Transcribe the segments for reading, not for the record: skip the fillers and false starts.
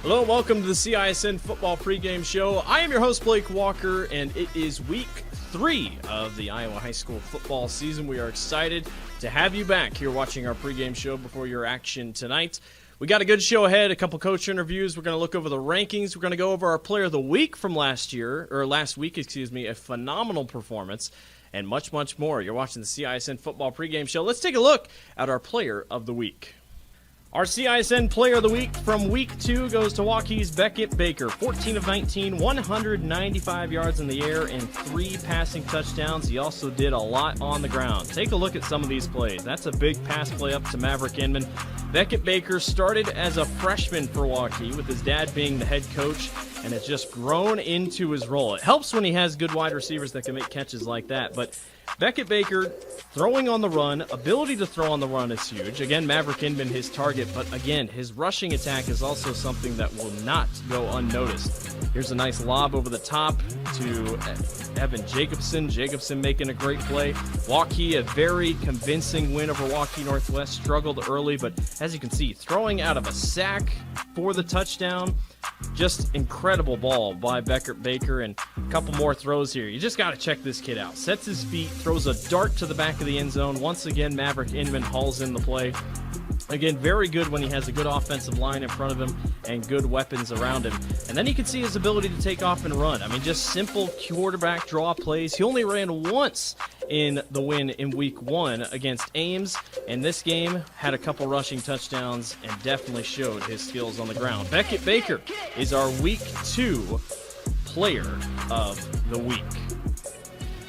Hello, welcome to the CISN Football Pregame Show. I am your host, Blake Walker, and it is week 3 of the Iowa High School football season. We are excited to have you back here watching our pregame show before your action tonight. We got a good show ahead, a couple coach interviews. We're going to look over the rankings. We're going to go over our player of the week from last week, a phenomenal performance, and much, much more. You're watching the CISN Football Pregame Show. Let's take a look at our player of the week. Our CISN Player of the Week from Week 2 goes to Waukee's Beckett Baker. 14 of 19, 195 yards in the air, and 3 passing touchdowns. He also did a lot on the ground. Take a look at some of these plays. That's a big pass play up to Maverick Inman. Beckett Baker started as a freshman for Waukee, with his dad being the head coach, and has just grown into his role. It helps when he has good wide receivers that can make catches like that, but Beckett Baker throwing on the run, ability to throw on the run is huge. Again, Maverick Inman his target, but again, his rushing attack is also something that will not go unnoticed. Here's a nice lob over the top to Evan Jacobson. Jacobson making a great play. Waukee, a very convincing win over Waukee Northwest. Struggled early, but as you can see, throwing out of a sack for the touchdown. Just incredible ball by Beckett Baker, and a couple more throws here. You just got to check this kid out. Sets his feet, throws a dart to the back of the end zone. Once again, Maverick Inman hauls in the play. Again, very good when he has a good offensive line in front of him and good weapons around him. And then you can see his ability to take off and run. I mean, just simple quarterback draw plays. He only ran once in the win in Week 1 against Ames, and this game had a couple rushing touchdowns and definitely showed his skills on the ground. Beckett Baker is our Week 2 Player of the Week.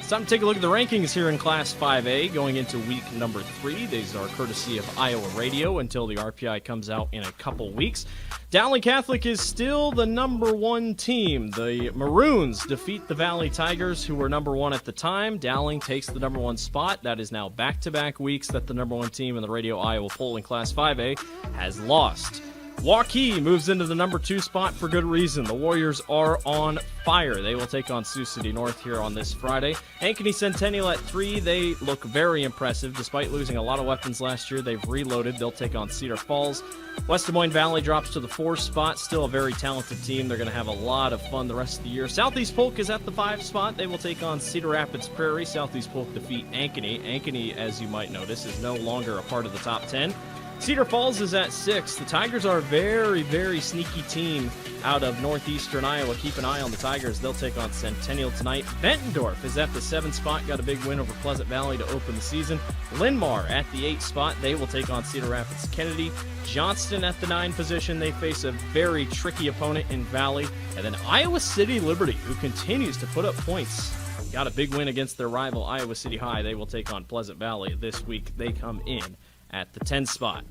It's time to take a look at the rankings here in Class 5A going into week number 3. These are courtesy of Iowa Radio until the RPI comes out in a couple weeks. Dowling Catholic is still the number 1 team. The Maroons defeat the Valley Tigers, who were number 1 at the time. Dowling takes the number 1 spot. That is now back-to-back weeks that the number 1 team in the Radio Iowa poll in Class 5A has lost. Waukee moves into the number 2 spot for good reason. The Warriors are on fire. They will take on Sioux City North here on this Friday. Ankeny Centennial at 3. They look very impressive. Despite losing a lot of weapons last year, they've reloaded. They'll take on Cedar Falls. West Des Moines Valley drops to the 4th spot. Still a very talented team. They're going to have a lot of fun the rest of the year. Southeast Polk is at the 5 spot. They will take on Cedar Rapids Prairie. Southeast Polk defeat Ankeny. Ankeny, as you might notice, is no longer a part of the top 10. Cedar Falls is at 6. The Tigers are a very, very sneaky team out of northeastern Iowa. Keep an eye on the Tigers. They'll take on Centennial tonight. Bettendorf is at the 7th spot. Got a big win over Pleasant Valley to open the season. Linmar at the 8th spot. They will take on Cedar Rapids Kennedy. Johnston at the 9 position. They face a very tricky opponent in Valley. And then Iowa City Liberty, who continues to put up points. Got a big win against their rival Iowa City High. They will take on Pleasant Valley this week. They come in at the 10th spot.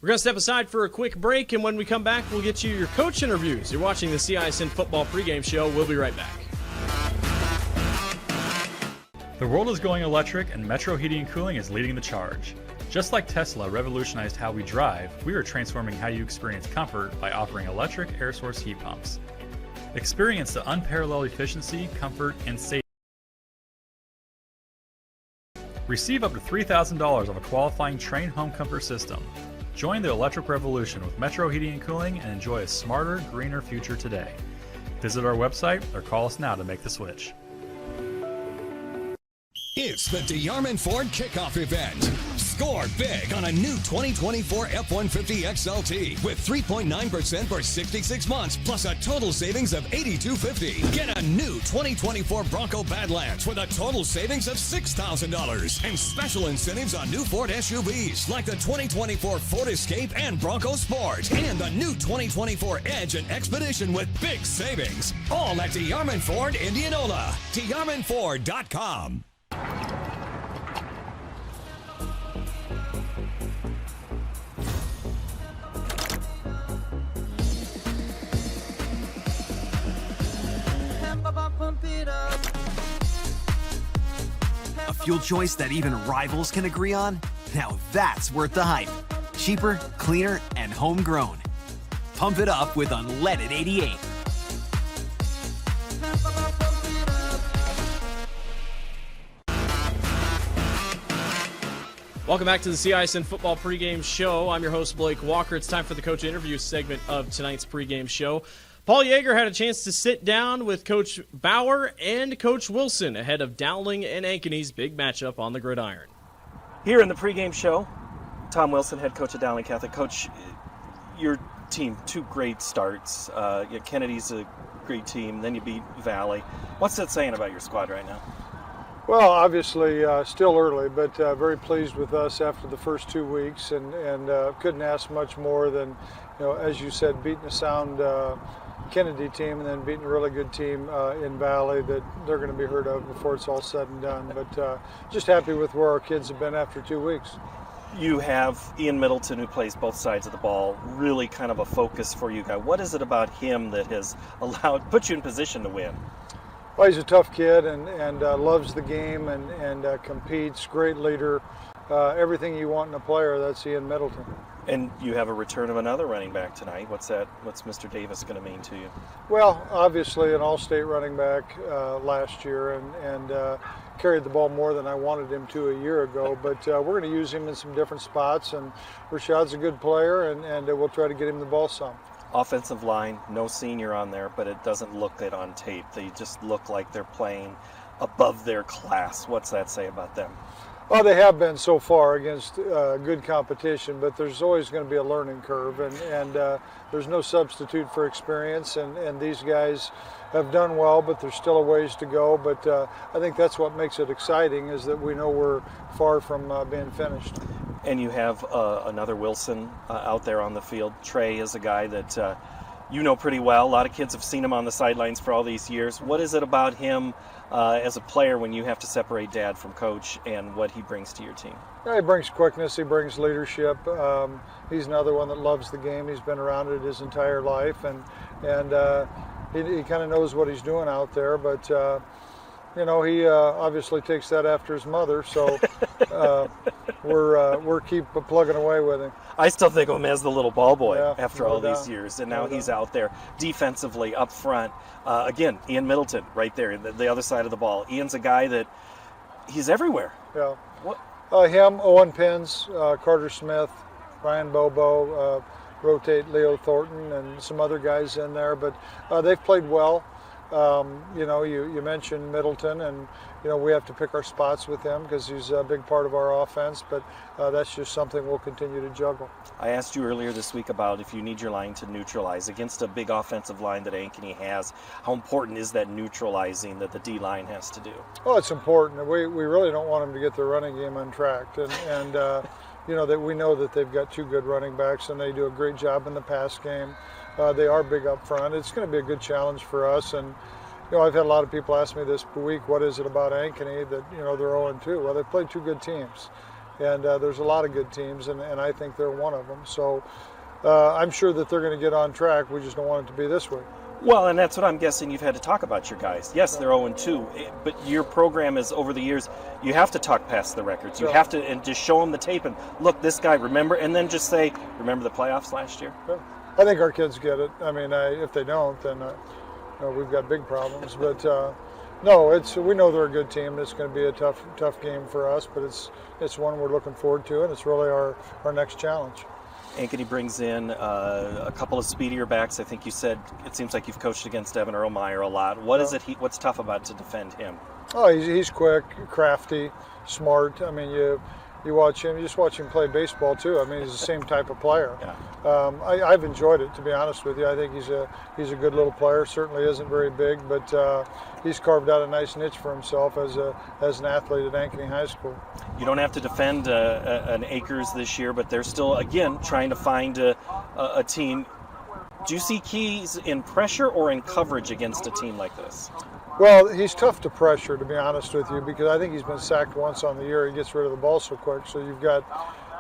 We're going to step aside for a quick break, and when we come back, we'll get you your coach interviews. You're watching the CISN Football Pregame Show. We'll be right back. The world is going electric, and Metro Heating and Cooling is leading the charge. Just like Tesla revolutionized how we drive, we are transforming how you experience comfort by offering electric air source heat pumps. Experience the unparalleled efficiency, comfort, and safety. Receive up to $3,000 off a qualifying Trane home comfort system. Join the electric revolution with Metro Heating and Cooling and enjoy a smarter, greener future today. Visit our website or call us now to make the switch. It's the DeArmond Ford Kickoff event. Score big on a new 2024 F-150 XLT with 3.9% for 66 months, plus a total savings of $8,250. Get a new 2024 Bronco Badlands with a total savings of $6,000 and special incentives on new Ford SUVs like the 2024 Ford Escape and Bronco Sport and the new 2024 Edge and Expedition with big savings. All at DeArmond Ford Indianola. DeArmondFord.com. A fuel choice that even rivals can agree on? Now that's worth the hype. Cheaper, cleaner, and homegrown. Pump it up with unleaded 88. Welcome back to the CISN Football Pregame Show. I'm your host, Blake Walker. It's time for the coach interview segment of tonight's pregame show. Paul Yeager had a chance to sit down with Coach Bauer and Coach Wilson ahead of Dowling and Ankeny's big matchup on the gridiron. Here in the pregame show, Tom Wilson, head coach of Dowling Catholic. Coach, your team, 2 great starts. Kennedy's a great team, then you beat Valley. What's that saying about your squad right now? Well, obviously still early, but very pleased with us after the first 2 weeks, and couldn't ask much more than, as you said, beating a sound Kennedy team and then beating a really good team in Valley that they're going to be heard of before it's all said and done. But just happy with where our kids have been after 2 weeks. You have Ian Middleton, who plays both sides of the ball, really kind of a focus for you guys. What is it about him that has put you in position to win? Well, he's a tough kid and loves the game and competes, great leader. Everything you want in a player, that's Ian Middleton. And you have a return of another running back tonight. What's Mr. Davis going to mean to you? Well, obviously an all-state running back last year and carried the ball more than I wanted him to a year ago. But we're going to use him in some different spots, and Rashad's a good player, and we'll try to get him the ball some. Offensive line, no senior on there, but it doesn't look it on tape. They just look like they're playing above their class. What's that say about them? Well, they have been so far against good competition, but there's always going to be a learning curve, and there's no substitute for experience, and these guys have done well, but there's still a ways to go. But I think that's what makes it exciting, is that we know we're far from being finished. And you have another Wilson out there on the field. Trey is a guy that you know pretty well. A lot of kids have seen him on the sidelines for all these years. What is it about him as a player when you have to separate dad from coach and what he brings to your team? Yeah, he brings quickness. He brings leadership. He's another one that loves the game. He's been around it his entire life, and he kind of knows what he's doing out there. But he obviously takes that after his mother. So we're keep plugging away with him. I still think of him as the little ball boy after all doubt. these years, and now he's out there defensively up front. Again, Ian Middleton right there, the other side of the ball. Ian's a guy that he's everywhere. Yeah. What? Him, Owen Pins, Carter Smith, Ryan Bobo, rotate Leo Thornton, and some other guys in there. But they've played well. You mentioned Middleton, and we have to pick our spots with him because he's a big part of our offense. But that's just something we'll continue to juggle. I asked you earlier this week about if you need your line to neutralize against a big offensive line that Ankeny has. How important is that neutralizing that the D line has to do? Well, it's important. We really don't want them to get their running game untracked, and that we know that they've got two good running backs, and they do a great job in the pass game. They are big up front. It's going to be a good challenge for us. And I've had a lot of people ask me this week, what is it about Ankeny that they're 0-2? Well, they've played two good teams, and there's a lot of good teams, and I think they're one of them. So I'm sure that they're going to get on track. We just don't want it to be this way. Well, and that's what I'm guessing you've had to talk about your guys. Yes, they're 0-2, but your program is over the years, you have to talk past the records. You have to and just show them the tape and look, this guy, remember, and then just say, remember the playoffs last year? Yeah. I think our kids get it. I mean, if they don't, then we've got big problems. But no, we know they're a good team. It's going to be a tough game for us, but it's one we're looking forward to, and it's really our next challenge. Ankeny brings in a couple of speedier backs. I think you said it seems like you've coached against Evan Erlmeyer a lot. What is it? What's tough about to defend him? Oh, he's quick, crafty, smart. I mean, you watch him. You just watch him play baseball too. I mean, he's the same type of player. Yeah. I've enjoyed it, to be honest with you. I think he's a good little player. Certainly isn't very big, but he's carved out a nice niche for himself as an athlete at Ankeny High School. You don't have to defend an Acres this year, but they're still again trying to find a team. Do you see keys in pressure or in coverage against a team like this? Well, he's tough to pressure, to be honest with you, because I think he's been sacked once on the year. He gets rid of the ball so quick. So you've got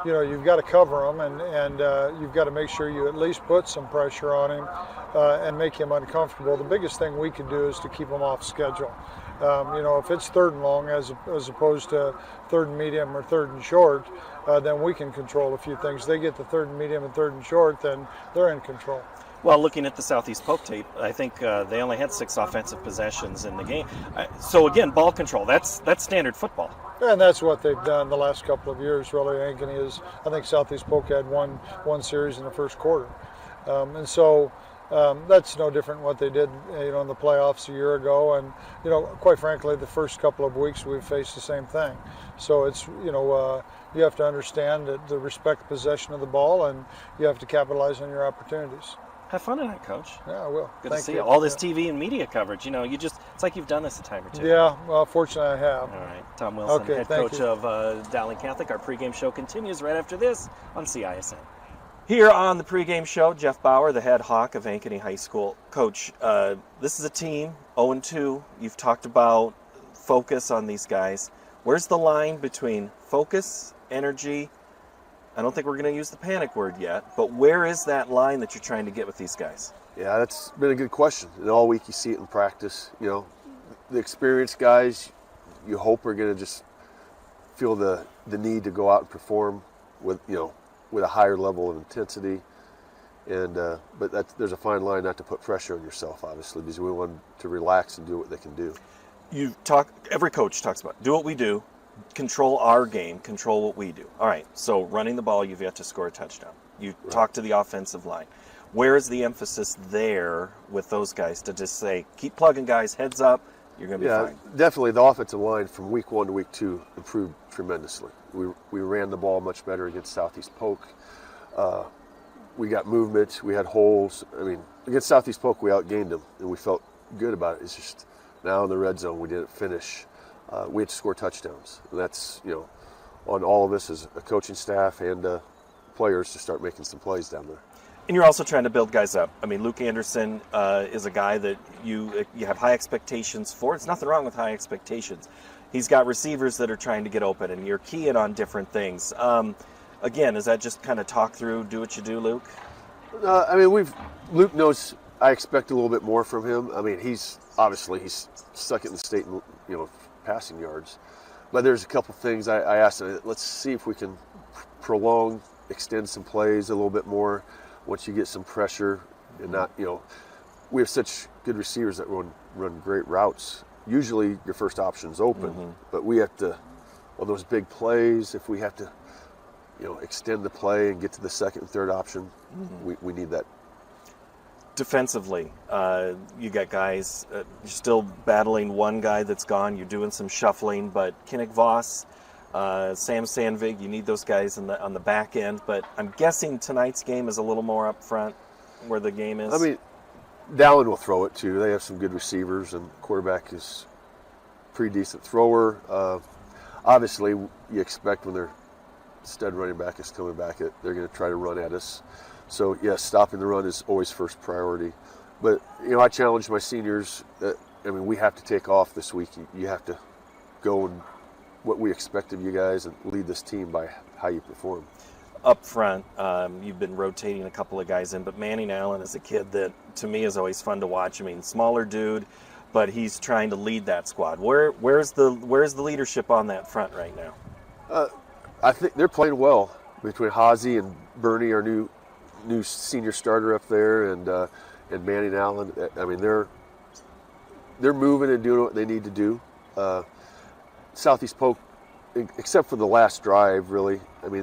to cover him, and you've got to make sure you at least put some pressure on him and make him uncomfortable. The biggest thing we can do is to keep him off schedule. If it's third and long as opposed to third and medium or third and short, then we can control a few things. They get the third and medium and third and short, then they're in control. Well, looking at the Southeast Polk tape, I think they only had 6 offensive possessions in the game. So again, ball control, that's standard football. And that's what they've done the last couple of years, really. Ankeny is, I think Southeast Polk had one series in the first quarter. And so that's no different than what they did in the playoffs a year ago. And, quite frankly, the first couple of weeks we've faced the same thing. So it's, you have to understand that the respect possession of the ball, and you have to capitalize on your opportunities. Have fun tonight, Coach. Yeah, I will. Good to see you. All this TV and media coverage. It's like you've done this a time or two. Yeah, well, fortunately I have. All right. Tom Wilson, head coach of Dowling Catholic. Our pregame show continues right after this on CISN. Here on the pregame show, Jeff Bauer, the head hawk of Ankeny High School. Coach, this is a team, 0-2. You've talked about focus on these guys. Where's the line between focus, energy? I don't think we're going to use the panic word yet, but where is that line that you're trying to get with these guys? Yeah, that's been a good question. And all week you see it in practice. The experienced guys, you hope are going to just feel the need to go out and perform with a higher level of intensity. And but there's a fine line not to put pressure on yourself, obviously, because we want them to relax and do what they can do. Every coach talks about do what we do. Control our game, control what we do. All right, so running the ball, you've yet to score a touchdown. You talk to the offensive line. Where is the emphasis there with those guys to just say, keep plugging guys, heads up, you're going to be fine? Yeah, definitely the offensive line from week 1 to week 2 improved tremendously. We ran the ball much better against Southeast Polk. We got movement, we had holes. I mean, against Southeast Polk, we outgained them, and we felt good about it. It's just now in the red zone, we didn't finish. We had to score touchdowns. And that's, on all of us as a coaching staff and players to start making some plays down there. And you're also trying to build guys up. I mean, Luke Anderson is a guy that you have high expectations for. It's nothing wrong with high expectations. He's got receivers that are trying to get open, and you're keying on different things. Again, is that just kind of talk through, do what you do, Luke? Luke knows I expect a little bit more from him. I mean, he's second in the state in passing yards. But there's a couple things I asked him. Let's see if we can extend some plays a little bit more once you get some pressure and not, we have such good receivers that run great routes. Usually your first option's open, but we have to, on those big plays, if we have to, extend the play and get to the second and third option, we need that. Defensively, you got guys, you're still battling one guy that's gone. You're doing some shuffling, but Kinnick Voss, Sam Sandvig, you need those guys on the back end. But I'm guessing tonight's game is a little more up front where the game is. I mean, Dowling will throw it too. They have some good receivers, and quarterback is a pretty decent thrower. Obviously, you expect when their stud running back is coming back, they're going to try to run at us. So, yes, stopping the run is always first priority. But, I challenge my seniors that, we have to take off this week. You have to go and what we expect of you guys and lead this team by how you perform. Up front, you've been rotating a couple of guys in, but Manning Allen is a kid that, to me, is always fun to watch. Smaller dude, but he's trying to lead that squad. Where's the leadership on that front right now? I think they're playing well between Hazy and Bernie, our new senior starter up there, and Manning Allen. They're moving and doing what they need to do. Southeast Polk, except for the last drive, really, they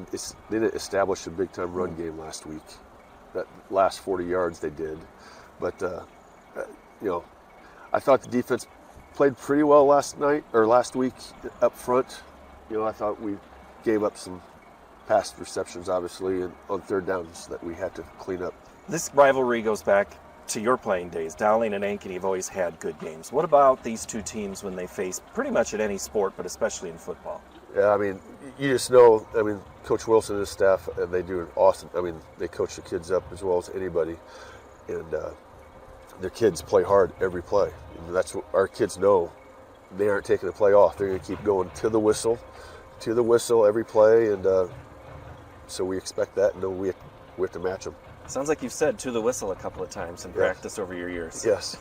didn't establish a big-time run game last week. That last 40 yards they did. But, I thought the defense played pretty well last week up front. I thought we gave up some pass receptions, obviously, and on third downs that we had to clean up. This rivalry goes back to your playing days. Dowling and Ankeny have always had good games. What about these two teams when they face pretty much in any sport, but especially in football? Yeah, you just know, Coach Wilson and his staff, they do an awesome, they coach the kids up as well as anybody. And their kids play hard every play. That's what our kids know. They aren't taking the play off. They're going to keep going to the whistle every play. And so we expect that, and know we have to match them. Sounds like you've said to the whistle a couple of times in practice over your years. Yes.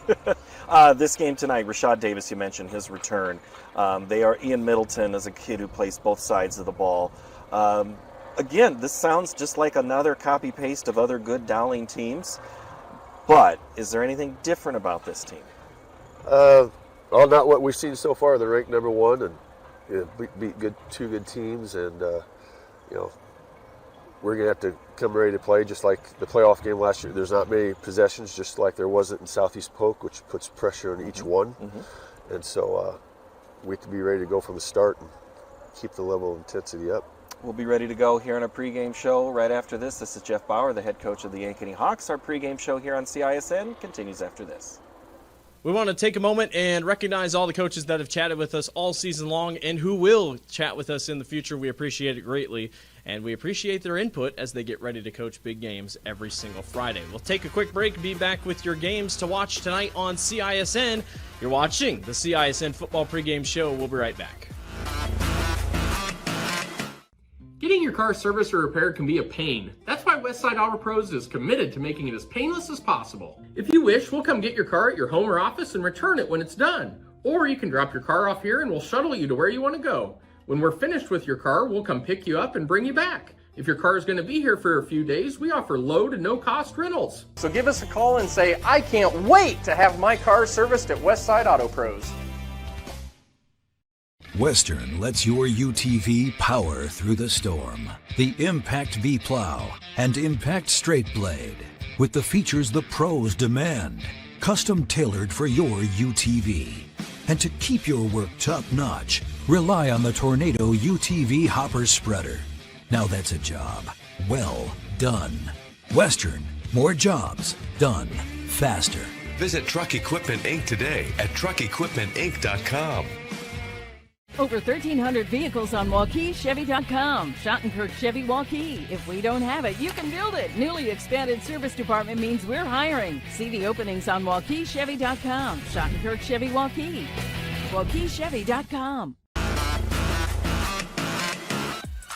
This game tonight, Rashad Davis, you mentioned his return. Ian Middleton is a kid who plays both sides of the ball. Again, this sounds just like another copy-paste of other good Dowling teams. But is there anything different about this team? Not what we've seen so far. They're ranked number one and beat two good teams, and we're going to have to come ready to play just like the playoff game last year. There's not many possessions, just like there wasn't in Southeast Polk, which puts pressure on each one. And so we have to be ready to go from the start and keep the level of intensity up. We'll be ready to go here on a pregame show right after this. This is Jeff Bauer, the head coach of the Ankeny Hawks. Our pregame show here on CISN continues after this. We want to take a moment and recognize all the coaches that have chatted with us all season long and who will chat with us in the future. We appreciate it greatly, and we appreciate their input as they get ready to coach big games every single Friday. We'll take a quick break, be back with your games to watch tonight on CISN. You're watching the CISN Football Pregame Show. We'll be right back. Getting your car serviced or repaired can be a pain. That's why Westside Auto Pros is committed to making it as painless as possible. If you wish, we'll come get your car at your home or office and return it when it's done. Or you can drop your car off here and we'll shuttle you to where you want to go. When we're finished with your car, we'll come pick you up and bring you back. If your car is going to be here for a few days, we offer low to no cost rentals. So give us a call and say, I can't wait to have my car serviced at Westside Auto Pros. Western lets your UTV power through the storm. The Impact V-Plow and Impact Straight Blade. With the features the pros demand. Custom tailored for your UTV. And to keep your work top-notch, rely on the Tornado UTV Hopper Spreader. Now that's a job well done. Western, more jobs done faster. Visit Truck Equipment Inc. today at truckequipmentinc.com. Over 1,300 vehicles on WaukeeChevy.com. Schottenkirk Chevy Waukee. If we don't have it, you can build it. Newly expanded service department means we're hiring. See the openings on WaukeeChevy.com. Schottenkirk Chevy Waukee. WaukeeChevy.com.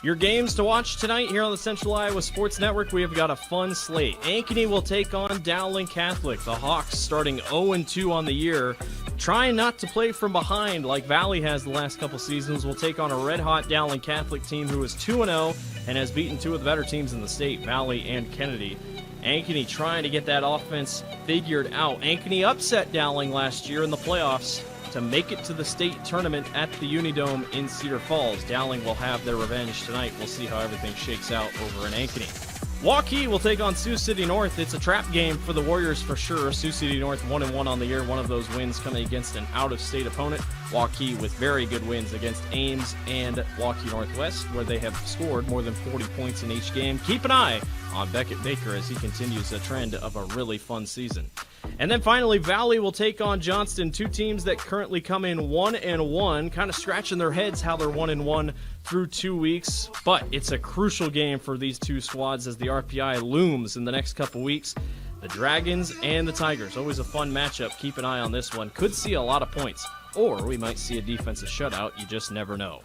Your games to watch tonight here on the Central Iowa Sports Network. We have got a fun slate. Ankeny will take on Dowling Catholic. The Hawks starting 0-2 on the year. Trying not to play from behind like Valley has the last couple seasons. Will take on a red-hot Dowling Catholic team who is 2-0 and has beaten two of the better teams in the state, Valley and Kennedy. Ankeny trying to get that offense figured out. Ankeny upset Dowling last year in the playoffs to make it to the state tournament at the Unidome in Cedar Falls. Dowling will have their revenge tonight. We'll see how everything shakes out over in Ankeny. Waukee will take on Sioux City North. It's a trap game for the Warriors for sure. Sioux City North 1-1 on the year. One of those wins coming against an out-of-state opponent. Waukee with very good wins against Ames and Waukee Northwest, where they have scored more than 40 points in each game. Keep an eye on Beckett Baker as he continues a trend of a really fun season. And then finally, Valley will take on Johnston, two teams that currently come in 1-1, kind of scratching their heads how they're 1-1 through 2 weeks. But it's a crucial game for these two squads as the RPI looms in the next couple weeks. The Dragons and the Tigers, always a fun matchup. Keep an eye on this one. Could see a lot of points, or we might see a defensive shutout. You just never know.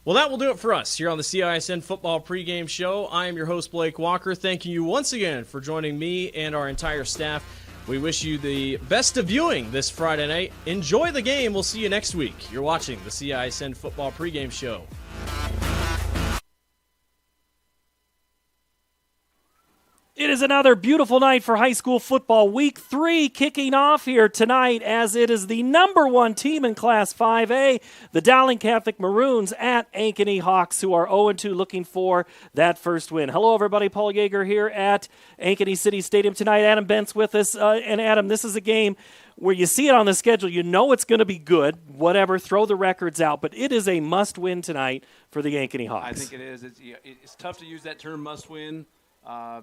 Well, that will do it for us here on the CISN Football Pregame Show. I am your host, Blake Walker. Thanking you once again for joining me and our entire staff. We wish you the best of viewing this Friday night. Enjoy the game. We'll see you next week. You're watching the CISN Football Pregame Show. It is another beautiful night for high school football. Week 3 kicking off here tonight as it is the number 1 team in Class 5A, the Dowling Catholic Maroons at Ankeny Hawks, who are 0-2 looking for that first win. Hello, everybody. Paul Yeager here at Ankeny City Stadium tonight. Adam Bent's with us. And Adam, this is a game where you see it on the schedule. You know it's going to be good. Whatever, throw the records out. But it is a must-win tonight for the Ankeny Hawks. I think it is. It's tough to use that term must-win.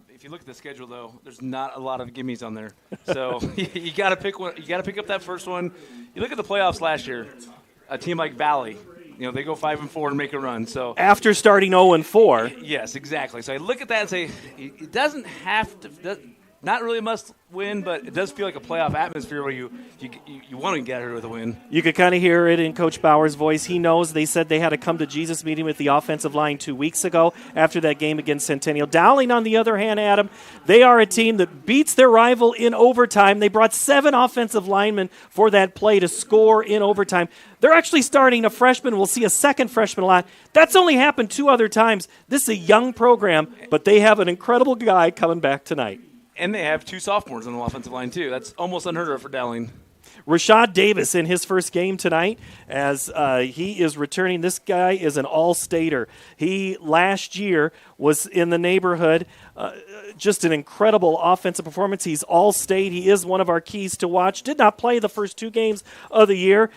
If you look at the schedule, though, there's not a lot of gimmies on there. So you got to pick one. You got to pick up that first one. You look at the playoffs last year. A team like Valley, they go 5-4 and make a run. So after starting 0-4, yes, exactly. So I look at that and say it doesn't have to. Not really a must-win, but it does feel like a playoff atmosphere where you want to get here with a win. You could kind of hear it in Coach Bauer's voice. He knows. They said they had a come-to-Jesus meeting with the offensive line 2 weeks ago after that game against Centennial. Dowling, on the other hand, Adam, they are a team that beats their rival in overtime. They brought 7 offensive linemen for that play to score in overtime. They're actually starting a freshman. We'll see a second freshman a lot. That's only happened 2 other times. This is a young program, but they have an incredible guy coming back tonight. And they have 2 sophomores on the offensive line, too. That's almost unheard of for Dowling. Rashad Davis in his first game tonight as he is returning. This guy is an all-stater. He, last year, was in the neighborhood. Just an incredible offensive performance. He's all-state. He is one of our keys to watch. Did not play the first 2 games of the year.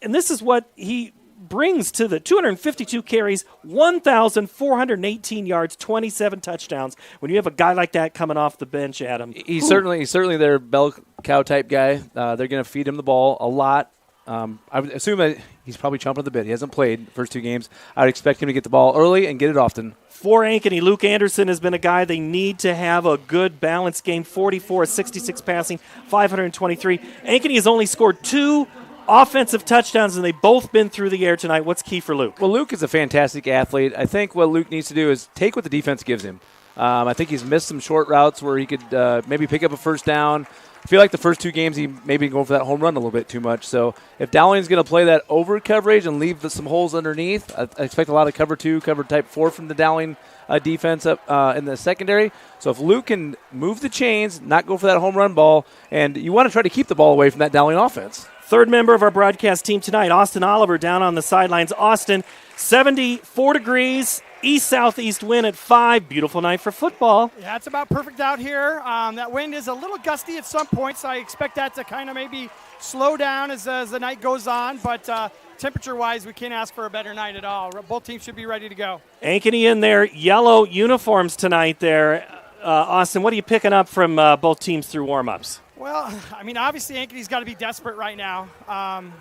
And this is what he brings to the 252 carries, 1,418 yards, 27 touchdowns. When you have a guy like that coming off the bench, Adam. He's certainly their bell cow type guy. They're going to feed him the ball a lot. I would assume that he's probably chomping at the bit. He hasn't played the first 2 games. I would expect him to get the ball early and get it often. For Ankeny, Luke Anderson has been a guy they need to have a good balanced game. 44, 66 passing, 523. Ankeny has only scored 2 offensive touchdowns, and they've both been through the air tonight. What's key for Luke? Well, Luke is a fantastic athlete. I think what Luke needs to do is take what the defense gives him. I think he's missed some short routes where he could maybe pick up a first down. I feel like the first 2 games he maybe going for that home run a little bit too much. So if Dowling's going to play that over coverage and leave some holes underneath, I expect a lot of cover 2, cover type 4 from the Dowling defense up in the secondary. So if Luke can move the chains, not go for that home run ball, and you want to try to keep the ball away from that Dowling offense. Third member of our broadcast team tonight, Austin Oliver, down on the sidelines. Austin, 74 degrees, east-southeast wind at 5. Beautiful night for football. Yeah, it's about perfect out here. That wind is a little gusty at some points. So I expect that to kind of maybe slow down as the night goes on. But temperature-wise, we can't ask for a better night at all. Both teams should be ready to go. Ankeny in their yellow uniforms tonight there. Austin, what are you picking up from both teams through warm-ups? Well, I mean, obviously Ankeny's got to be desperate right now.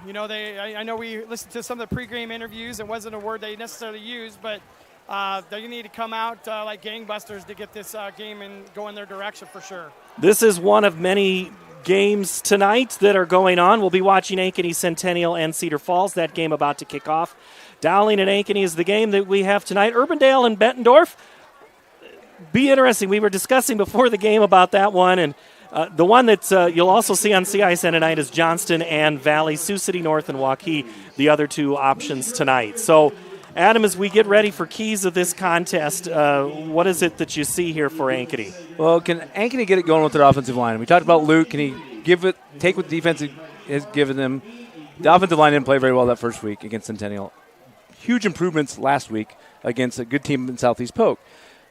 You know, I know we listened to some of the pregame interviews. It wasn't a word they necessarily used, but they need to come out like gangbusters to get this game and go in their direction for sure. This is one of many games tonight that are going on. We'll be watching Ankeny Centennial and Cedar Falls. That game about to kick off. Dowling and Ankeny is the game that we have tonight. Urbandale and Bettendorf. Be interesting. We were discussing before the game about that one, and the one that you'll also see on CISN tonight is Johnston and Valley, Sioux City North and Waukee, the other two options tonight. So, Adam, as we get ready for keys of this contest, what is it that you see here for Ankeny? Well, can Ankeny get it going with their offensive line? We talked about Luke. Can he take what the defense has given them? The offensive line didn't play very well that first week against Centennial. Huge improvements last week against a good team in Southeast Polk.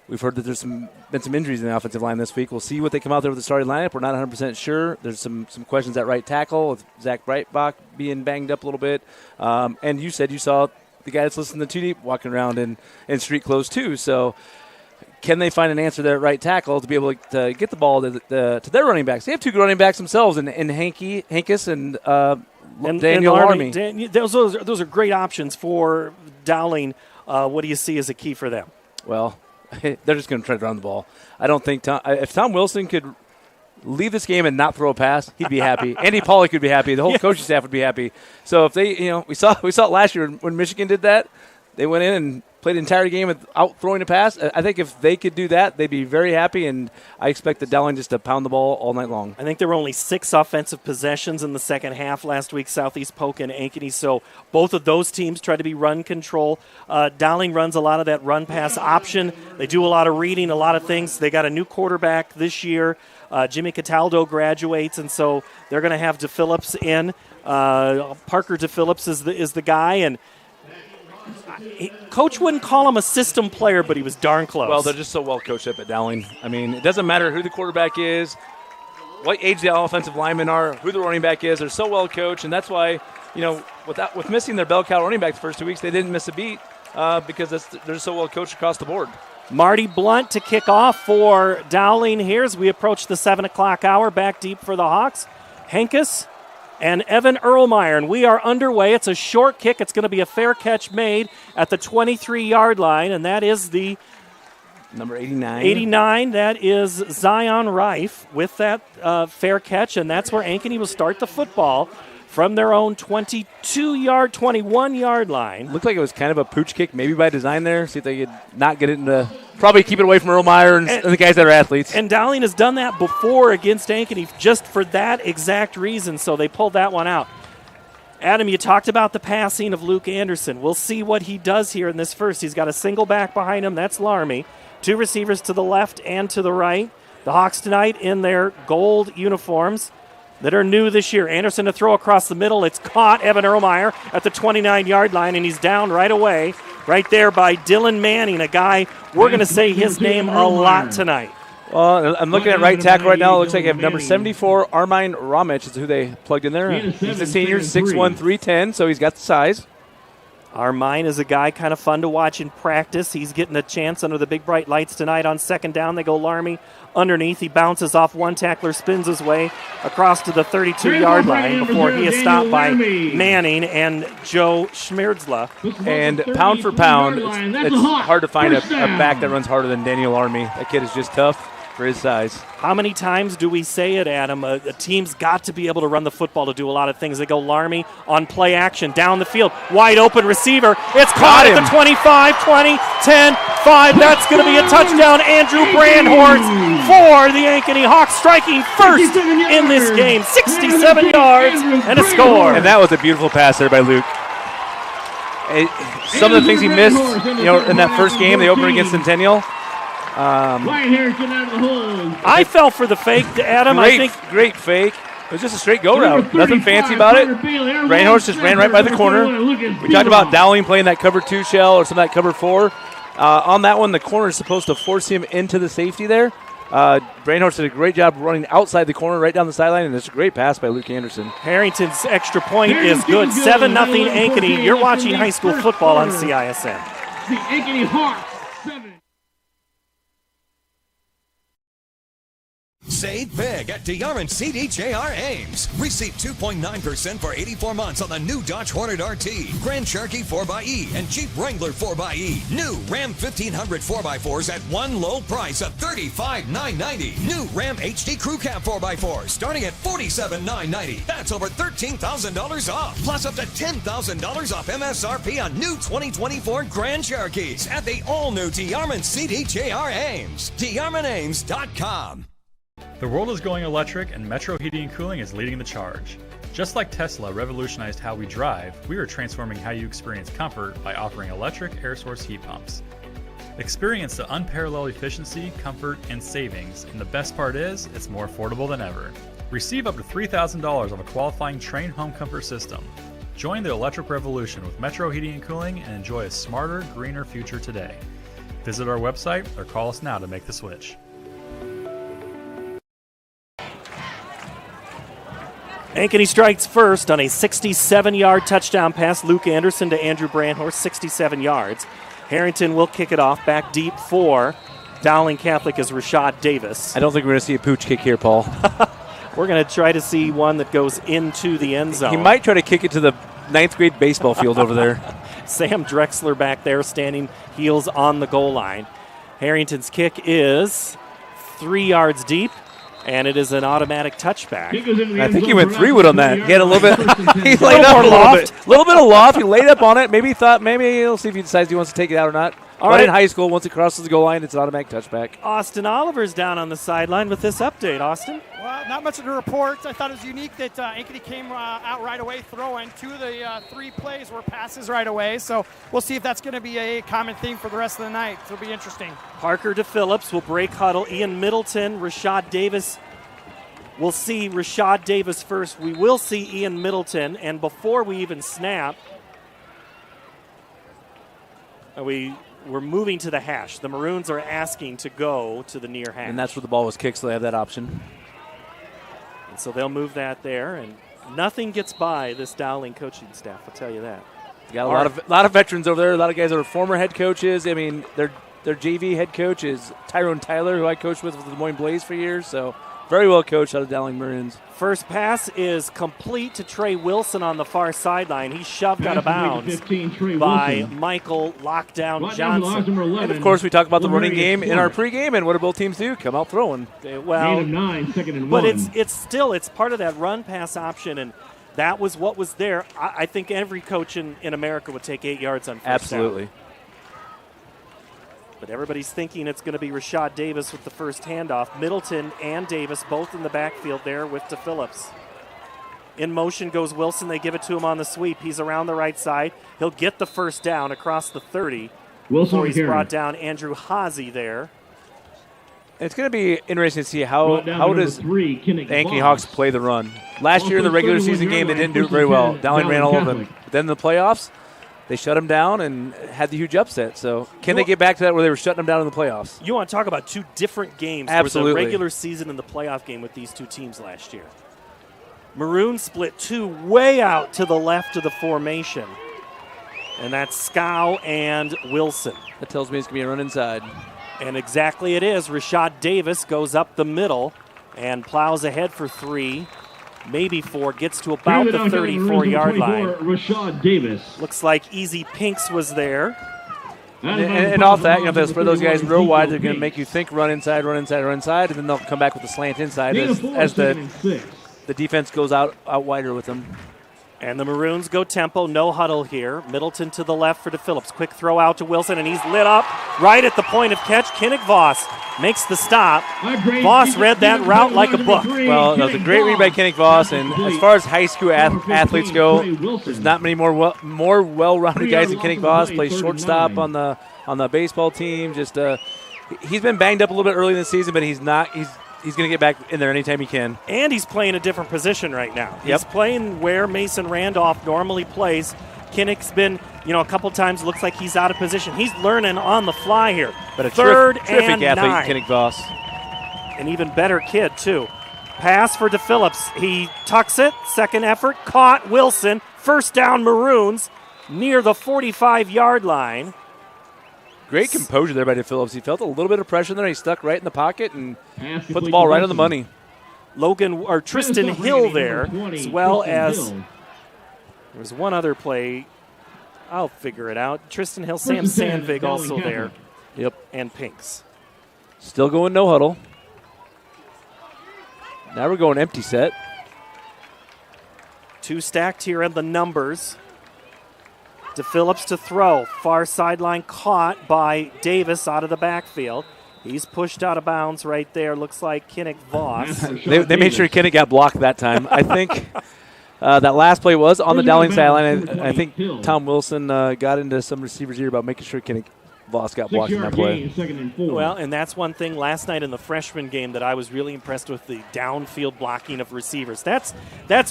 We've heard that there's been some injuries in the offensive line this week. We'll see what they come out there with the starting lineup. We're not 100% sure. There's some questions at right tackle with Zach Breitbach being banged up a little bit. And you said you saw the guy that's listening to Too Deep walking around in street clothes too. So can they find an answer there at right tackle to be able to get the ball to their running backs? They have two good running backs themselves in Hankus and Daniel Army. Those are great options for Dowling. What do you see as a key for them? Well, they're just going to try to run the ball. I don't think if Tom Wilson could leave this game and not throw a pass, he'd be happy. Andy Pauly could be happy. The whole coaching staff would be happy. So if they, we saw it last year when Michigan did that. They went in and played the entire game without throwing a pass. I think if they could do that, they'd be very happy, and I expect the Dowling just to pound the ball all night long. I think there were only 6 offensive possessions in the second half last week, Southeast Polk and Ankeny, so both of those teams try to be run control. Dowling runs a lot of that run-pass option. They do a lot of reading, a lot of things. They got a new quarterback this year. Jimmy Cataldo graduates, and so they're going to have DePhillips in. Parker DePhillips is the guy, and Coach wouldn't call him a system player, but he was darn close. Well, they're just so well coached up at Dowling. I mean, it doesn't matter who the quarterback is, what age the offensive linemen are, who the running back is. They're so well coached, and that's why, with missing their bell cow running back the first 2 weeks, they didn't miss a beat because they're so well coached across the board. Marty Blunt to kick off for Dowling here as we approach the 7 o'clock hour. Back deep for the Hawks. Hankus and Evan Erlmeyer, and we are underway. It's a short kick. It's going to be a fair catch made at the 23-yard line, and that is the number 89. 89, that is Zion Reif with that fair catch, and that's where Ankeny will start the football from their own 22-yard, 21-yard line. Looked like it was kind of a pooch kick, maybe by design there. See if they could not get it into – probably keep it away from Erlmeyer and the guys that are athletes. And Dowling has done that before against Ankeny just for that exact reason, so they pulled that one out. Adam, you talked about the passing of Luke Anderson. We'll see what he does here in this first. He's got a single back behind him. That's Larmy. 2 receivers to the left and to the right. The Hawks tonight in their gold uniforms that are new this year. Anderson to throw across the middle. It's caught, Evan Erlmeyer, at the 29-yard line, and he's down right away, right there by Dylan Manning, a guy we're going to say his name a lot tonight. Well, I'm looking at right tackle right now. It looks like I have number 74, Armine Ramich is who they plugged in there. He's a senior, 6'1", 310, so he's got the size. Armine is a guy kind of fun to watch in practice. He's getting a chance under the big bright lights tonight on second down. They go Larmy underneath. He bounces off one tackler, spins his way across to the 32-yard line before he is stopped by Manning and Joe Schmerdzla. And pound for pound, it's hard to find a back that runs harder than Daniel Army. That kid is just tough for his size. How many times do we say it, Adam? A team's got to be able to run the football to do a lot of things. They go Larmy on play action, down the field, wide open receiver. It's caught at the 25, 20, 10, 5. That's going to be a touchdown. Andrew Brandhorst for the Ankeny Hawks, striking first in this game. 67 yards and a score. And that was a beautiful pass there by Luke. Some of the things he missed, in that first game, the opener against Centennial. I fell for the fake, Adam. Great fake. It was just a straight go route. Nothing fancy about it. Brandhorst just ran right by the corner. We talked about Dowling playing that cover 2 shell or some of that cover 4. On that one, the corner is supposed to force him into the safety there. Brandhorst did a great job running outside the corner right down the sideline, and it's a great pass by Luke Anderson. Harrington's extra point is good. 7-0 Ankeny. You're watching high school football on CISN. The Ankeny Hawks, 7. Save big at DeArmond CDJR Ames. Receive 2.9% for 84 months on the new Dodge Hornet RT, Grand Cherokee 4xE, and Jeep Wrangler 4xE. New Ram 1500 4x4s at one low price of $35,990. New Ram HD Crew Cab 4x4 starting at $47,990. That's over $13,000 off. Plus up to $10,000 off MSRP on new 2024 Grand Cherokees at the all-new DeArmond CDJR Ames. DeArmondAmes.com. The world is going electric, and Metro Heating and Cooling is leading the charge. Just like Tesla revolutionized how we drive, we are transforming how you experience comfort by offering electric air source heat pumps. Experience the unparalleled efficiency, comfort, and savings, and the best part is, it's more affordable than ever. Receive up to $3,000 off a qualifying Train home comfort system. Join the electric revolution with Metro Heating and Cooling and enjoy a smarter, greener future today. Visit our website or call us now to make the switch. Ankeny strikes first on a 67-yard touchdown pass. Luke Anderson to Andrew Brandhorst, 67 yards. Harrington will kick it off back deep for Dowling Catholic is Rashad Davis. I don't think we're going to see a pooch kick here, Paul. We're going to try to see one that goes into the end zone. He might try to kick it to the 9th grade baseball field over there. Sam Drexler back there standing heels on the goal line. Harrington's kick is 3 yards deep, and it is an automatic touchback. I think he went 3-wood on that. He had a little bit. He laid up a little bit of loft. He laid up on it. Maybe he thought, maybe he'll see if he decides he wants to take it out or not. All but right. in high school, once it crosses the goal line, it's an automatic touchback. Austin Oliver's down on the sideline with this update. Austin? Well, not much of the report. I thought it was unique that Ankeny came out right away throwing. 2 of the 3 plays were passes right away. So we'll see if that's going to be a common theme for the rest of the night. It'll be interesting. Parker to Phillips will break huddle. Ian Middleton, Rashad Davis. We'll see Rashad Davis first. We will see Ian Middleton. And before we even snap, we're moving to the hash. The Maroons are asking to go to the near hash. And that's where the ball was kicked, so they have that option. And so they'll move that there, and nothing gets by this Dowling coaching staff, I'll tell you that. You got a lot of veterans over there, a lot of guys that are former head coaches. I mean, their JV head coach is Tyrone Tyler, who I coached with the Des Moines Blaze for years, so very well coached out of Dowling Maroons. First pass is complete to Trey Wilson on the far sideline. He's shoved out of bounds by Michael Lockdown Johnson. And, of course, we talk about the running game in our pregame, and what do both teams do? Come out throwing. Well, but it's part of that run-pass option, and that was what was there. I think every coach in America would take 8 yards on first Absolutely. down. But everybody's thinking it's going to be Rashad Davis with the first handoff. Middleton and Davis both in the backfield there with DePhillips. In motion goes Wilson. They give it to him on the sweep. He's around the right side. He'll get the first down across the 30. Wilson he's brought down Andrew Haase there. It's going to be interesting to see how does the Ankeny Hawks play the run. Last year in the regular season game, they didn't do it very well. Dowling ran all over them. But then in the playoffs, they shut them down and had the huge upset. So can they get back to that where they were shutting them down in the playoffs? You want to talk about 2 different games. Absolutely. There was the regular season and the playoff game with these 2 teams last year. Maroons split 2 way out to the left of the formation. And that's Scow and Wilson. That tells me it's going to be a run inside. And exactly it is. Rashad Davis goes up the middle and plows ahead for 3. Maybe 4, gets to about the 34-yard line. Rashad Davis. Looks like Easy Pinks was there. And off that, if they spread those guys real wide, they're going to make you think run inside, and then they'll come back with a slant inside as the defense goes out wider with them. And the Maroons go tempo, no huddle here. Middleton to the left for DePhillips. Quick throw out to Wilson, and he's lit up right at the point of catch. Kinnick Voss makes the stop. Voss read that route like a book. Well, that was a great read by Kinnick Voss, and as far as high school athletes go, there's not many more well-rounded guys than Kinnick Voss. Plays shortstop on the baseball team. He's been banged up a little bit early in the season, but he's going to get back in there anytime he can. And he's playing a different position right now. He's playing where Mason Randolph normally plays. Kinnick's been, a couple times, looks like he's out of position. He's learning on the fly here. But a terrific athlete, 9. Kinnick Voss. An even better kid, too. Pass for DePhillips. He tucks it. Second effort. Caught Wilson. First down Maroons near the 45-yard line. Great composure there by DePhillips. He felt a little bit of pressure there. He stuck right in the pocket and put the ball right on the money. Tristan Hill there, as well as there's one other play. I'll figure it out. Tristan Hill, Sam Sandvig also there. Yep. And Pinks. Still going no huddle. Now we're going empty set. 2 stacked here in the numbers. DePhillips to throw. Far sideline caught by Davis out of the backfield. He's pushed out of bounds right there. Looks like Kinnick Voss. They made sure Kinnick got blocked that time. I think that last play was on the Dowling sideline. I think Tom Wilson got into some receivers' ear about making sure Kinnick Voss got blocked in that play. Well, and that's one thing last night in the freshman game that I was really impressed with, the downfield blocking of receivers. That's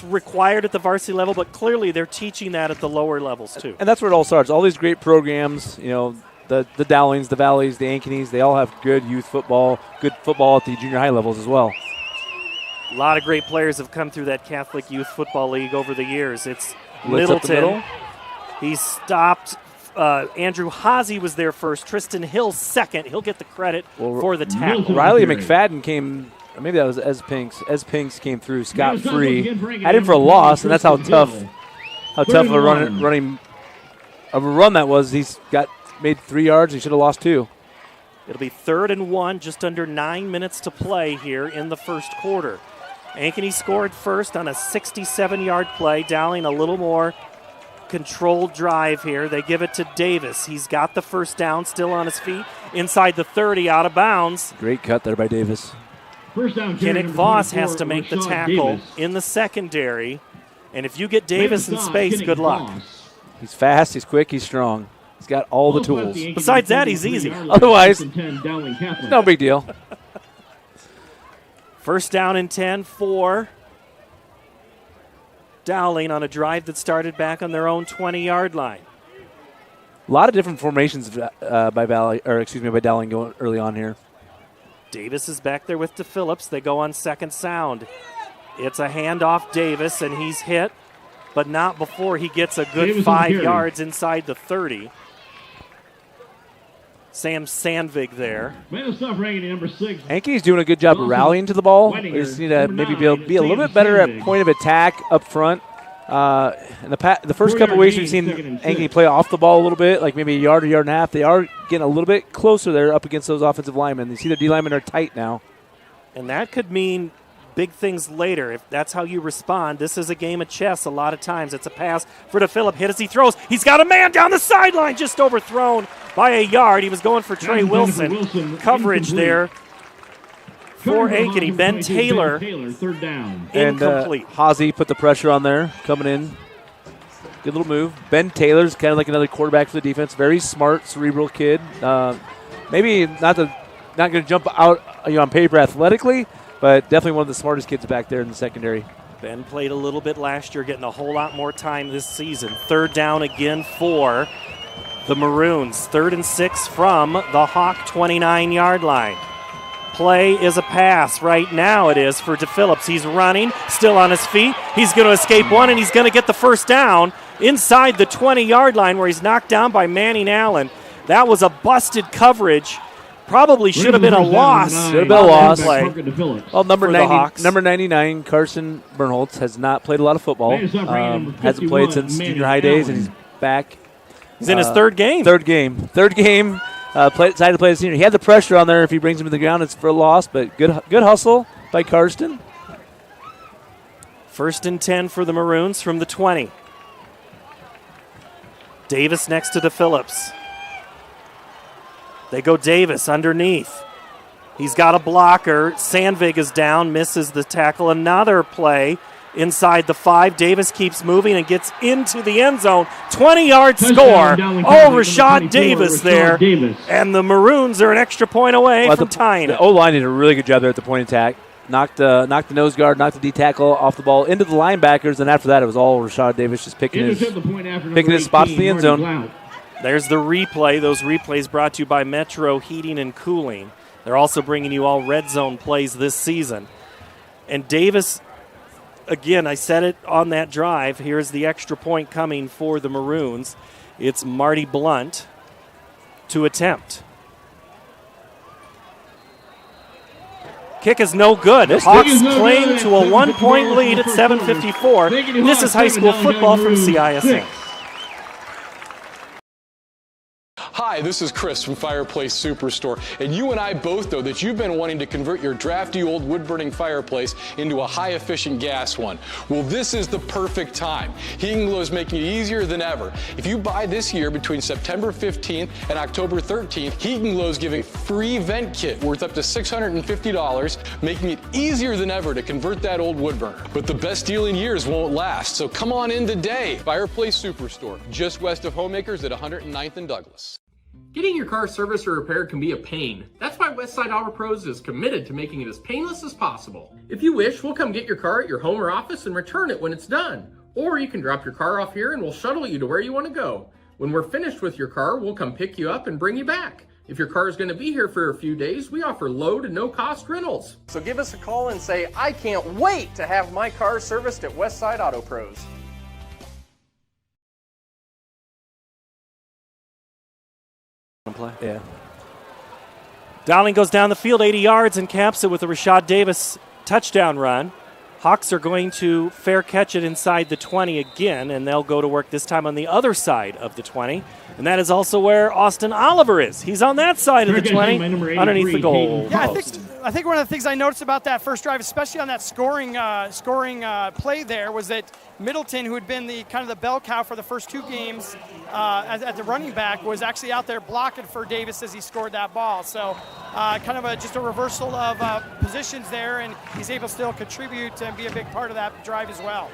required at the varsity level, but clearly they're teaching that at the lower levels too. And that's where it all starts. All these great programs, the Dowlings, the Valleys, the Ankenys, they all have good youth football, good football at the junior high levels as well. A lot of great players have come through that Catholic Youth Football League over the years. It's Blitz up the middle. Middleton. He stopped. Andrew Haase was there first. Tristan Hill second. He'll get the credit for the tackle. Riley McFadden came, maybe that was Ez Pinks. Ez Pinks came through scot-free. Had him for a loss, and that's how tough of a run that was. He's made 3 yards. He should have lost 2. It'll be 3rd and 1, just under 9 minutes to play here in the first quarter. Ankeny scored first on a 67-yard play. Dowling a little more controlled drive here. They give it to Davis. He's got the first down, still on his feet, inside the 30, out of bounds. Great cut there by Davis. First down, Kinnick Voss has to make the tackle in the secondary. And if you get Davis in space, good luck. He's fast, he's quick, he's strong. He's got all the tools. Besides that, he's easy. Otherwise, no big deal. First down and 10 for Dowling on a drive that started back on their own 20-yard line. A lot of different formations by Dowling going early on here. Davis is back there with DePhillips. They go on second sound. It's a handoff Davis, and he's hit, but not before he gets a good Davis 5 yards inside the 30. Sam Sandvig there. Ankeny's doing a good job of rallying to the ball. They just need to maybe be a little bit better at point of attack up front. In the first couple weeks, we've seen Ankeny play off the ball a little bit, like maybe a yard and a half. They are getting a little bit closer there up against those offensive linemen. You see their D linemen are tight now. And that could mean big things later if that's how you respond. This is a game of chess a lot of times. It's a pass for DePhillips. Hit as he throws. He's got a man down the sideline, just overthrown by a yard. He was going for Trey Wilson. Coverage there for Ankeny. Ben Taylor. Third down. Incomplete. And Haase put the pressure on there, coming in. Good little move. Ben Taylor's kind of like another quarterback for the defense. Very smart, cerebral kid. Maybe not going to jump out on paper athletically, but definitely one of the smartest kids back there in the secondary. Ben played a little bit last year, getting a whole lot more time this season. Third down again for the Maroons. 3rd and 6 from the Hawk 29-yard line. Play is a pass. Right now it is for DePhillips. He's running, still on his feet. He's going to escape one, and he's going to get the first down inside the 20-yard line where he's knocked down by Manning Allen. That was a busted coverage. Probably should have been a loss. Should have been a loss. Well, number 99, Carson Bernholtz, has not played a lot of football. Hasn't played since junior high days, and he's back. He's in his third game. Decided to play the senior. He had the pressure on there. If he brings him to the ground, it's for a loss, but good hustle by Karsten. 1st and 10 for the Maroons from the 20. Davis next to DePhillips. They go Davis underneath. He's got a blocker. Sandvig is down, misses the tackle. Another play inside the 5. Davis keeps moving and gets into the end zone. 20-yard score. Rashad Davis there. And the Maroons are an extra point away from tying it. The O-line did a really good job there at the point attack. Knocked the nose guard, knocked the D tackle off the ball into the linebackers, and after that it was all Rashad Davis just picking his spots in the end zone. There's the replay. Those replays brought to you by Metro Heating and Cooling. They're also bringing you all red zone plays this season. And Davis, again, I said it on that drive. Here's the extra point coming for the Maroons. It's Marty Blunt to attempt. Kick is no good. Hawks cling to a 1-point lead at 7:54. This is high school football from CISN. Hi, this is Chris from Fireplace Superstore, and you and I both know that you've been wanting to convert your drafty old wood-burning fireplace into a high-efficient gas one. Well, this is the perfect time. Heating Glow is making it easier than ever. If you buy this year between September 15th and October 13th, Heating Glow is giving free vent kit worth up to $650, making it easier than ever to convert that old wood burner. But the best deal in years won't last, so come on in today. Fireplace Superstore, just west of Homemakers at 109th and Douglas. Getting your car serviced or repaired can be a pain. That's why Westside Auto Pros is committed to making it as painless as possible. If you wish, we'll come get your car at your home or office and return it when it's done. Or you can drop your car off here and we'll shuttle you to where you want to go. When we're finished with your car, we'll come pick you up and bring you back. If your car is going to be here for a few days, we offer low to no cost rentals. So give us a call and say, I can't wait to have my car serviced at Westside Auto Pros. Play. Yeah. Dowling goes down the field 80 yards and caps it with a Rashad Davis touchdown run. Hawks are going to fair catch it inside the 20 again, and they'll go to work this time on the other side of the 20. And that is also where Austin Oliver is. He's on that side of the 20, underneath the goal. Yeah, I think one of the things I noticed about that first drive, especially on that scoring play there, was that Middleton, who had been the kind of the bell cow for the first two games at the running back, was actually out there blocking for Davis as he scored that ball. So kind of just a reversal of positions there, and he's able to still contribute and be a big part of that drive as well.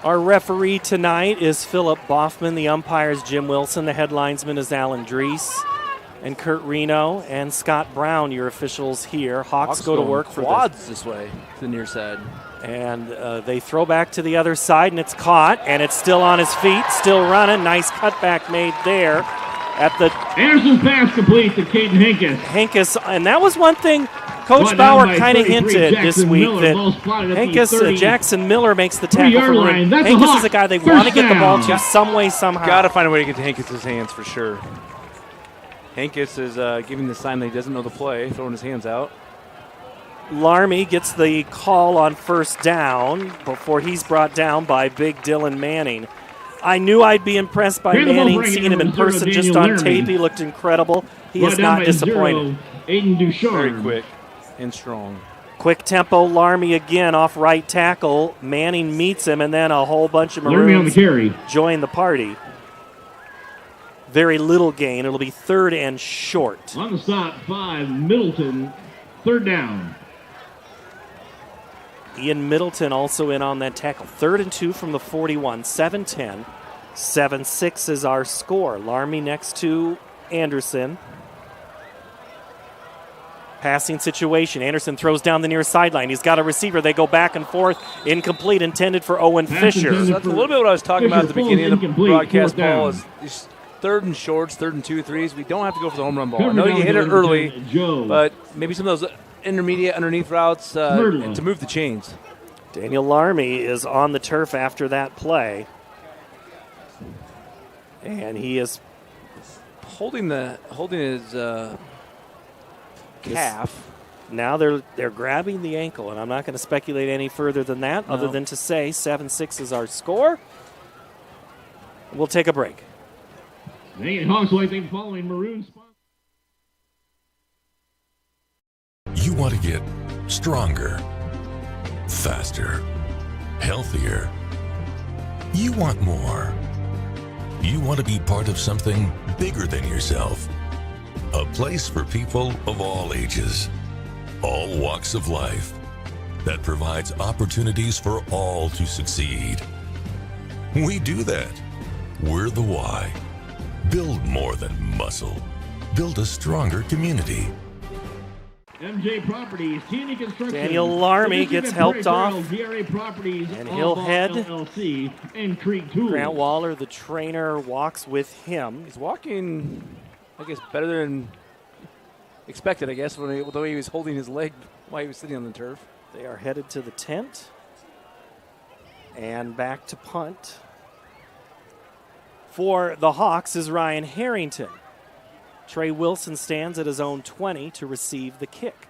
Our referee tonight is Philip Boffman. The umpire is Jim Wilson. The head linesman is Alan Drees and Kurt Reno and Scott Brown, your officials here. Hawks go to work for quads this way to the near side. And they throw back to the other side, and it's caught, and it's still on his feet, still running. Nice cutback made there at the... Anderson's pass complete to Caden Hinkes. Hinkes, and that was one thing Coach Bauer kind of hinted this week, that Hinkes, Jackson Miller makes the tackle for Lynn. Hinkes is a guy they want to get the ball to some way, somehow. Got to find a way to get to Hinkes' hands for sure. Hinkes is giving the sign that he doesn't know the play, throwing his hands out. Larmy gets the call on first down before he's brought down by big Dylan Manning. I knew I'd be impressed by Manning, seeing him in person just on tape. He looked incredible. He is not disappointed. Very quick and strong. Quick tempo, Larmy again off right tackle. Manning meets him, and then a whole bunch of Maroons join the party. Very little gain. It'll be third and short. On the stop, 5, Middleton, third down. Ian Middleton also in on that tackle. 3rd and 2 from the 41. 7-10. 7-6 is our score. Larmy next to Anderson. Passing situation. Anderson throws down the near sideline. He's got a receiver. They go back and forth. Incomplete, intended for Owen Fisher. So that's a little bit what I was talking about at the beginning of the broadcast, Paul, is these 3rd and shorts, 3rd and 2, 3s. We don't have to go for the home run ball. I know you hit it early, but maybe some of those intermediate underneath routes to move the chains. Daniel Larmy is on the turf after that play. And he is holding his calf. Now they're grabbing the ankle, and I'm not going to speculate any further than that, other than to say 7-6 is our score. We'll take a break. Hawks following Maroons. You want to get stronger, faster, healthier. You want more. You want to be part of something bigger than yourself. A place for people of all ages, all walks of life, that provides opportunities for all to succeed. We do that. We're the why. Build more than muscle. Build a stronger community. MJ Properties, TNE Construction. Daniel Larmy gets helped off, DRA Properties, and he'll head. LLC, and Creek Tools. Grant Waller, the trainer, walks with him. He's walking, I guess, better than expected, I guess, the way he was holding his leg while he was sitting on the turf. They are headed to the tent and back to punt. For the Hawks is Ryan Harrington. Trey Wilson stands at his own 20 to receive the kick.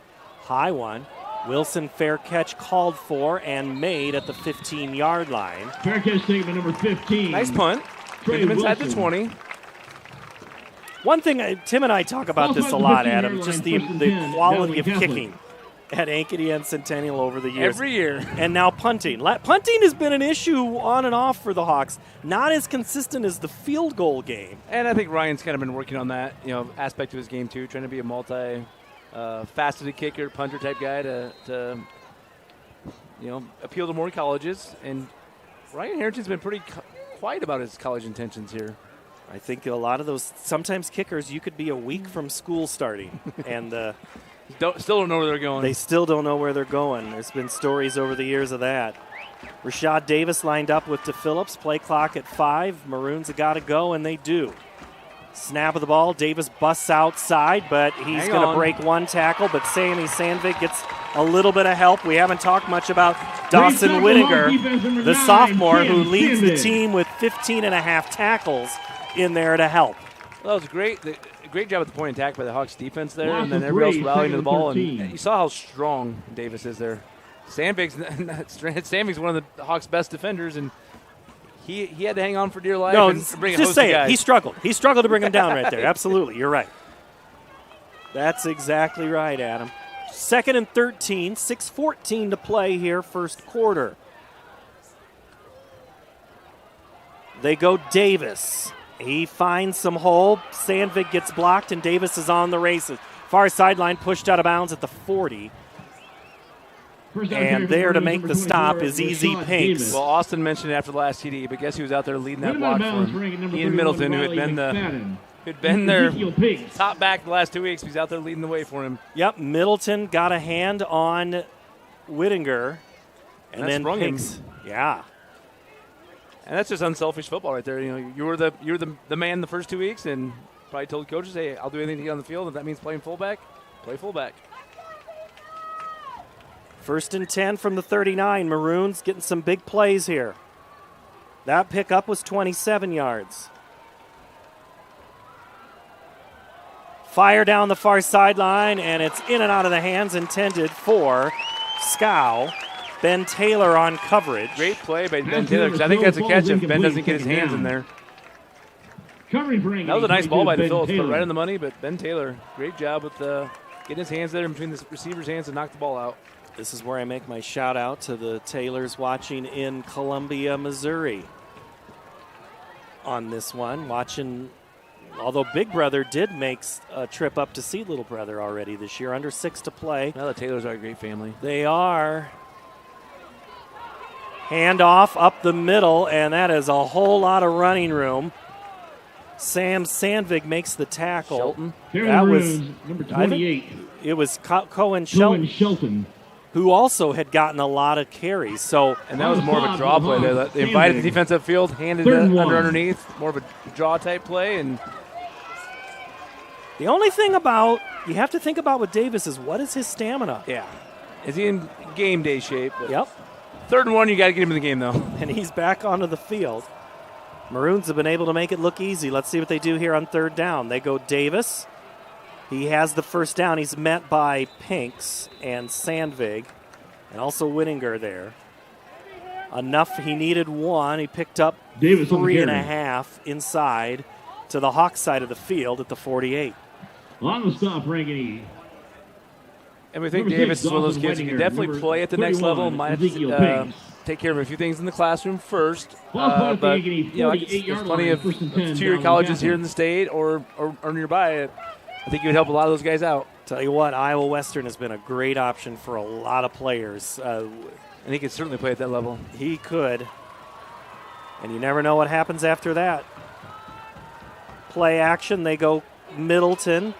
High one. Wilson, fair catch called for and made at the 15-yard line. Fair catch statement number 15. Nice punt. Took him inside the 20. One thing, Tim and I talk about this a lot, Adam, just the quality of kicking at Ankeny and Centennial over the years. Every year. And now punting. Punting has been an issue on and off for the Hawks. Not as consistent as the field goal game. And I think Ryan's kind of been working on that, aspect of his game too, trying to be a multi-faceted kicker, punter type guy to appeal to more colleges. And Ryan Harrington's been pretty quiet about his college intentions here. I think a lot of those, sometimes kickers, you could be a week from school starting, and still don't know where they're going. They still don't know where they're going. There's been stories over the years of that. Rashad Davis lined up with DePhillips. Play clock at 5. Maroons have got to go, and they do. Snap of the ball. Davis busts outside, but he's going to break one tackle. But Sammy Sandvik gets a little bit of help. We haven't talked much about Dawson Whittinger, the sophomore, who leads the team with 15 and a half tackles in there to help. Well, that was great. Great job at the point of attack by the Hawks defense there, and then everybody else rallying to the ball. And you saw how strong Davis is there. Sandvik's one of the Hawks' best defenders, and he had to hang on for dear life and bring a host of guys. He struggled. He struggled to bring him down right there. Absolutely. You're right. That's exactly right, Adam. 2nd and 13, 6:14 to play here, first quarter. They go Davis. He finds some hole. Sandvik gets blocked, and Davis is on the races. Far sideline, pushed out of bounds at the 40. And there to make the stop is Easy Pinks. Well, Austin mentioned it after the last TD, but guess who was out there leading that block for him? Ian Middleton, who had been their top back the last 2 weeks. He's out there leading the way for him. Yep, Middleton got a hand on Whittinger. And then Pinks. Yeah. And that's just unselfish football right there. You were the man the first 2 weeks, and probably told coaches, "Hey, I'll do anything to get on the field. If that means playing fullback, play fullback." 1st and 10 from the 39. Maroons getting some big plays here. That pickup was 27 yards. Fire down the far sideline, and it's in and out of the hands intended for Scow. Ben Taylor on coverage. Great play by Ben Taylor, because I think that's a catch if Ben doesn't get his hands in there. That was a nice ball by DePhillips, put right on the money, but Ben Taylor, great job with getting his hands there in between the receiver's hands and knock the ball out. This is where I make my shout out to the Taylors watching in Columbia, Missouri on this one. Watching, although Big Brother did make a trip up to see Little Brother already this year. Under 6 to play. Now the Taylors are a great family. They are. Handoff up the middle, and that is a whole lot of running room. Sam Sandvik makes the tackle. Shelton. That was number 28. It was Cohen Shelton, who also had gotten a lot of carries. And that was more of a draw play there. They invited the defensive field, handed it underneath, more of a draw type play. And the only thing you have to think about with Davis is what is his stamina? Yeah. Is he in game day shape? Yep. 3rd and 1, you got to get him in the game, though. And he's back onto the field. Maroons have been able to make it look easy. Let's see what they do here on 3rd down. They go Davis. He has the first down. He's met by Pinks and Sandvik, and also Whittinger there. Enough. He needed 1. He picked up 3.5 inside to the Hawks side of the field at the 48. On the stop, Ankeny. And we think Davis is one of those kids who can definitely play at the next level. Might take care of a few things in the classroom first. But there's plenty of 2-year colleges here in the state or nearby. I think it would help a lot of those guys out. Tell you what, Iowa Western has been a great option for a lot of players. And he could certainly play at that level. He could. And you never know what happens after that. Play action, they go Middleton.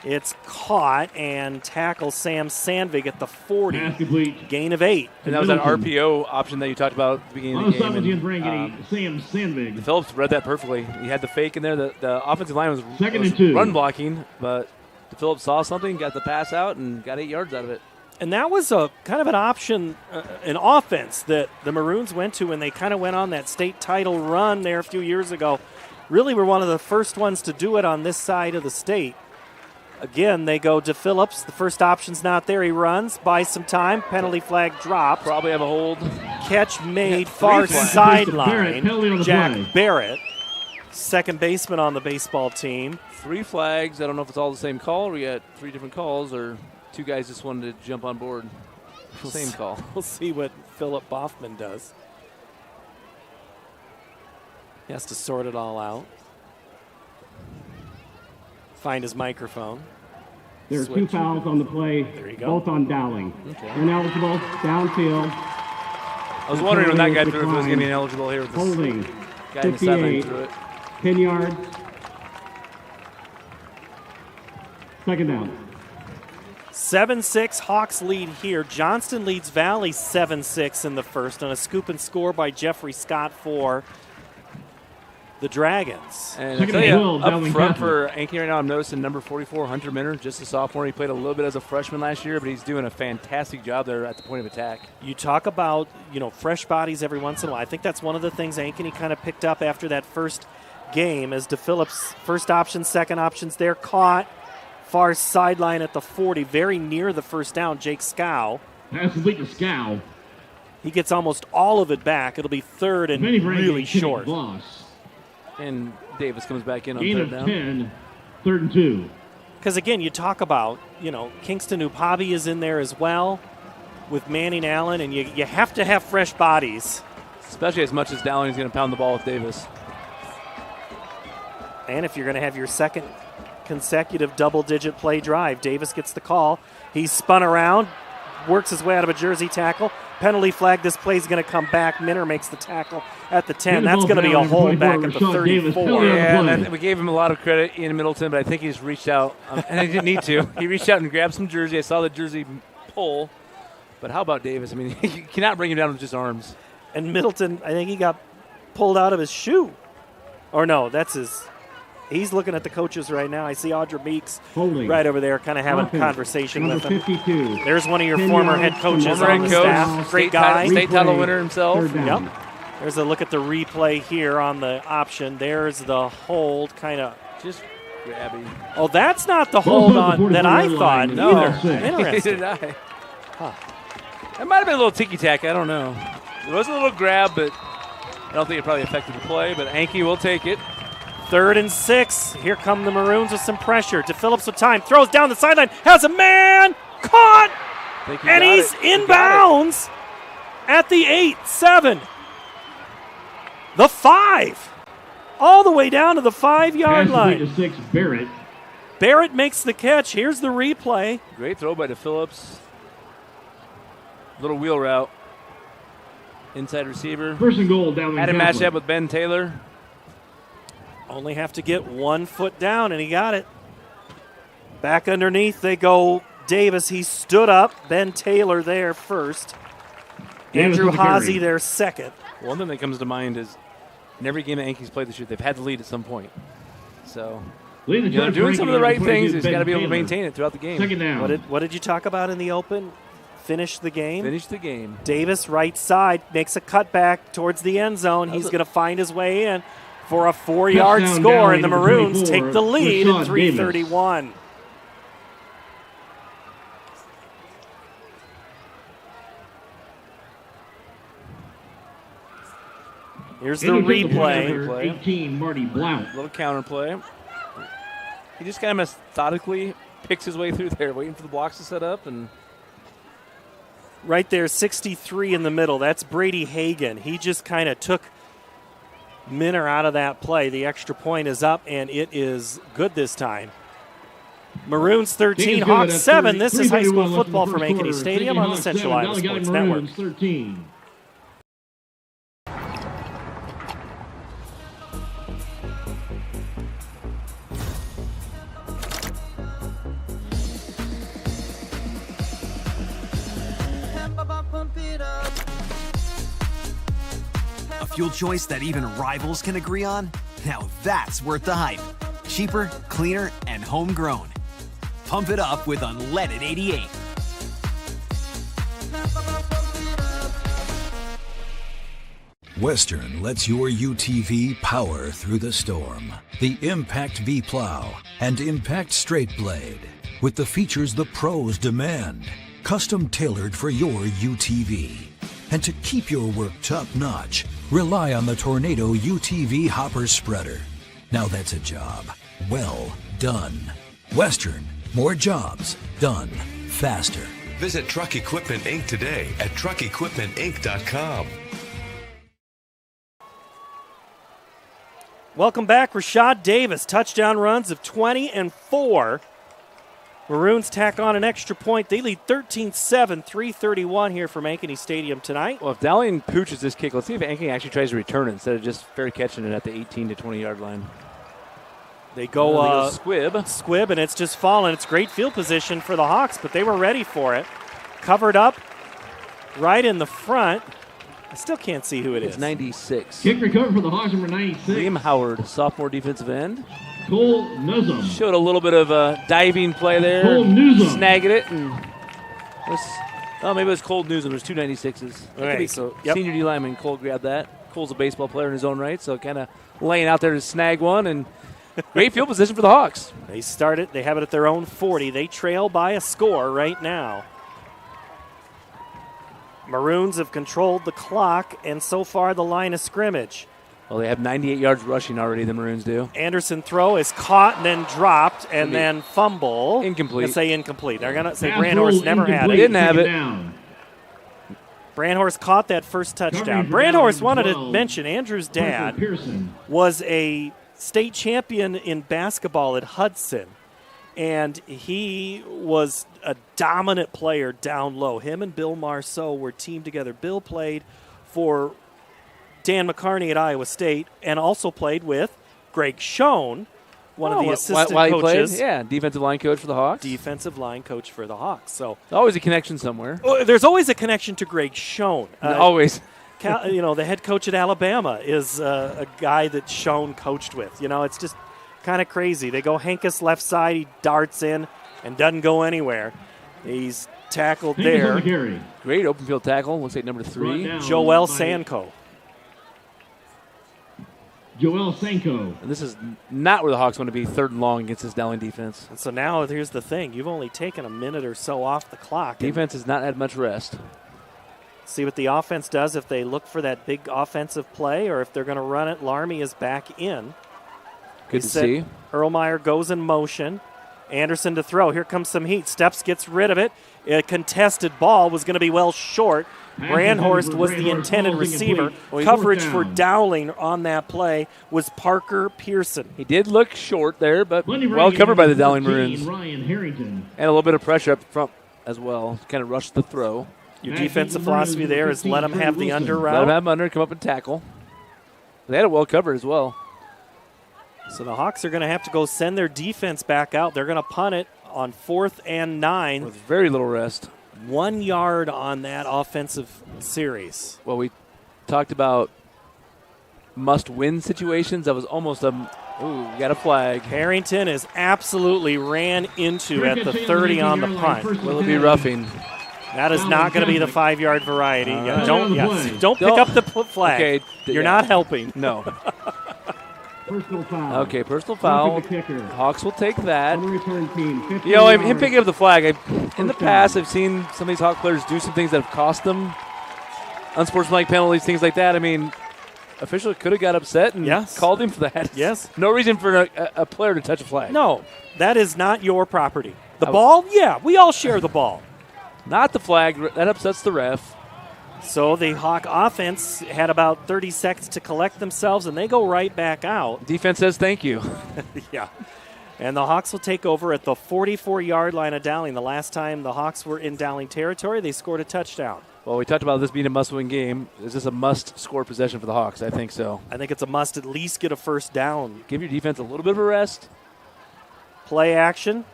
It's caught and tackles Sam Sandvik at the 40. Gain of 8. And that was that RPO option that you talked about at the beginning of the game. Sam Sandvik. Phillips read that perfectly. He had the fake in there. The offensive line was run blocking, but Phillips saw something, got the pass out, and got 8 yards out of it. And that was a kind of an option, an offense that the Maroons went to when they kind of went on that state title run there a few years ago. Really were one of the first ones to do it on this side of the state. Again, they go to Phillips. The first option's not there. He runs, buys some time. Penalty flag dropped. Probably have a hold. Catch made far sideline. Jack Barrett, second baseman on the baseball team. 3 flags. I don't know if it's all the same call or we got 3 different calls or 2 guys just wanted to jump on board. Same call. We'll see what Philip Boffman does. He has to sort it all out. Find his microphone. There are 2 fouls on the play, both on Dowling. Okay. Ineligible, downfield. I was wondering when that guy threw if it was going to be ineligible here with this holding. guy in the 7 threw it. 10 yards. Second down. 7-6 Hawks lead here. Johnston leads Valley 7-6 in the first on a scoop and score by Jeffrey Scott for the Dragons. And I tell you, up front for Ankeny right now, I'm noticing number 44, Hunter Minner, just a sophomore. He played a little bit as a freshman last year, but he's doing a fantastic job there at the point of attack. You talk about, fresh bodies every once in a while. I think that's one of the things Ankeny kind of picked up after that first game as DePhillips, first option, second options there, caught. Far sideline at the 40, very near the first down, Jake Scow. That's complete to Scow. He gets almost all of it back. It'll be third and really short. And Davis comes back in on Gain third of down. 10, 3rd and 2. Because, again, you talk about, Kingston Upabi is in there as well with Manning Allen, and you have to have fresh bodies. Especially as much as Dowling is going to pound the ball with Davis. And if you're going to have your second consecutive double-digit play drive, Davis gets the call. He's spun around, works his way out of a jersey tackle. Penalty flag, this play's going to come back. Minner makes the tackle at the 10. That's going to be a hold back at the 34. Yeah, we gave him a lot of credit, Ian Middleton, but I think he's reached out, and he didn't need to. He reached out and grabbed some jersey. I saw the jersey pull, but how about Davis? I mean, you cannot bring him down with just arms. And Middleton, I think he got pulled out of his shoe. Or no, that's his. He's looking at the coaches right now. I see Audra Meeks right over there kind of having a conversation with him. 52. There's one of your former head coaches on the staff. Great guy. State title winner himself. Yep. There's a look at the replay here on the option. There's the hold, kind of just grabby. Oh, that's not the hold on that I thought. No. Interesting. Did I? Huh. That might have been a little ticky-tack. I don't know. It was a little grab, but I don't think it probably affected the play. But Ankeny will take it. 3rd and 6. Here come the Maroons with some pressure. DePhillips with time. Throws down the sideline. Has a man. Caught. And he's inbounds at the 8-7. The 5. All the way down to the 5-yard line. To 6, Barrett. Barrett makes the catch. Here's the replay. Great throw by DePhillips. Little wheel route. Inside receiver. 1st and goal, Dowling. Had him matched up with Ben Taylor. Only have to get 1 foot down, and he got it. Back underneath, they go Davis. He stood up. Ben Taylor there first. Andrew Haase there second. One thing that comes to mind is in every game that Yankees played this year, they've had the lead at some point. So, doing some of the right things, he's got to be able to maintain it throughout the game. Second down. What did you talk about in the open? Finish the game. Finish the game. Davis, right side, makes a cutback towards the end zone. He's going to find his way in for a 4-yard score, and the Maroons take the lead at 3:31. Here's the replay. 18, Marty Blount. Little counter play. He just kind of methodically picks his way through there, waiting for the blocks to set up. And right there, 63 in the middle. That's Brady Hagan. He just kind of took Minner out of that play. The extra point is up, and it is good this time. Maroons 13, Hawks 7. This is high school football from Ankeny Stadium on the Central Iowa Sports Network. 13. A fuel choice that even rivals can agree on? Now that's worth the hype. Cheaper, cleaner, and homegrown. Pump it up with unleaded 88. Western lets your UTV power through the storm. The Impact V Plow and Impact Straight Blade. with the features the pros demand, custom tailored for your UTV. And to keep your work top-notch, rely on the Tornado UTV Hopper Spreader. Now that's a job well done. Western, more jobs done faster. Visit Truck Equipment Inc. today at truckequipmentinc.com. Welcome back, Rashad Davis. Touchdown runs of 20 and 4. Maroons tack on an extra point. They lead 13-7, 3:31 here from Ankeny Stadium tonight. Well, if Dowling pooches this kick, let's see if Ankeny actually tries to return it instead of just fair catching it at the 18 to 20-yard line. They go squib, and it's just fallen. It's great field position for the Hawks, but they were ready for it. Covered up right in the front. I still can't see who it is. It's 96. Kick recovered for the Hawks, number 96. Liam Howard, sophomore defensive end. Cole Nuzum. Showed a little bit of a diving play there. Cole Nuzum. Snagged it. And maybe it was Cole Nuzum. There's two 96s. Okay, Senior D lineman Cole grabbed that. Cole's a baseball player in his own right, so kind of laying out there to snag one. And great field position for the Hawks. They start it. They have it at their own 40. They trail by a score right now. Maroons have controlled the clock, and so far the line of scrimmage. Well, they have 98 yards rushing already, the Maroons do. Anderson throw is caught and then dropped and then fumble. Incomplete. They say incomplete. They're going to say Brandhorst never had it. Didn't have it. Brandhorst caught that first touchdown. Brandhorst wanted to mention Andrew's dad was a state champion in basketball at Hudson, and he was a dominant player down low. Him and Bill Marceau were teamed together. Bill played for Dan McCarney at Iowa State and also played with Greg Schoen, one of the assistant coaches. Yeah, defensive line coach for the Hawks. Defensive line coach for the Hawks. So always a connection somewhere. There's always a connection to Greg Schoen. Always. The head coach at Alabama is a guy that Schoen coached with. It's just kind of crazy. They go Hankus left side. He darts in and doesn't go anywhere. He's tackled there. Great open field tackle. Looks like number 3. Joel Sanko. Joel Sanko. And this is not where the Hawks want to be, third and long against this Dowling defense. And so now here's the thing. You've only taken a minute or so off the clock. Defense has not had much rest. See what the offense does if they look for that big offensive play or if they're going to run it. Larmy is back in. Good to see. Erlmeyer goes in motion. Anderson to throw. Here comes some heat. Steps, gets rid of it. A contested ball was going to be well short. Brandhorst was the intended receiver. Coverage for Dowling on that play was Parker Pearson. He did look short there, but well covered by the Dowling Maroons. And a little bit of pressure up front as well. Kind of rushed the throw. Your defensive philosophy there is let them have the under route. Let them have them under, come up and tackle. They had it well covered as well. So the Hawks are going to have to go send their defense back out. They're going to punt it on 4th and 9. With very little rest. 1 yard on that offensive series. Well, we talked about must-win situations. That was almost we got a flag. Harrington is absolutely ran into at the 30 on the punt. Will it be roughing? That is not going to be the 5-yard variety. Don't pick up the flag. Okay, You're not helping. No. Personal foul. Okay, personal foul. Hawks will take that. Return team, Him picking up the flag. In the past, I've seen some of these Hawk players do some things that have cost them unsportsmanlike penalties, things like that. I mean, official could have got upset and called him for that. Yes. No reason for a player to touch a flag. No, that is not your property. The ball, we all share the ball. Not the flag. That upsets the ref. So the Hawk offense had about 30 seconds to collect themselves, and they go right back out. Defense says thank you. Yeah. And the Hawks will take over at the 44-yard line of Dowling. The last time the Hawks were in Dowling territory, they scored a touchdown. Well, we talked about this being a must-win game. Is this a must-score possession for the Hawks? I think so. I think it's a must at least get a first down. Give your defense a little bit of a rest. Play action.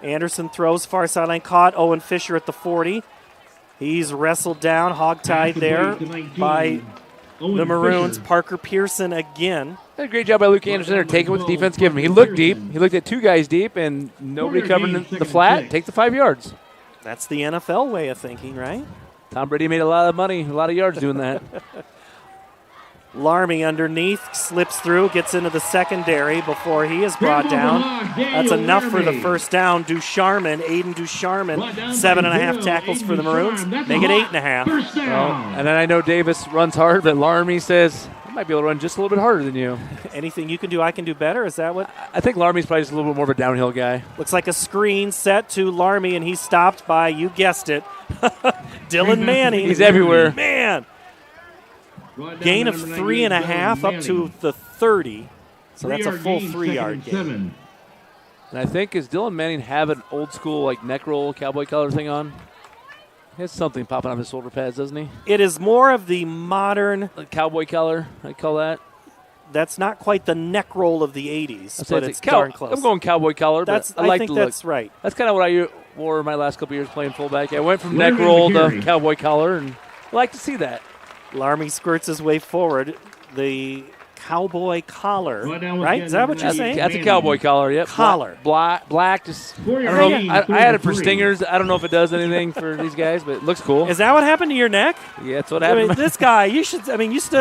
Anderson throws far sideline, caught. Owen Fisher at the 40. He's wrestled down, hogtied there by the Maroons. Parker Pearson again. Did a great job by Luke Anderson there, taking what the defense gave him. He looked deep. He looked at 2 guys deep, and nobody covering the flat. Take the 5 yards. That's the NFL way of thinking, right? Tom Brady made a lot of money, a lot of yards doing that. Larmy underneath, slips through, gets into the secondary before he is brought down. That's enough for the first down. Aiden Ducharmin, 7.5 tackles for the Maroons. Make it 8.5. And then I know Davis runs hard, but Larmy says, I might be able to run just a little bit harder than you. Anything you can do, I can do better. Is that what? I think Larmy's probably just a little bit more of a downhill guy. Looks like a screen set to Larmy, and he's stopped by, you guessed it, Dylan Manning. He's everywhere. Man. Gain of 3.5 up to the 30. So that's a full 3-yard gain. And I think, does Dylan Manning have an old school like neck roll cowboy collar thing on? He has something popping off his shoulder pads, doesn't he? It is more of the modern cowboy collar, I call that. That's not quite the neck roll of the 80s, but it's darn close. I'm going cowboy collar, but I think that's right. That's kind of what I wore my last couple years playing fullback. I went from neck roll to cowboy collar, and I like to see that. Larmy skirts his way forward. The cowboy collar, right? Is that what you're saying? That's a cowboy collar, yep. Collar. Black, just, I don't know. I had it for stingers. I don't know if it does anything for these guys, but it looks cool. Is that what happened to your neck? Yeah, that's what happened. This guy, you stood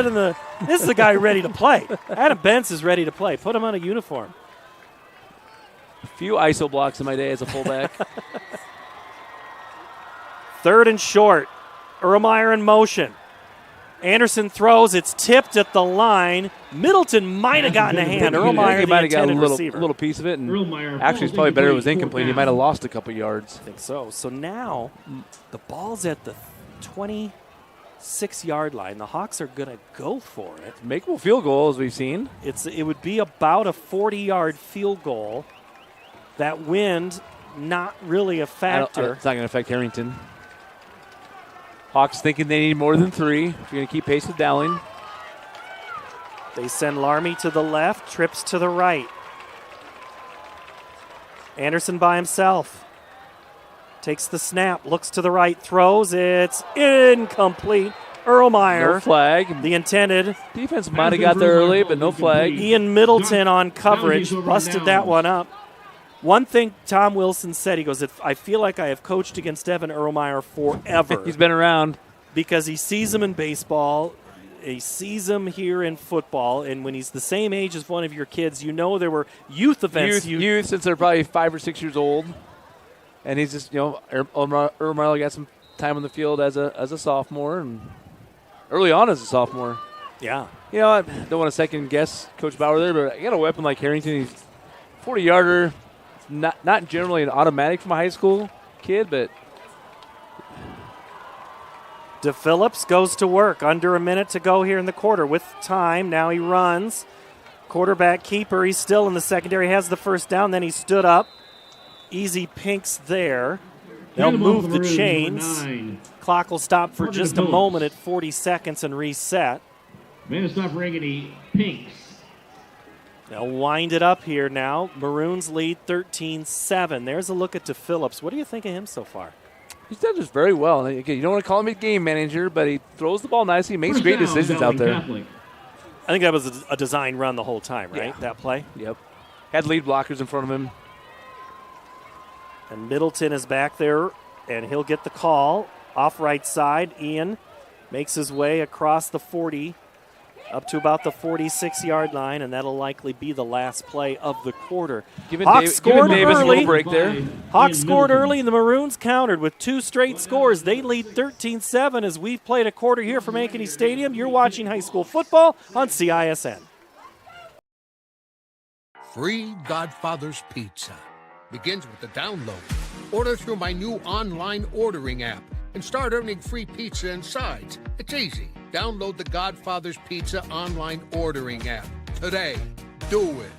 in the, this is the guy ready to play. Adam Bentz is ready to play. Put him on a uniform. A few ISO blocks in my day as a fullback. 3rd and short. Erlmeyer in motion. Anderson throws. It's tipped at the line. Middleton might have gotten a hand. Erlmeyer, might have got a receiver. little piece of it. And actually, it's probably better it was incomplete. He might have lost a couple yards. I think so. So now the ball's at the 26-yard line. The Hawks are going to go for it. Makeable field goal, as we've seen. It would be about a 40-yard field goal. That wind, not really a factor. It's not going to affect Harrington. Hawks thinking they need more than 3 if you're going to keep pace with Dowling. They send Larmy to the left, trips to the right. Anderson by himself. Takes the snap, looks to the right, throws. It's incomplete. Erlmeyer. No flag. The intended. Defense might have got there early, but no flag. Ian Middleton on coverage. Busted that one up. One thing Tom Wilson said, he goes, I feel like I have coached against Evan Erlmeyer forever. He's been around. Because he sees him in baseball, he sees him here in football, and when he's the same age as one of your kids, you know there were youth events. Youth since they're probably 5 or 6 years old. And he's just, Erlmeyer got some time on the field as a sophomore and early on as a sophomore. Yeah. I don't want to second guess Coach Bauer there, but I got a weapon like Harrington. He's 40-yarder. Not generally an automatic from a high school kid, but DePhillips goes to work. Under a minute to go here in the quarter with time. Now he runs. Quarterback keeper, he's still in the secondary, has the first down, then he stood up. Easy pinks there. They'll move the chains. Clock will stop for just a moment at 40 seconds and reset. Man, it's not ringing any pinks. They'll wind it up here now. Maroons lead 13-7. There's a look at DePhillips. What do you think of him so far? He's done this very well. Again, you don't want to call him a game manager, but he throws the ball nicely. He makes great decisions out there. I think that was a design run the whole time, right? Yeah. That play? Yep. Had lead blockers in front of him. And Middleton is back there, and he'll get the call. Off right side, Ian makes his way across the 40 up to about the 46-yard line, and that'll likely be the last play of the quarter. Hawks scored early. Break there. Hawks scored early, and the Maroons countered with 2 straight scores. They lead 13-7 as we've played a quarter here from Ankeny Stadium. You're watching high school football on CISN. Free Godfather's Pizza begins with the download. Order through my new online ordering app and start earning free pizza and sides. It's easy. Download the Godfather's Pizza online ordering app today. Do it.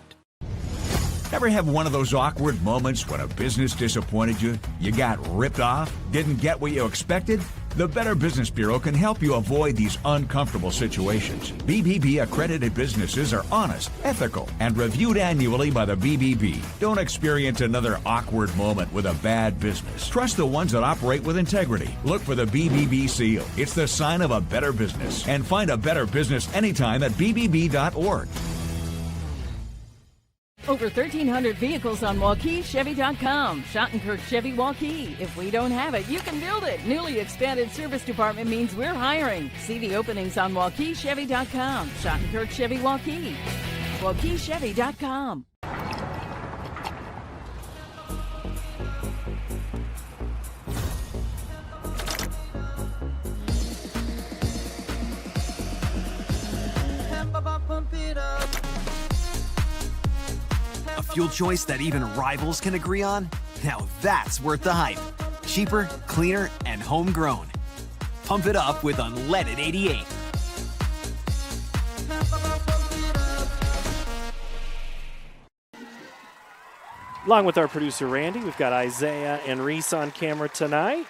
Ever have one of those awkward moments when a business disappointed you? You got ripped off? Didn't get what you expected? The Better Business Bureau can help you avoid these uncomfortable situations. BBB accredited businesses are honest, ethical, and reviewed annually by the BBB. Don't experience another awkward moment with a bad business. Trust the ones that operate with integrity. Look for the BBB seal. It's the sign of a better business. And find a better business anytime at bbb.org. Over 1,300 vehicles on WaukeeChevy.com. Schottenkirk Chevy Waukee. If we don't have it, you can build it. Newly expanded service department means we're hiring. See the openings on WaukeeChevy.com. Schottenkirk Chevy Waukee. WaukeeChevy.com. A fuel choice that even rivals can agree on? Now that's worth the hype. Cheaper, cleaner, and homegrown. Pump it up with unleaded 88. Along with our producer Randy, we've got Isaiah and Reese on camera tonight.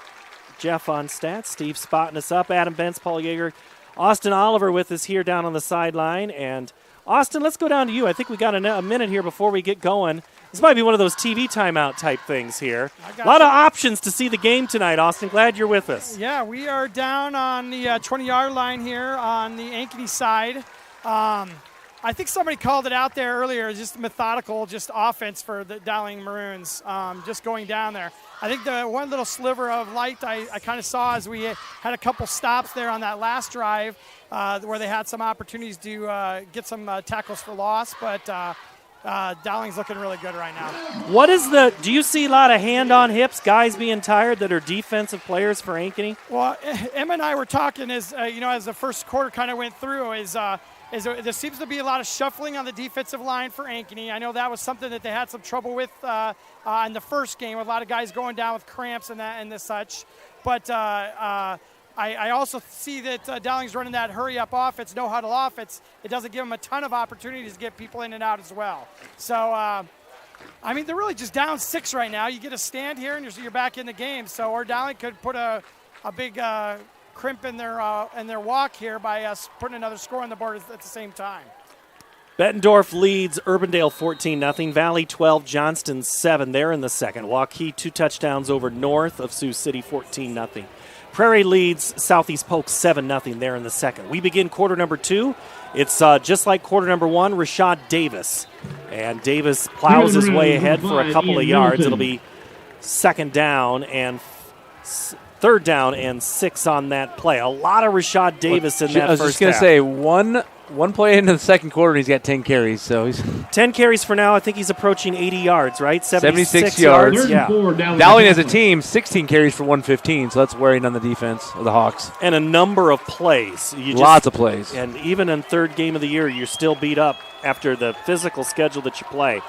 Jeff on stats, Steve spotting us up, Adam Bentz, Paul Yeager, Austin Oliver with us here down on the sideline. And Austin, let's go down to you. I think we got a minute here before we get going. This might be one of those TV timeout type things here. A lot of options to see the game tonight, Austin. Glad you're with us. Yeah, we are down on the 20-yard line here on the Ankeny side. I think somebody called it out there earlier, just methodical, just offense for the Dowling Maroons, just going down there. I think the one little sliver of light I kind of saw as we had a couple stops there on that last drive where they had some opportunities to get some tackles for loss, but Dowling's looking really good right now. Do you see a lot of hand on hips, guys being tired that are defensive players for Ankeny? Well, Emma and I were talking as the first quarter kind of went through there seems to be a lot of shuffling on the defensive line for Ankeny. I know that was something that they had some trouble with in the first game, with a lot of guys going down with cramps and the such. But I also see that Dowling's running that hurry-up offense, no-huddle offense. It doesn't give them a ton of opportunities to get people in and out as well. So, they're really just down 6 right now. You get a stand here, and you're back in the game. So, or Dowling could put a big crimp in their walk here by us putting another score on the board at the same time. Bettendorf leads Urbandale 14-0. Valley 12, Johnston 7. They're in the second. Waukee 2 touchdowns over north of Sioux City 14-0. Prairie leads Southeast Polk 7-0. They're in the second. We begin quarter number 2. It's just like quarter number 1, Rashad Davis. And Davis plows his way ahead for a couple of yards. It'll be third down and 6 on that play. A lot of Rashad Davis in that first half. I was just going to say, one play into the second quarter, and he's got 10 carries. So he's 10 carries for now. I think he's approaching 80 yards, right? 76 yards. Yeah. Dowling as a team, 16 carries for 115, so that's wearing on the defense of the Hawks. And a number of plays. Lots of plays. And even in third game of the year, you're still beat up after the physical schedule that you play.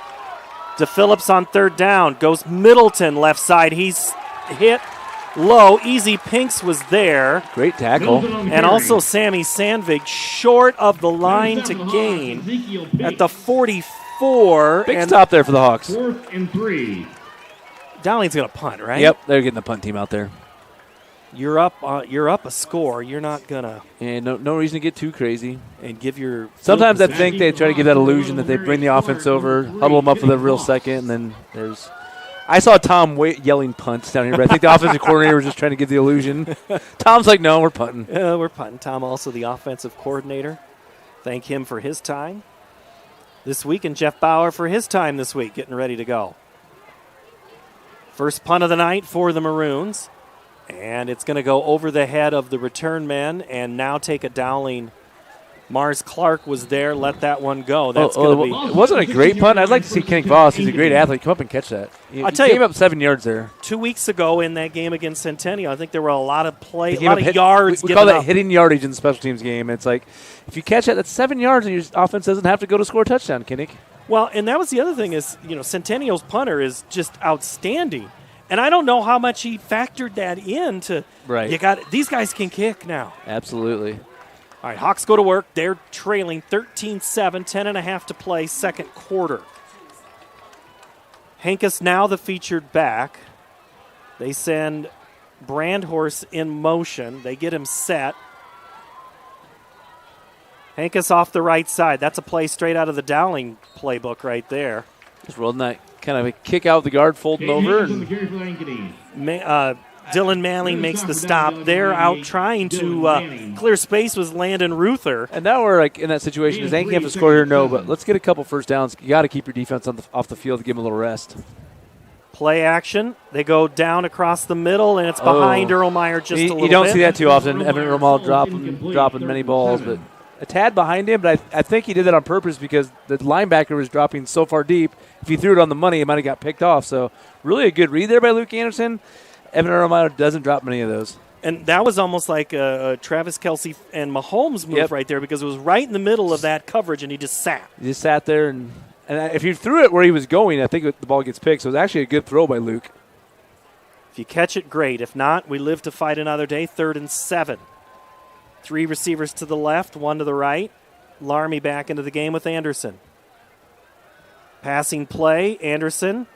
DePhillips on third down. Goes Middleton left side. He's hit low. Easy Pinks was there. Great tackle. And also Sammy Sandvig short of the line to gain at the 44. Big stop there for the Hawks. 4th and 3. Dowling's going to punt, right? Yep, they're getting the punt team out there. You're up a score. You're not going to. And no reason to get too crazy. And give your. Sometimes I think they try to give that illusion that they bring the offense over, huddle them up for the real second, and then there's. I saw Tom yelling punts down here, but I think the offensive coordinator was just trying to give the illusion. Tom's like, no, we're punting. We're punting. Tom, also the offensive coordinator. Thank him for his time this week, and Jeff Bauer for his time this week, getting ready to go. First punt of the night for the Maroons, and it's going to go over the head of the return men and now take a Dowling. Mars Clark was there, let that one go. That's going to be. It wasn't a great punt. I'd like to see Kenny Voss. He's a great athlete. Come up and catch that. I'll tell you, gave up 7 yards there. 2 weeks ago in that game against Centennial, I think there were a lot of plays, a lot of yards. We call that hitting yardage in the special teams game. It's like if you catch that, that's 7 yards, and your offense doesn't have to go to score a touchdown, Kinnick. Well, and that was the other thing is, Centennial's punter is just outstanding. And I don't know how much he factored that in to. Right. These guys can kick now. Absolutely. All right, Hawks go to work. They're trailing 13-7, 10.5 to play, second quarter. Hankus now the featured back. They send Brandhorst in motion. They get him set. Hankus off the right side. That's a play straight out of the Dowling playbook right there. Just rolling that kind of a kick out the guard, folding over. Dylan Manning makes the stop. They're out trying to clear space with Landon Ruther. And now we're like in that situation. Does Ankeny have to score here? No, but let's get a couple first downs. You got to keep your defense off the field to give them a little rest. Play action. They go down across the middle, and it's behind Erlmeyer just a little bit. You don't see that too often. Evan Erlmeyer dropping many balls, but a tad behind him. But I think he did that on purpose because the linebacker was dropping so far deep. If he threw it on the money, it might have got picked off. So really a good read there by Luke Anderson. Evan Erlmeyer doesn't drop many of those. And that was almost like a Travis Kelce and Mahomes move right there because it was right in the middle of that coverage, and he just sat. He just sat there, and if you threw it where he was going, I think the ball gets picked. So it was actually a good throw by Luke. If you catch it, great. If not, we live to fight another day. 3rd and 7. 3 receivers to the left, 1 to the right. Larmy back into the game with Anderson. Passing play, Anderson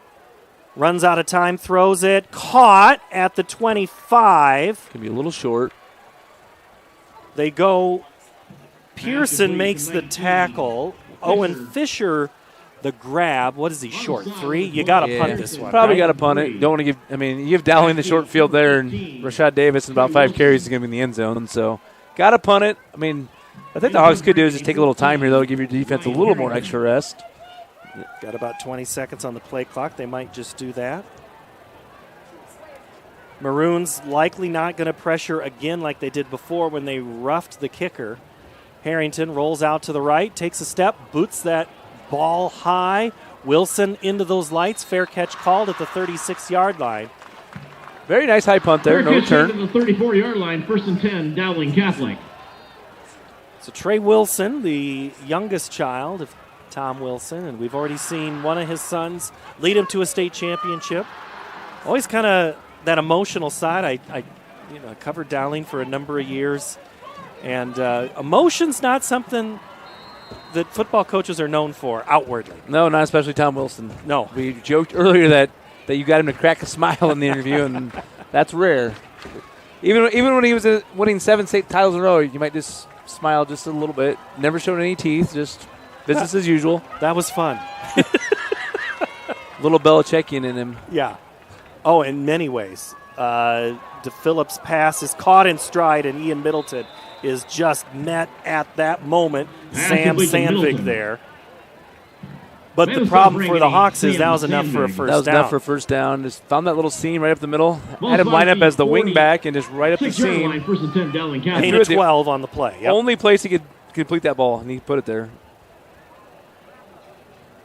runs out of time, throws it, caught at the 25. Can be a little short. They go, Pearson makes the tackle. Owen Fisher, the grab. What is he, short? 3? You got to punt this one. Probably got to punt it. Don't want to give, you give Dowling the short field there, and Rashad Davis in about 5 carries is going to be in the end zone. So got to punt it. I think the Hawks could do is just take a little time here, though, give your defense a little more extra rest. Got about 20 seconds on the play clock. They might just do that. Maroons likely not going to pressure again like they did before when they roughed the kicker. Harrington rolls out to the right, takes a step, boots that ball high. Wilson into those lights. Fair catch called at the 36-yard line. Very nice high punt there. No return. At the 34-yard line, 1st and 10, Dowling Catholic. So Trey Wilson, the youngest child of Tom Wilson, and we've already seen one of his sons lead him to a state championship. Always kind of that emotional side. I covered Dowling for a number of years, and emotion's not something that football coaches are known for outwardly. No, not especially Tom Wilson. No. We joked earlier that you got him to crack a smile in the interview, and that's rare. Even when he was winning 7 state titles in a row, you might just smile just a little bit. Never showed any teeth, just business as usual. That was fun. Little Belichickian in him. Yeah. Oh, in many ways. DePhillips' pass is caught in stride, and Ian Middleton is just met at that moment. Sam Sandvig there. But the problem for the Hawks is that was enough for a first down. That was enough for a first down. Just found that little seam right up the middle. Had him line up as the wing back and just right up the seam. 1st and 10, Dowling Catholic. Gain of 12 on the play. Yep. Only place he could complete that ball, and he put it there.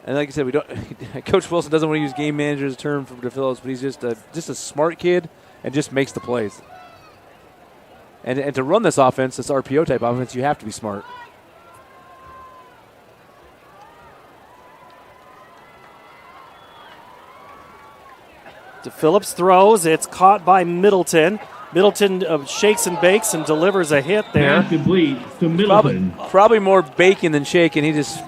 And like I said, Coach Wilson doesn't want to use game manager as a term for DePhillips, but he's just a smart kid and just makes the plays. And to run this offense, this RPO type offense, you have to be smart. DePhillips throws. It's caught by Middleton. Middleton shakes and bakes and delivers a hit there. To Middleton. Probably more baking than shaking. He just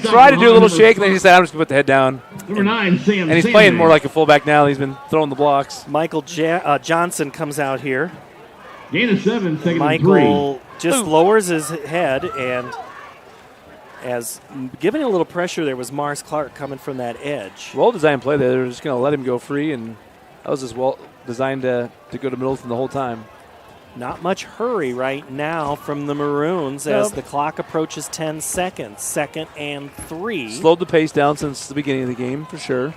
tried to do a little shake, and then he said, I'm just going to put the head down. Number 9, Sam. And he's playing more like a fullback now. He's been throwing the blocks. Michael Johnson comes out here. Gain of 7, 2nd Michael and 3. just lowers his head, and as giving a little pressure there was Mars Clark coming from that edge. Well-designed play there. They're just going to let him go free, and that was just well designed to go to Middleton the whole time. Not much hurry right now from the Maroons as the clock approaches 10 seconds. 2nd and 3. Slowed the pace down since the beginning of the game, for sure.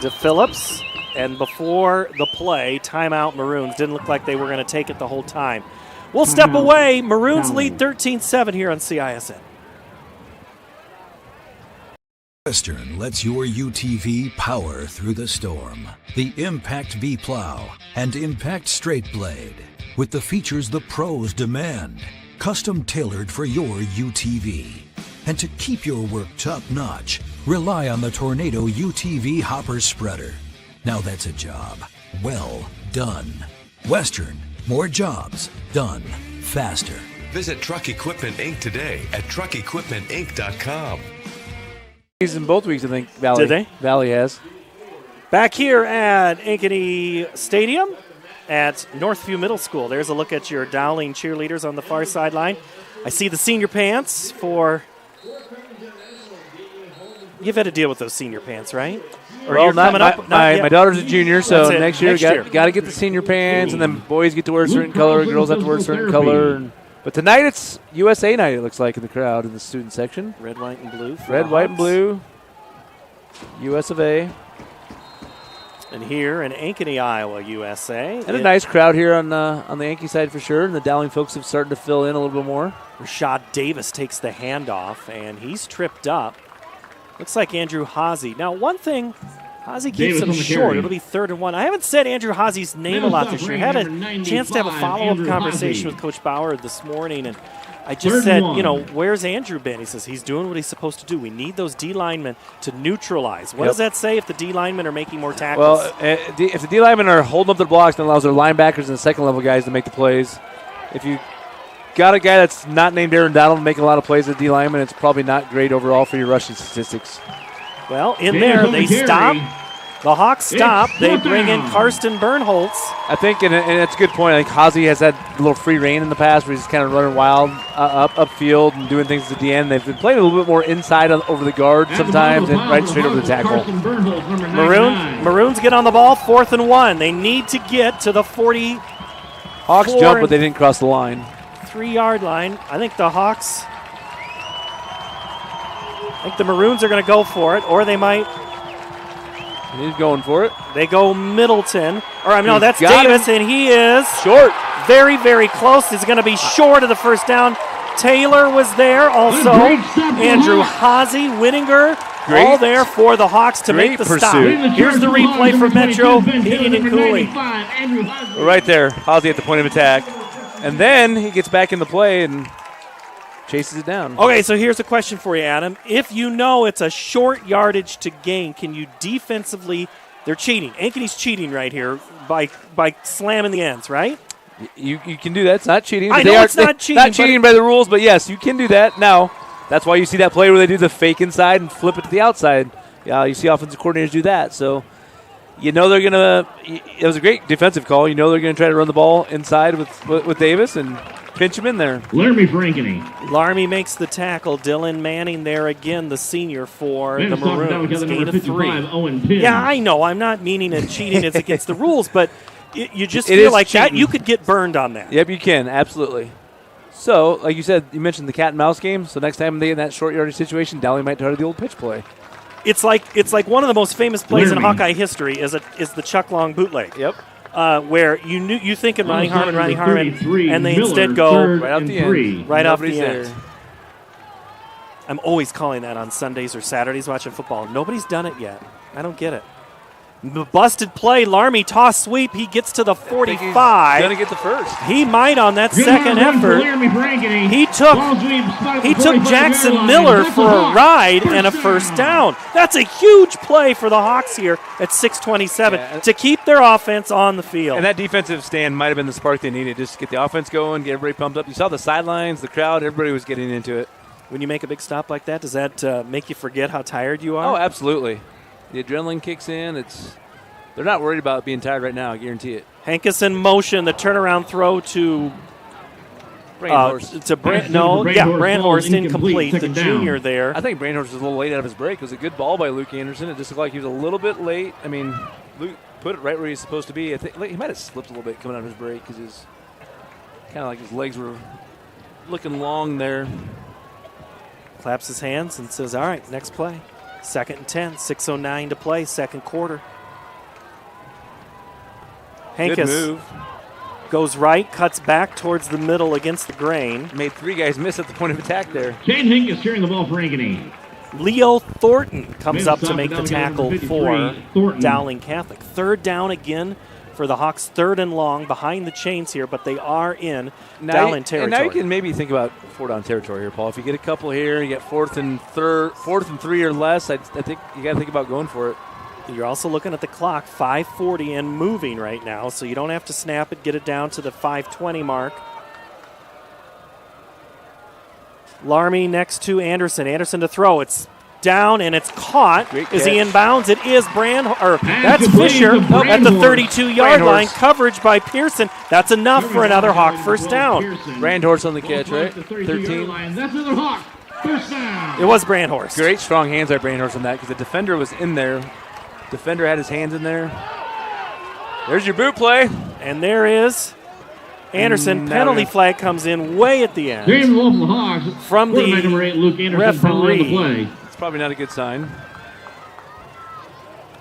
DePhillips, and before the play, timeout Maroons. Didn't look like they were going to take it the whole time. We'll step away. Maroons lead 13-7 here on CISN. Western lets your UTV power through the storm. The Impact V Plow and Impact Straight Blade. With the features the pros demand. Custom tailored for your UTV. And to keep your work top notch, rely on the Tornado UTV Hopper Spreader. Now that's a job well done. Western, more jobs done faster. Visit Truck Equipment Inc. today at truckequipmentinc.com. In both weeks, I think Valley. Did they? Valley has. Back here at Ankeny Stadium at Northview Middle School. There's a look at your Dowling cheerleaders on the far sideline. I see the senior pants for... You've had to deal with those senior pants, right? Or Well, you're coming up? my daughter's a junior, so That's it. next year got to get the senior pants, and then boys get to wear a certain color, girls have to wear a certain color. But tonight it's USA night, it looks like, in the crowd in the student section. Red, white, and blue. Red, white, and blue. US of A. And here in Ankeny, Iowa, USA. And a nice crowd here on the Yankee side for sure. And the Dowling folks have started to fill in a little bit more. Rashad Davis takes the handoff, and he's tripped up. Looks like Andrew Haase. Now, one thing, Haase keeps Davis him on the short. carry. It'll be 3rd and 1. I haven't said Andrew Haase's name a lot this year. Had a chance to have a follow-up Andrew conversation Haase. with Coach Bauer this morning, and I 3rd just and said, 1. where's Andrew been? He says he's doing what he's supposed to do. We need those D linemen to neutralize. What does that say if the D linemen are making more tackles? Well, if the D linemen are holding up their blocks, then allows their linebackers and the second-level guys to make the plays. If you got a guy that's not named Aaron Donald making a lot of plays at D lineman, it's probably not great overall for your rushing statistics. Well, in there, they stop. The Hawks stop. They bring in Karsten Bernholtz. I think, and that's a good point. I think Haase has had a little free reign in the past where he's kind of running wild upfield and doing things at the end. They've been playing a little bit more inside over the guard sometimes and right straight over the tackle. Maroons get on the ball, 4th and 1. They need to get to the 40. Hawks jump, but they didn't cross the line. 3-yard line. I think the Maroons are going to go for it, or they might. He's going for it. They go Middleton. That's got Davis, and he is short. Very, very close. He's going to be short of the first down. Taylor was there also. Andrew Haase, Whittinger, all there for the Hawks to make the stop. Here's the replay from Metro Heating and Cooling. Right there, Haase at the point of attack. And then he gets back in the play and chases it down. Okay, so here's a question for you, Adam. If you know it's a short yardage to gain, can you defensively – they're cheating. Ankeny's cheating right here by slamming the ends, right? You can do that. It's not cheating. I know it's not cheating. Not cheating by the rules, but yes, you can do that. Now, that's why you see that play where they do the fake inside and flip it to the outside. You see offensive coordinators do that. So, they're going to – it was a great defensive call. They're going to try to run the ball inside with Davis and – pinch him in there. Laramie for Ankeny. Laramie makes the tackle. Dylan Manning there again, the senior for the Maroons. Gain of 3. Yeah, I know. I'm not meaning at cheating. It's against the rules, but you just feel like cheating. That you could get burned on that. Yep, you can. Absolutely. So, like you said, you mentioned the cat and mouse game. So next time they in that short yardage situation, Dowling might try to do the old pitch play. It's like one of the most famous plays in Hawkeye history is the Chuck Long bootleg. Yep. Where you think of Ronnie Harmon, and they instead go right off the end. Right off the end. I'm always calling that on Sundays or Saturdays watching football. Nobody's done it yet. I don't get it. The busted play, Laramie toss sweep. He gets to the 45. He's going to get the first. He might on that second effort. He took Jackson Miller for a ride and a first down. That's a huge play for the Hawks here at 6:27 to keep their offense on the field. And that defensive stand might have been the spark they needed just to get the offense going, get everybody pumped up. You saw the sidelines, the crowd, everybody was getting into it. When you make a big stop like that, does that make you forget how tired you are? Oh, absolutely. The adrenaline kicks in. They're not worried about being tired right now, I guarantee it. Hankus in motion, the turnaround throw to Brandhorst incomplete, the junior there. I think Brandhorst was a little late out of his break. It was a good ball by Luke Anderson. It just looked like he was a little bit late. I mean, Luke put it right where he's supposed to be. I think he might have slipped a little bit coming out of his break because his legs were looking long there. Claps his hands and says, all right, next play. 2nd and 10, 6:09 to play, second quarter. Hankus goes right, cuts back towards the middle against the grain. Made 3 guys miss at the point of attack there. Shane Hankus carrying the ball for Ankeny. Leo Thornton comes up to make the tackle for Dowling Catholic. 3rd down again for the Hawks, 3rd and long behind the chains here, but they are in Dowling territory. And now you can maybe think about 4-down territory here, Paul. If you get a couple here, you get 4th and 3 or less, I think you got to think about going for it. You're also looking at the clock, 5:40 and moving right now, so you don't have to snap it, get it down to the 5:20 mark. Laramie next to Anderson. Anderson to throw. It's down and it's caught. Is he inbounds? It is that's Fisher at the 32-yard line. Coverage by Pearson. That's enough for another Hawk first down. Brandhorst on the catch, right? 13. That's another Hawk first down. It was Brandhorst. Great strong hands by Brandhorst on that because the defender was in there. Defender had his hands in there. There's your boot play. And there is Anderson. Penalty flag comes in way at the end. James Wolf Hawks. From the number 8, Luke Anderson, penalty on the referee. play. It's probably not a good sign.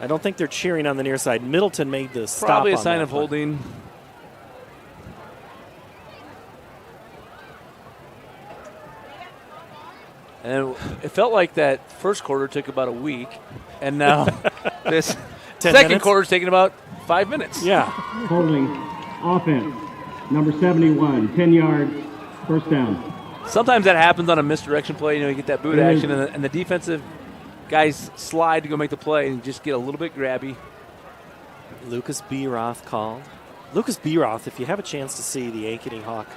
I don't think they're cheering on the near side. Middleton made the stop. Probably a on sign that of one. holding. And it felt like that first quarter took about a week, and now this 10 second minutes? quarter's taking about 5 minutes. Yeah. Holding offense. Number 71, 10 yards, first down. Sometimes that happens on a misdirection play. You know, you get that boot Mhm. action, and the defensive guys slide to go make the play and just get a little bit grabby. Lucas B. Roth called. Lucas B. Roth, if you have a chance to see the Ankeny Hawk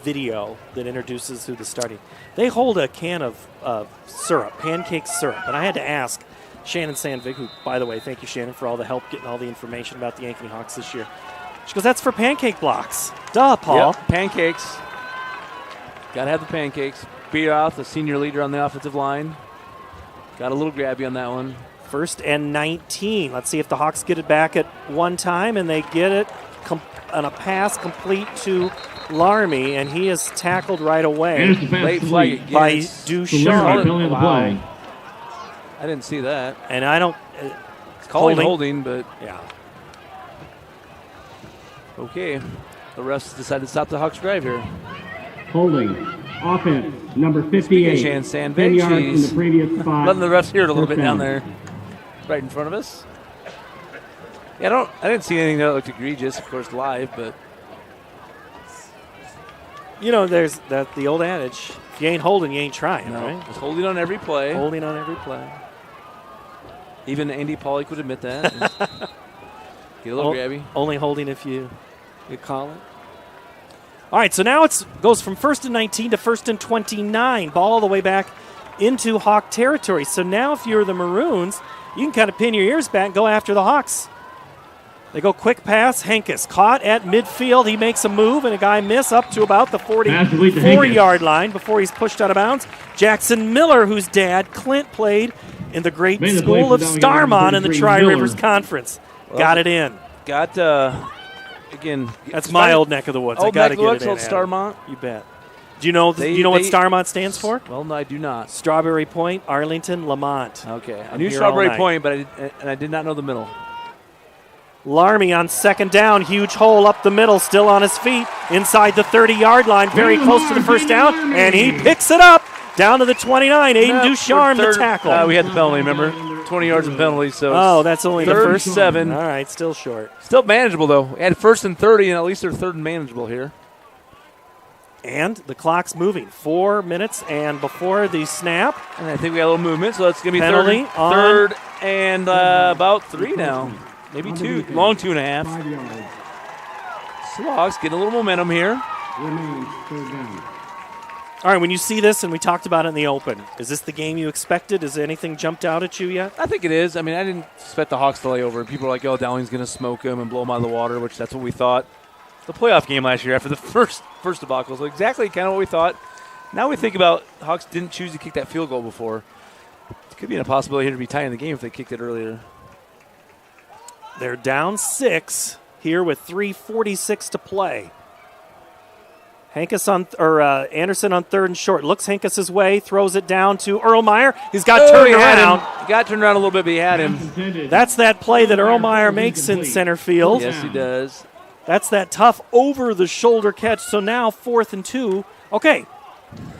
video that introduces who the starting, they hold a can of syrup, pancake syrup. And I had to ask Shannon Sandvig, who, by the way, thank you, Shannon, for all the help getting all the information about the Ankeny Hawks this year. She goes, that's for pancake blocks. Duh, Paul. Yep, pancakes. Got to have the pancakes. B. Roth, the senior leader on the offensive line. Got a little grabby on that one. 1st and 19. Let's see if the Hawks get it back at one time, and they get it on a pass complete to Larmy, and he is tackled right away. Late flag by against Ducharme. Wow. I didn't see that. And I don't. It's calling holding, but yeah. Okay, the refs decided to stop the Hawks' drive here. Holding offense. Number 58, Shan 10 Sandvig, yards in the previous 5. letting the refs hear it a little First bit down down. there, right in front of us. Yeah, I didn't see anything that looked egregious, of course, live, but You know, there's the old adage: if you ain't holding, you ain't trying, no, right? it's holding on every play. Holding on every play. Even Andy Pollock would admit that. Get a little grabby. Only holding if you call it. All right, so now it goes from 1st and 19 to 1st and 29. Ball all the way back into Hawk territory. So now if you're the Maroons, you can kind of pin your ears back and go after the Hawks. They go quick pass. Henkes caught at midfield. He makes a move, and a guy miss up to about the 44-yard line before he's pushed out of bounds. Jackson Miller, whose dad, Clint, played in the great Made the school play of for Dowling Starmont in the 33, Tri-Rivers Miller. Conference. Well, Got it in. Got, again. That's my old neck of the woods. I Old got to neck get of it the in. woods, old Adam. Starmont. You bet. Do you know what Starmont stands for? Well, no, I do not. Strawberry Point, Arlington, Lamont. Okay. I I'm knew here Strawberry all night. Point, but I did not know the middle. Larmy on 2nd down. Huge hole up the middle. Still on his feet. Inside the 30-yard line. Very close to the first down. And he picks it up. Down to the 29. Aiden Ducharme, the tackle. We had the penalty, remember? 20 yards of penalties. So oh, that's only the first 7. All right, still short. Still manageable, though. We had 1st and 30, and at least they're 3rd and manageable here. And the clock's moving. 4 minutes and before the snap. And I think we got a little movement, so it's going to be Penalty on- 3rd and about 3 now. Maybe 2. Long 2.5. 5 yards. Hawks getting a little momentum here. Remains 3rd down. All right, when you see this, and we talked about it in the open, is this the game you expected? Has anything jumped out at you yet? I think it is. I mean, I didn't expect the Hawks to lay over. People are like, oh, Dowling's going to smoke them and blow them out of the water, which that's what we thought. The playoff game last year after the first debacle. So exactly kind of what we thought. Now we think about Hawks didn't choose to kick that field goal before. It could be a possibility here to be tying the game if they kicked it earlier. They're down 6 here with 3:46 to play. Anderson on 3rd and short. Looks Henkes' way, throws it down to Erlmeyer. He's got turned around. He got turned around a little bit, but he had him. That's that play that Erlmeyer makes in center field. Yes, he does. That's that tough over-the-shoulder catch. So now 4th and 2. Okay,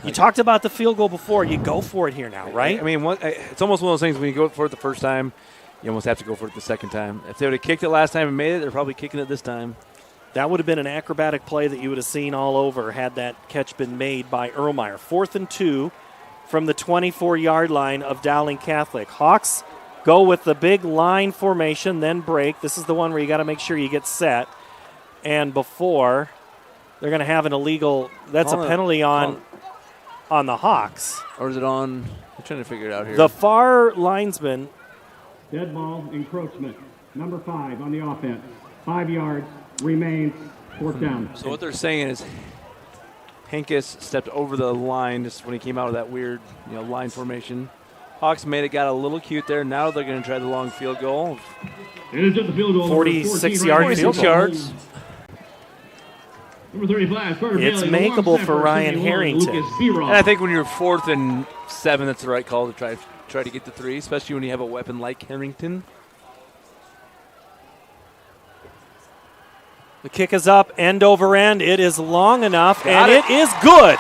you talked about the field goal before. You go for it here now, right? I mean, it's almost one of those things when you go for it the first time, you almost have to go for it the second time. If they would have kicked it last time and made it, they're probably kicking it this time. That would have been an acrobatic play that you would have seen all over had that catch been made by Erlmeyer. 4th and 2 from the 24-yard line of Dowling Catholic. Hawks go with the big line formation, then break. This is the one where you got to make sure you get set. And before, they're going to have an illegal. That's a penalty on the Hawks. Or is it on? I'm trying to figure it out here. The far linesman. Dead ball encroachment. Number 5 on the offense. 5 yards. Remains 4th down. So what they're saying is Henkes stepped over the line just when he came out of that weird line formation. Hawks made it, got a little cute there. Now they're going to try the long field goal. It is at the field goal. 46-yard field goal. yards. Number 35, Carter It's Bailey, the makeable long for snapper, Ryan Lucas Harrington. B-Rock. And I think when you're 4th and 7, that's the right call to try to get the 3, especially when you have a weapon like Harrington. The kick is up, end over end. It is long enough, Got and it. it is good.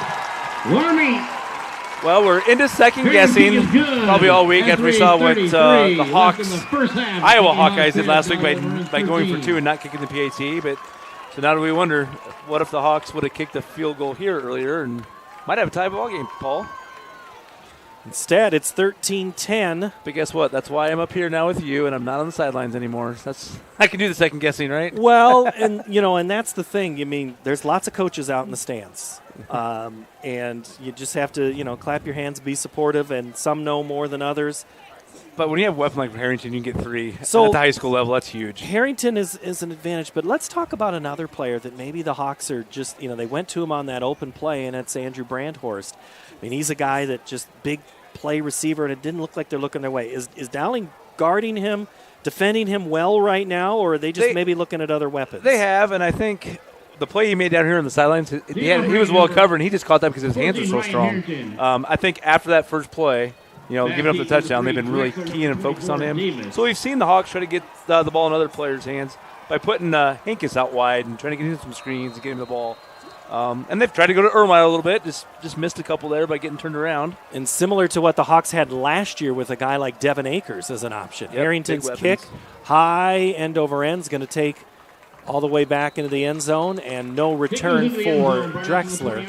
Well, we're into second guessing probably all week after we saw what the Hawks, Iowa Hawkeyes did last week by going for 2 and not kicking the PAT. But so now do we wonder, what if the Hawks would have kicked a field goal here earlier and might have a tie ball game, Paul? Instead, it's 13-10. But guess what? That's why I'm up here now with you, and I'm not on the sidelines anymore. I can do the second guessing, right? Well, and that's the thing. I mean, there's lots of coaches out in the stands, and you just have to, clap your hands, be supportive, and some know more than others. But when you have a weapon like Harrington, you can get 3 So at the high school level. That's huge. Harrington is an advantage, but let's talk about another player that maybe the Hawks are just, they went to him on that open play, and it's Andrew Brandhorst. I mean, he's a guy that just big play receiver, and it didn't look like they're looking their way. Is Dowling guarding him, defending him well right now, or are they just maybe looking at other weapons? They have, and I think the play he made down here on the sidelines, he was well covered, and he just caught that because his hands are so strong. I think after that first play, giving up the touchdown, they've been really keen and focused on him. So we've seen the Hawks try to get the ball in other players' hands by putting Hinkes out wide and trying to get him some screens and get him the ball. And they've tried to go to Ermine a little bit, just missed a couple there by getting turned around. And similar to what the Hawks had last year with a guy like Devin Akers as an option. Yep, Harrington's kick, high end over end, is going to take all the way back into the end zone, and no return for Drexler.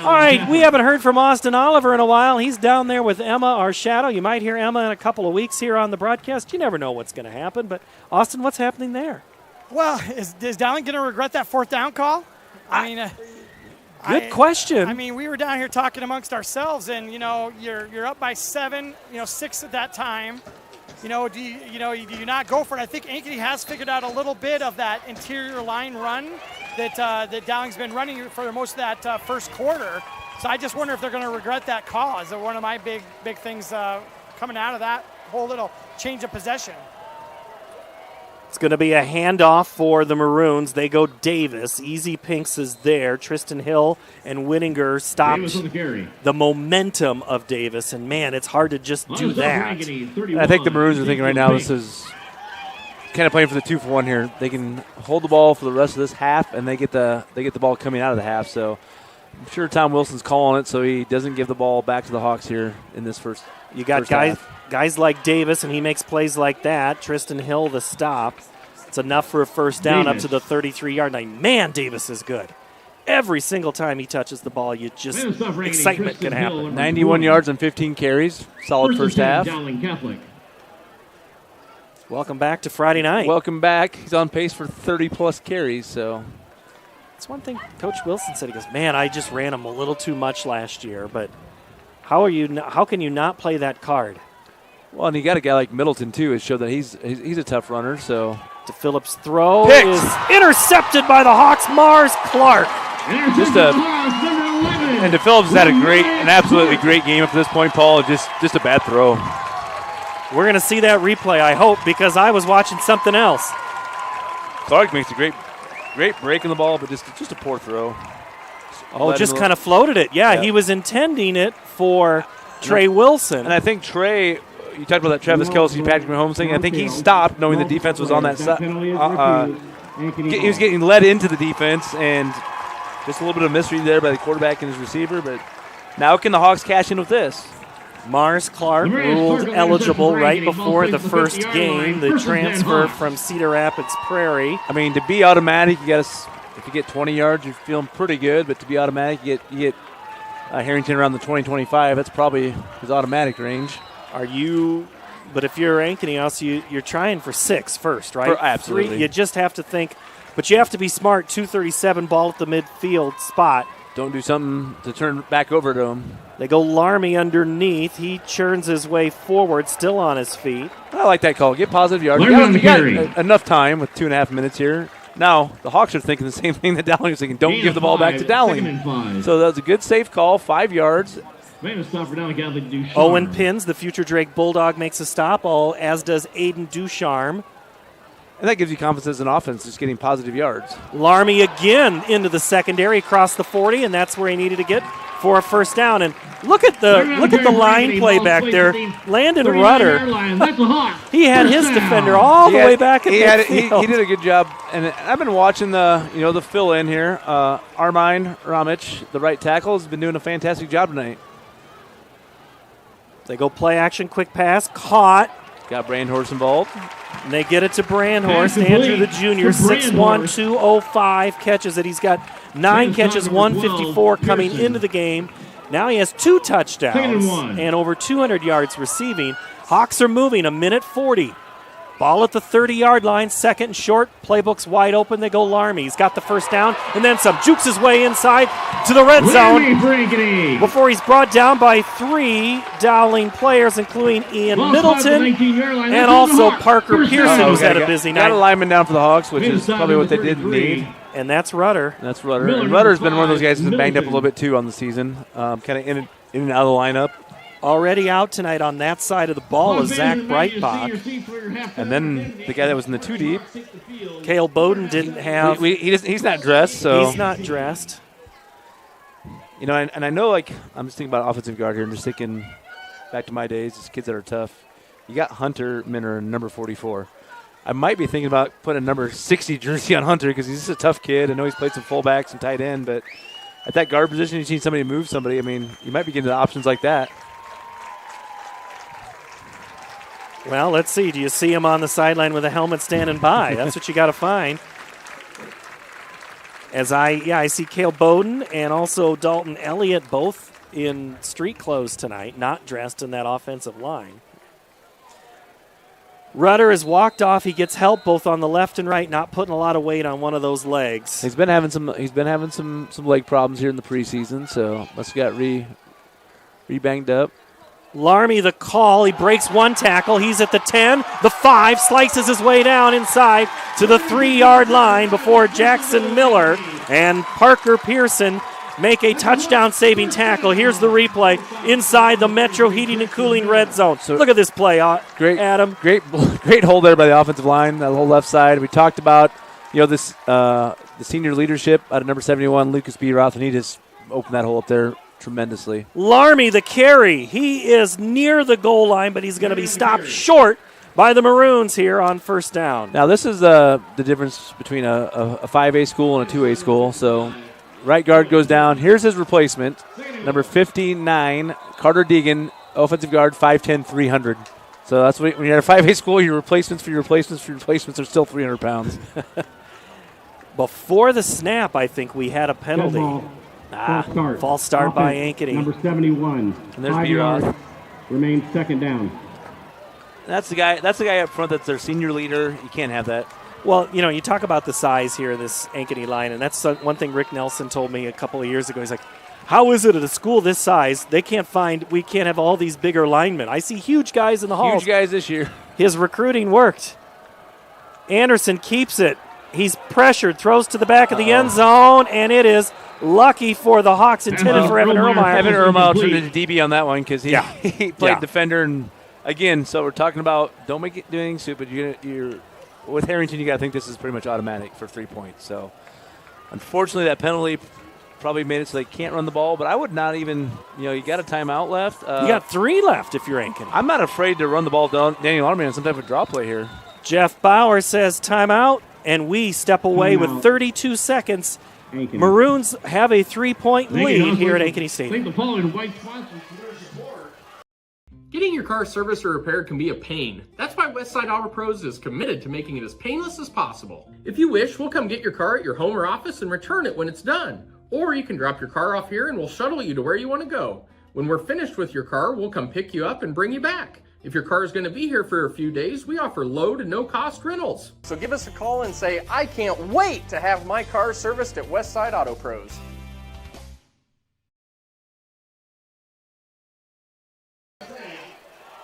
All right, we haven't heard from Austin Oliver in a while. He's down there with Emma, our shadow. You might hear Emma in a couple of weeks here on the broadcast. You never know what's going to happen. But, Austin, what's happening there? Well, is Dowling going to regret that 4th down call? Good question. I mean, we were down here talking amongst ourselves, and you're up by 7, 6 at that time. Do you not go for it? I think Ankeny has figured out a little bit of that interior line run that Dowling's been running for most of that first quarter. So I just wonder if they're going to regret that call. Is one of my big things coming out of that whole little change of possession. It's going to be a handoff for the Maroons. They go Davis. Easy Pinks is there. Tristan Hill and Winninger stopped the momentum of Davis. And, man, it's hard to just do that. I think the Maroons are thinking right now this is kind of playing for the 2-for-1 here. They can hold the ball for the rest of this half, and they get the ball coming out of the half. So I'm sure Tom Wilson's calling it so he doesn't give the ball back to the Hawks here in this first. You got guys like Davis, and he makes plays like that. Tristan Hill, the stop. It's enough for a first down up to the 33-yard line. Man, Davis is good. Every single time he touches the ball, excitement can happen. 91 yards and 15 carries. Solid first half. Welcome back to Friday night. Welcome back. He's on pace for 30-plus carries. So that's one thing Coach Wilson said. He goes, man, I just ran him a little too much last year, but how can you not play that card? Well, and you got a guy like Middleton, too, has showed that he's a tough runner. So to Phillips' throw is intercepted by the Hawks. Mars Clark. And DePhillips has had an absolutely great game up to this point, Paul. Just a bad throw. We're going to see that replay, I hope, because I was watching something else. Clark makes a great break in the ball, but just a poor throw. Just kind of floated it. Yeah, he was intending it for Trey Wilson. And I think Trey, you talked about that Travis Kelce, Patrick Mahomes thing. I think he stopped knowing the defense was on that side. He was getting led into the defense, and just a little bit of mystery there by the quarterback and his receiver. But now can the Hawks cash in with this? Mars Clark ruled eligible right before the first game, the transfer from Cedar Rapids Prairie. I mean, to be automatic, if you get 20 yards, you're feeling pretty good. But to be automatic, you get Harrington around the 20-25. That's probably his automatic range. But if you're Ankeny, also you're trying for 6 first, right? Absolutely. 3, you just have to think, but you have to be smart. 237 ball at the midfield spot. Don't do something to turn back over to him. They go Larmy underneath. He churns his way forward, still on his feet. I like that call. Get positive yards. You got enough time with 2.5 minutes here. Now, the Hawks are thinking the same thing that Dowling is thinking. Don't give the ball back to Dowling. So that was a good, safe call, 5 yards. Made a stop for Dowling Catholic Ducharme. Owen Pins, the future Drake Bulldog, makes a stop, as does Aiden Ducharme. And that gives you confidence as an offense, just getting positive yards. Larmy again into the secondary, across the 40, and that's where he needed to get for a first down. And look at the line play back there. Landon Rudder, he had his defender all the way back at midfield. He did a good job. And I've been watching the fill in here. Armine Ramich, the right tackle, has been doing a fantastic job tonight. They go play action, quick pass, caught. Got Brandhorst involved. And they get it to Brandhorst. Andrew the junior, 6'1", 205, catches it. He's got 9 catches, 154 coming into the game. Now he has 2 touchdowns and over 200 yards receiving. Hawks are moving, 1:40. Ball at the 30-yard line, second and short. Playbook's wide open. They go Larmy. He's got the first down and then some. Jukes his way inside to the red zone before he's brought down by 3 Dowling players, including Ian Middleton and also Parker Pearson, who's had a busy night. Got a lineman down for the Hawks, which is probably what they didn't need. And that's Rudder. That's Rudder. And Rudder's been one of those guys who's been banged up a little bit, too, on the season. Kind of in and out of the lineup. Already out tonight on that side of the ball is Zach Breitbach. And then the guy that was in the 2 deep. Cale Bowden didn't have. He's not dressed, so. He's not dressed. You know, and I know, I'm just thinking about offensive guard here. I'm just thinking back to my days, these kids that are tough. You got Hunter Minner, number 44. I might be thinking about putting a number 60 jersey on Hunter because he's just a tough kid. I know he's played some fullbacks and tight end, but at that guard position, you need somebody to move somebody. I mean, you might be getting to options like that. Well, let's see. Do you see him on the sideline with a helmet standing by? That's what you got to find. I see Cale Bowden and also Dalton Elliott both in street clothes tonight, not dressed in that offensive line. Rudder has walked off. He gets help both on the left and right, not putting a lot of weight on one of those legs. He's been having some leg problems here in the preseason, so must have got re-banged up. Larmy the call. He breaks 1 tackle. He's at the 10, the 5, slices his way down inside to the 3-yard line before Jackson Miller and Parker Pearson make a touchdown-saving tackle. Here's the replay inside the Metro Heating and Cooling red zone. So look at this play, Adam. Great hold there by the offensive line, that whole left side. We talked about this the senior leadership out of number 71, Lucas B. Roth, and he just opened that hole up there tremendously. Larmy the carry. He is near the goal line, but he's going to be stopped short by the Maroons here on first down. Now this is the difference between a 5A school and a 2A school. So right guard goes down. Here's his replacement, number 59, Carter Deegan, offensive guard, 5'10", 300. So that's when you're at a 5A school, your replacements are still 300 pounds. Before the snap, I think we had a penalty. False start by Ankeny. Number 71. And there's B-Roth. Remains second down. That's the guy up front that's their senior leader. You can't have that. Well, you talk about the size here of this Ankeny line, and that's one thing Rick Nelson told me a couple of years ago. He's like, how is it at a school this size, we can't have all these bigger linemen? I see huge guys in the halls. Huge guys this year. His recruiting worked. Anderson keeps it. He's pressured, throws to the back of the end zone, and it is lucky for the Hawks, intended for Evan Ermeyer. Evan Ermeyer turned into DB on that one because he played defender. And again, so we're talking about don't make it do anything stupid. You're with Harrington, you got to think this is pretty much automatic for 3 points. So unfortunately, that penalty probably made it so they can't run the ball. But I would not even, you got a timeout left. You got 3 left if you're Ankeny. I'm not afraid to run the ball down Daniel Army on some type of draw play here. Jeff Bauer says timeout, and we step away with 32 seconds. Ankeny. Maroons have a 3-point lead here at Ankeny Stadium. Getting your car serviced or repaired can be a pain. That's why Westside Auto Pros is committed to making it as painless as possible. If you wish, we'll come get your car at your home or office and return it when it's done. Or you can drop your car off here and we'll shuttle you to where you want to go. When we're finished with your car, we'll come pick you up and bring you back. If your car is going to be here for a few days, we offer low to no cost rentals. So give us a call and say, I can't wait to have my car serviced at Westside Auto Pros.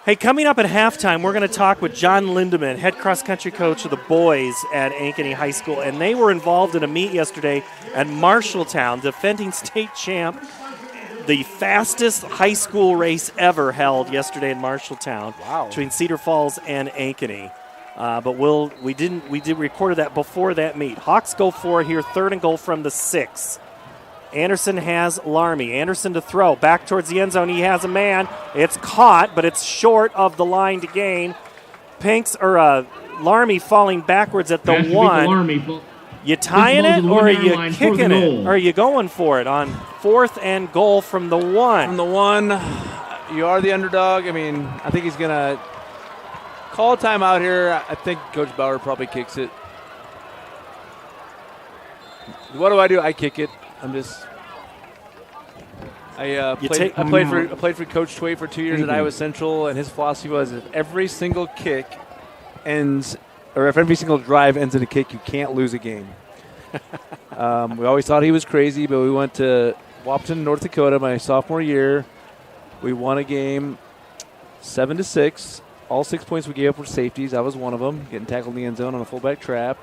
Hey, coming up at halftime, we're going to talk with John Lindeman, head cross-country coach of the boys at Ankeny High School, and they were involved in a meet yesterday at Marshalltown, defending state champ the fastest high school race ever held yesterday in Marshalltown between Cedar Falls and Ankeny. But we recorded that before that meet. Hawks go for it here, 3rd and goal from the 6. Anderson has Larmy. Anderson to throw. Back towards the end zone. He has a man. It's caught, but it's short of the line to gain. Larmy falling backwards at the 1. You tying it or are you kicking it? Or are you going for it on 4th and goal from the 1? From the 1, you are the underdog. I mean, I think he's going to call a timeout here. I think Coach Bauer probably kicks it. What do? I kick it. I played for Coach Twait for 2 years at Iowa Central, and his philosophy was if every single kick ends, or if every single drive ends in a kick, you can't lose a game. We always thought he was crazy, but we went to Wapton, North Dakota my sophomore year. We won a game 7-6. All 6 points we gave up were safeties. I was one of them, getting tackled in the end zone on a fullback trap.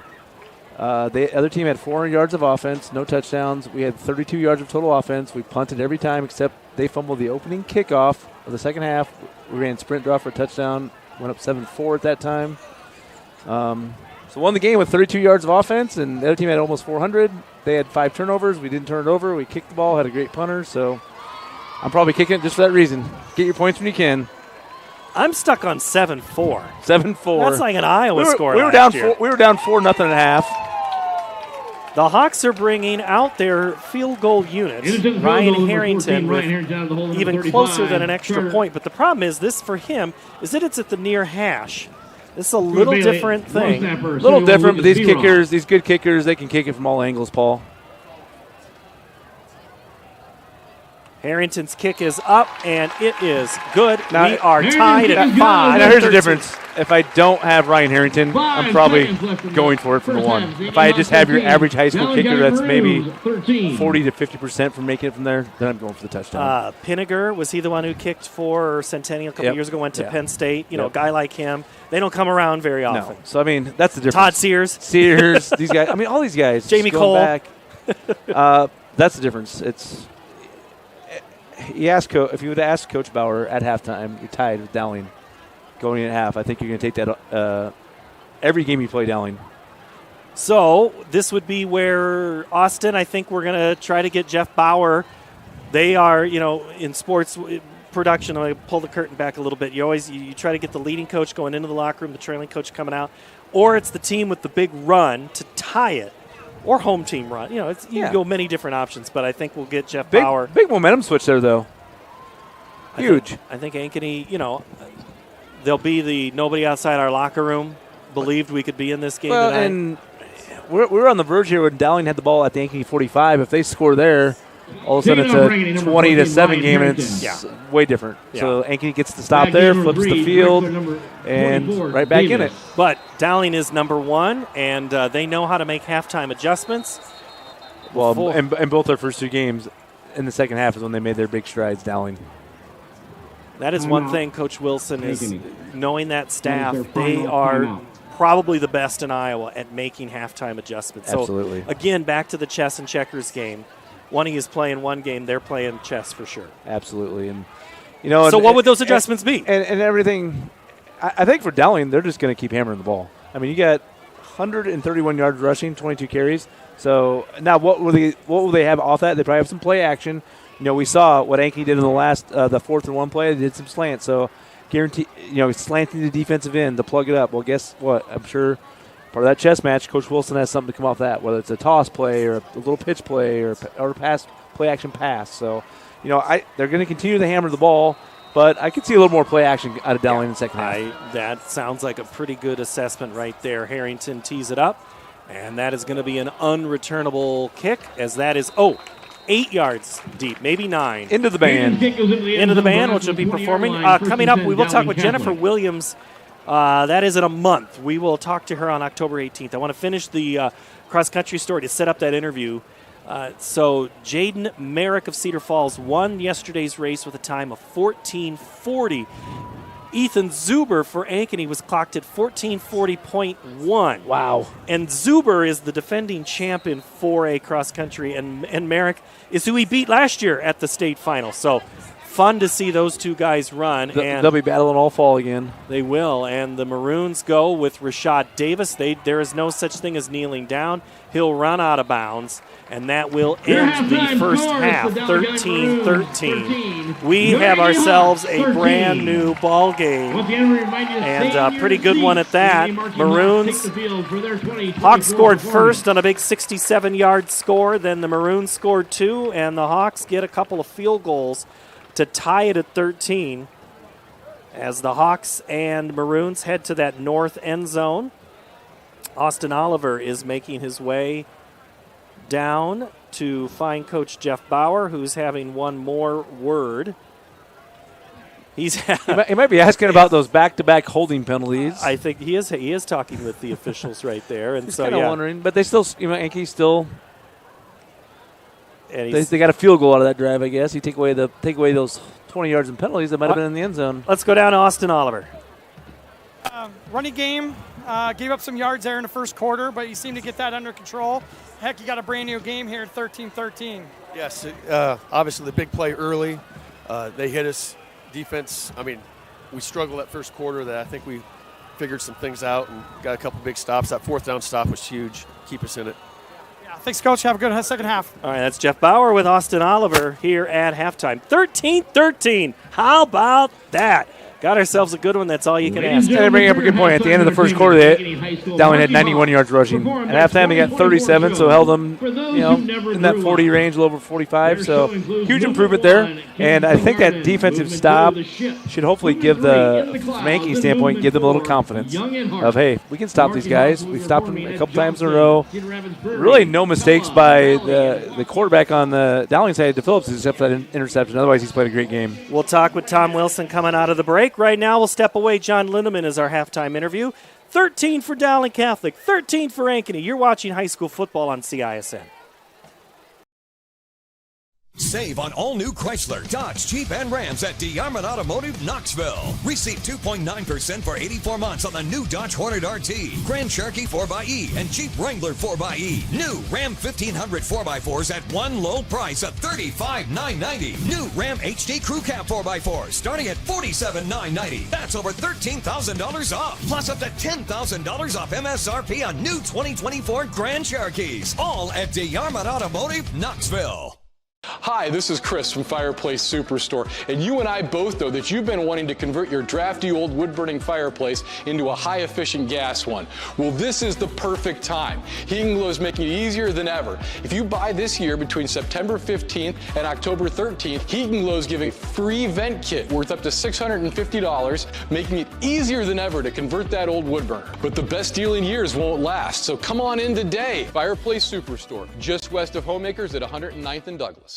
The other team had 400 yards of offense, no touchdowns. We had 32 yards of total offense. We punted every time except they fumbled the opening kickoff of the second half. We ran sprint draw for a touchdown, went up 7-4 at that time. So won the game with 32 yards of offense, and the other team had almost 400. They had 5 turnovers. We didn't turn it over. We kicked the ball, had a great punter. So I'm probably kicking it just for that reason. Get your points when you can. I'm stuck on 7-4. 7-4. That's like an Iowa score. We were down 4-0 at half. The Hawks are bringing out their field goal units. Ryan Harrington even closer than an extra point. But the problem is this for him is that it's at the near hash. This is a little different thing. A little different, but these kickers, these good kickers, they can kick it from all angles, Paul. Harrington's kick is up, and it is good. Now, we are tied at 5. Now, here's the difference. If I don't have Ryan Harrington, I'm probably going for it from the 1. If I just have your average high school kicker that's maybe 40 to 50% from making it from there, then I'm going for the touchdown. Pinniger, was he the one who kicked for Centennial a couple years ago, went to Penn State? A guy like him, they don't come around very often. No. So, I mean, that's the difference. Todd Sears, these guys. I mean, all these guys. Jamie Cole. Back. That's the difference. It's... if you would ask Coach Bauer at halftime, you're tied with Dowling going in at half, I think you're going to take that every game you play Dowling. So this would be where Austin, I think we're going to try to get Jeff Bauer. They are, in sports production, I pull the curtain back a little bit. You try to get the leading coach going into the locker room, the trailing coach coming out, or it's the team with the big run to tie it. Or home team run. You can go many different options, but I think we'll get Jeff Bauer. Big momentum switch there, though. Huge. I think Ankeny, they'll be the nobody outside our locker room believed we could be in this game tonight. And we're on the verge here when Dowling had the ball at the Ankeny 45. If they score there, all of a sudden it's a 20-7 game, and it's way different. Yeah. So Ankeny gets to stop there, flips the field, and right back in it. But Dowling is number 1, and they know how to make halftime adjustments. Well, and both their first 2 games in the second half is when they made their big strides, Dowling. That is one thing Coach Wilson is knowing that staff. They are probably the best in Iowa at making halftime adjustments. Absolutely. So, again, back to the chess and checkers game. One is playing one game, they're playing chess for sure. Absolutely. And so what would those adjustments be? And everything, I think for Dowling, they're just going to keep hammering the ball. I mean, you got 131 yards rushing, 22 carries. So now what will they have off that? They probably have some play action. We saw what Ankeny did in the last the 4th and 1 play. They did some slants. So guarantee, slanting the defensive end to plug it up. Well, guess what? I'm sure part of that chess match, Coach Wilson has something to come off that, whether it's a toss play or a little pitch play or a pass, play action pass. So, they're going to continue to hammer the ball, but I could see a little more play action out of Dowling in the second half. That sounds like a pretty good assessment right there. Harrington tees it up, and that is going to be an unreturnable kick, as that is 8 yards deep, maybe 9. Into the band. Into the band, which will be performing. Coming up, we will talk with Jennifer Williams. That is in a month. We will talk to her on October 18th. I want to finish the cross-country story to set up that interview. So Jaden Merrick of Cedar Falls won yesterday's race with a time of 14:40. Ethan Zuber for Ankeny was clocked at 14:40.1. Wow. And Zuber is the defending champ in 4A cross country, and Merrick is who he beat last year at the state final. So fun to see those two guys run. They'll be battling all fall again. They will. And the Maroons go with Rashad Davis. There is no such thing as kneeling down. He'll run out of bounds, and that will end the first half, 13-13. We have ourselves a brand new ball game, and a pretty good one at that. Maroons, Hawks scored first on a big 67-yard score. Then the Maroons scored 2, and the Hawks get a couple of field goals to tie it at 13 as the Hawks and Maroons head to that north end zone. Austin Oliver is making his way down to find Coach Jeff Bauer, who's having one more word. He might be asking about those back-to-back holding penalties. I think he is talking with the officials right there, and he's so kind of wondering, but they still, Ankeny still. And they got a field goal out of that drive, I guess. You take away those 20 yards in penalties that might have been in the end zone. Let's go down to Austin Oliver. Running game, gave up some yards there in the first quarter, but you seem to get that under control. Heck, you got a brand new game here at 13-13. Yes, obviously the big play early. They hit us. Defense, we struggled that first quarter. That I think we figured some things out and got a couple big stops. That fourth down stop was huge. Keep us in it. Thanks, Coach. Have a good second half. All right, that's Jeff Bauer with Austin Oliver here at halftime. 13-13. How about that? Got ourselves a good one. That's all you can ask. And I bring up a good point. At the end of the first quarter, Dowling had 91 yards rushing. At halftime, they got 37, so held them, in that 40 range, a little over 45. So huge improvement there. And I think that defensive stop should hopefully give from Ankeny standpoint, give them a little confidence of, hey, we can stop these guys. We've stopped them a couple times in a row. Really no mistakes by the quarterback on the Dowling side, DePhillips, except for that interception. Otherwise, he's played a great game. We'll talk with Tom Wilson coming out of the break. Right now, we'll step away. John Lindeman is our halftime interview. 13 for Dowling Catholic, 13 for Ankeny. You're watching high school football on CISN. Save on all new Chrysler, Dodge, Jeep, and Rams at DeArmond Automotive, Knoxville. Receive 2.9% for 84 months on the new Dodge Hornet RT, Grand Cherokee 4xE, and Jeep Wrangler 4xE. New Ram 1500 4x4s at one low price of $35,990. New Ram HD Crew Cab 4x4 starting at $47,990. That's over $13,000 off, plus up to $10,000 off MSRP on new 2024 Grand Cherokees. All at DeArmond Automotive, Knoxville. Hi, this is Chris from Fireplace Superstore, and you and I both know that you've been wanting to convert your drafty old wood-burning fireplace into a high-efficient gas one. Well, this is the perfect time. Heating Glow is making it easier than ever. If you buy this year between September 15th and October 13th, Heating Glow is giving a free vent kit worth up to $650, making it easier than ever to convert that old wood burner. But the best deal in years won't last, so come on in today. Fireplace Superstore, just west of Homemakers at 109th and Douglas.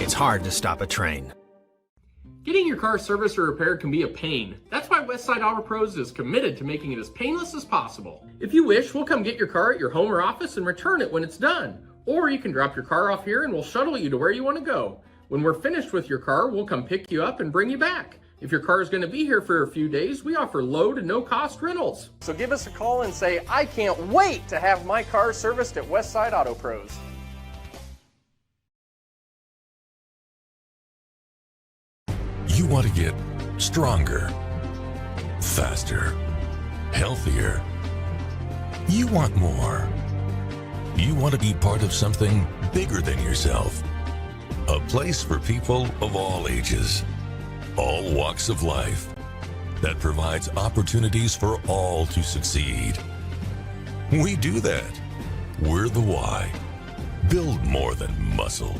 It's hard to stop a train. Getting your car serviced or repaired can be a pain. That's why Westside Auto Pros is committed to making it as painless as possible. If you wish, we'll come get your car at your home or office and return it when it's done. Or you can drop your car off here and we'll shuttle you to where you want to go. When we're finished with your car, we'll come pick you up and bring you back. If your car is going to be here for a few days, we offer low to no cost rentals. So give us a call and say, I can't wait to have my car serviced at Westside Auto Pros. You want to get stronger, faster, healthier. You want more. You want to be part of something bigger than yourself. A place for people of all ages, all walks of life, that provides opportunities for all to succeed. We do that. We're the why. Build more than muscle.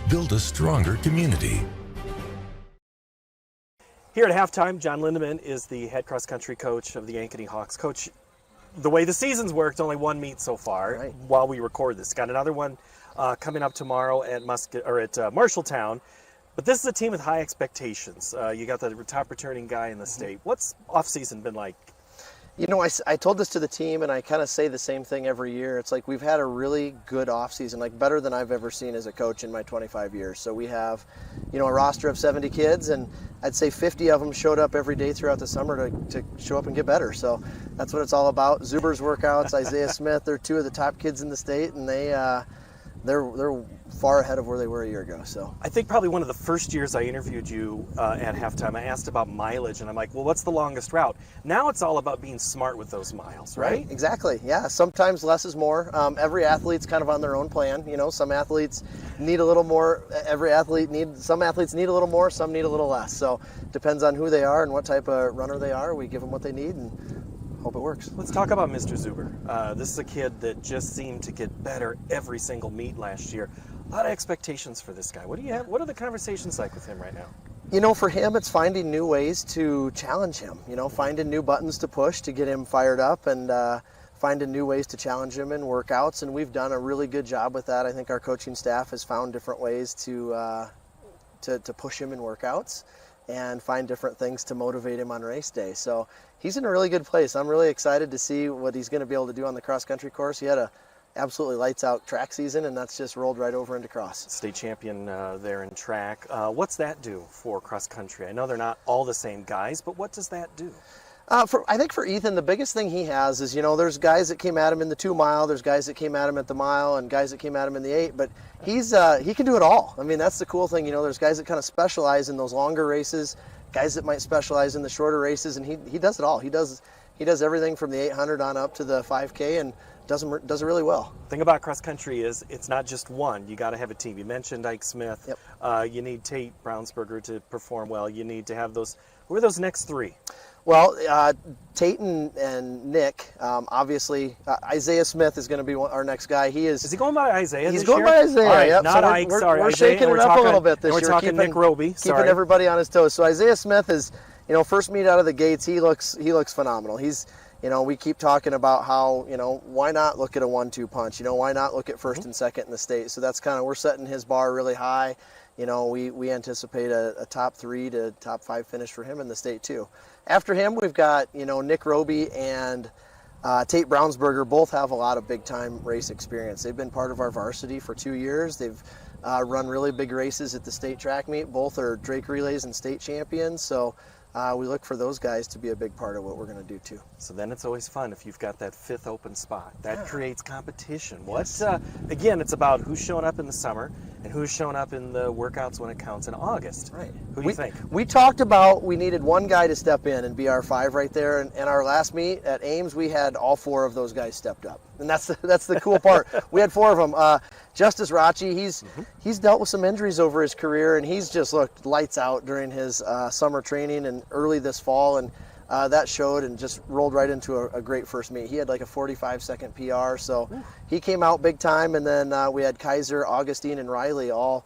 Build a stronger community. Here at halftime, John Lindeman is the head cross-country coach of the Ankeny Hawks. Coach, the way the season's worked, only one meet so far while we record this. Got another one coming up tomorrow at Marshalltown. But this is a team with high expectations. You got the top returning guy in the state. What's off-season been like? You know, I told this to the team, and I kind of say the same thing every year. It's like we've had a really good offseason, like better than I've ever seen as a coach in my 25 years. So we have, you know, a roster of 70 kids, and I'd say 50 of them showed up every day throughout the summer to show up and get better. So that's what it's all about. Zuber's workouts, Isaiah Smith, they're two of the top kids in the state, and they're far ahead of where they were a year ago. So I think probably one of the first years I interviewed you at halftime, I asked about mileage, and I'm like, well, what's the longest route? Now it's all about being smart with those miles, right? Exactly. Yeah. Sometimes less is more. Every athlete's kind of on their own plan. You know, some athletes need a little more. Some athletes need a little more. Some need a little less. So depends on who they are and what type of runner they are. We give them what they need and hope it works. Let's talk about Mr. Zuber. This is a kid that just seemed to get better every single meet last year. A lot of expectations for this guy. What do you have? What are the conversations like with him right now? You know, for him, it's finding new ways to challenge him. You know, finding new buttons to push to get him fired up, and finding new ways to challenge him in workouts. And we've done a really good job with that. I think our coaching staff has found different ways to push him in workouts and find different things to motivate him on race day. So he's in a really good place. I'm really excited to see what he's going to be able to do on the cross-country course. He had a absolutely lights-out track season, and that's just rolled right over into cross. State champion there in track. What's that do for cross-country? I know they're not all the same guys, but what does that do? I think for Ethan, the biggest thing he has is, you know, there's guys that came at him in the 2 mile, there's guys that came at him at the mile, and guys that came at him in the 8, but he can do it all. I mean, that's the cool thing, you know, there's guys that kind of specialize in those longer races, guys that might specialize in the shorter races, and he does it all. He does everything from the 800 on up to the 5K, and does it really well. The thing about cross country is it's not just one. You got to have a team. You mentioned Ike Smith. Yep. You need Tate Brownsberger to perform well. You need to have those. Who are those next 3? Well, Tate and Nick, obviously, Isaiah Smith is going to be our next guy. Is he going by Isaiah He's this going year? by Isaiah, All right, yep. Not so Ike, sorry. We're Isaiah, shaking it up a little bit this year. We're talking Nick Roby. Keeping everybody on his toes. So Isaiah Smith is, you know, first meet out of the gates, he looks phenomenal. He's, you know, we keep talking about how, you know, why not look at a 1-2 punch? You know, why not look at first and second in the state? So that's kind of, we're setting his bar really high. You know, we anticipate a top 3 to top 5 finish for him in the state too. After him, we've got, you know, Nick Roby and Tate Brownsberger. Both have a lot of big time race experience. They've been part of our varsity for 2 years. They've run really big races at the state track meet. Both are Drake relays and state champions. So we look for those guys to be a big part of what we're going to do too. So then it's always fun if you've got that 5th open spot. That creates competition. Again, it's about who's showing up in the summer and who's showing up in the workouts when it counts in August. Right. Who do you think? We talked about we needed one guy to step in and be our 5 right there. And our last meet at Ames, we had all 4 of those guys stepped up. And that's the cool part. We had 4 of them. Justice Rachi, he's dealt with some injuries over his career, and he's just looked lights out during his summer training and early this fall, and that showed and just rolled right into a great first meet. He had like a 45-second PR, so he came out big time, and then we had Kaiser, Augustine, and Riley all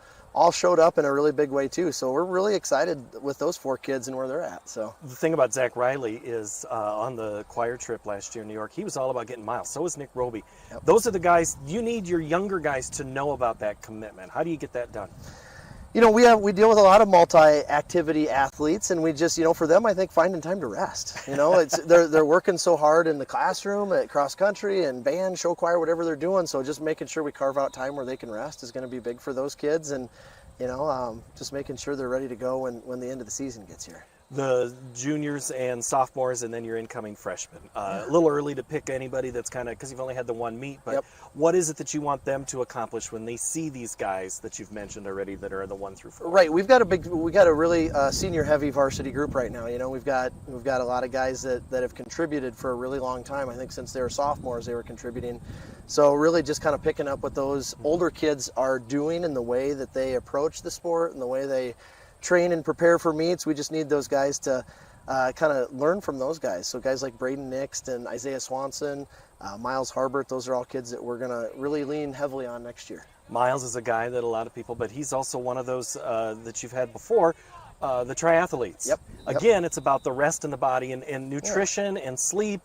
showed up in a really big way too. So we're really excited with those 4 kids and where they're at. So the thing about Zach Riley is on the choir trip last year in New York, he was all about getting miles. So was Nick Roby. Yep. Those are the guys, you need your younger guys to know about that commitment. How do you get that done? You know, we deal with a lot of multi-activity athletes, and we just, you know, for them, I think finding time to rest. You know, they're working so hard in the classroom, at cross country and band, show choir, whatever they're doing. So just making sure we carve out time where they can rest is going to be big for those kids, and you know, just making sure they're ready to go when the end of the season gets here. The juniors and sophomores, and then your incoming freshmen. A little early to pick anybody that's kind of, because you've only had the one meet, but what is it that you want them to accomplish when they see these guys that you've mentioned already that are the 1 through 4? Right, we got a really senior heavy varsity group right now. You know, we've got a lot of guys that have contributed for a really long time. I think since they were sophomores, they were contributing. So really just kind of picking up what those older kids are doing in the way that they approach the sport and the way they train and prepare for meets. We just need those guys to kind of learn from those guys. So guys like Braden Nixt and Isaiah Swanson, Miles Harbert, those are all kids that we're going to really lean heavily on next year. Miles is a guy that a lot of people, but he's also one of those that you've had before. the triathletes. Yep. Again, it's about the rest in the body and nutrition and sleep.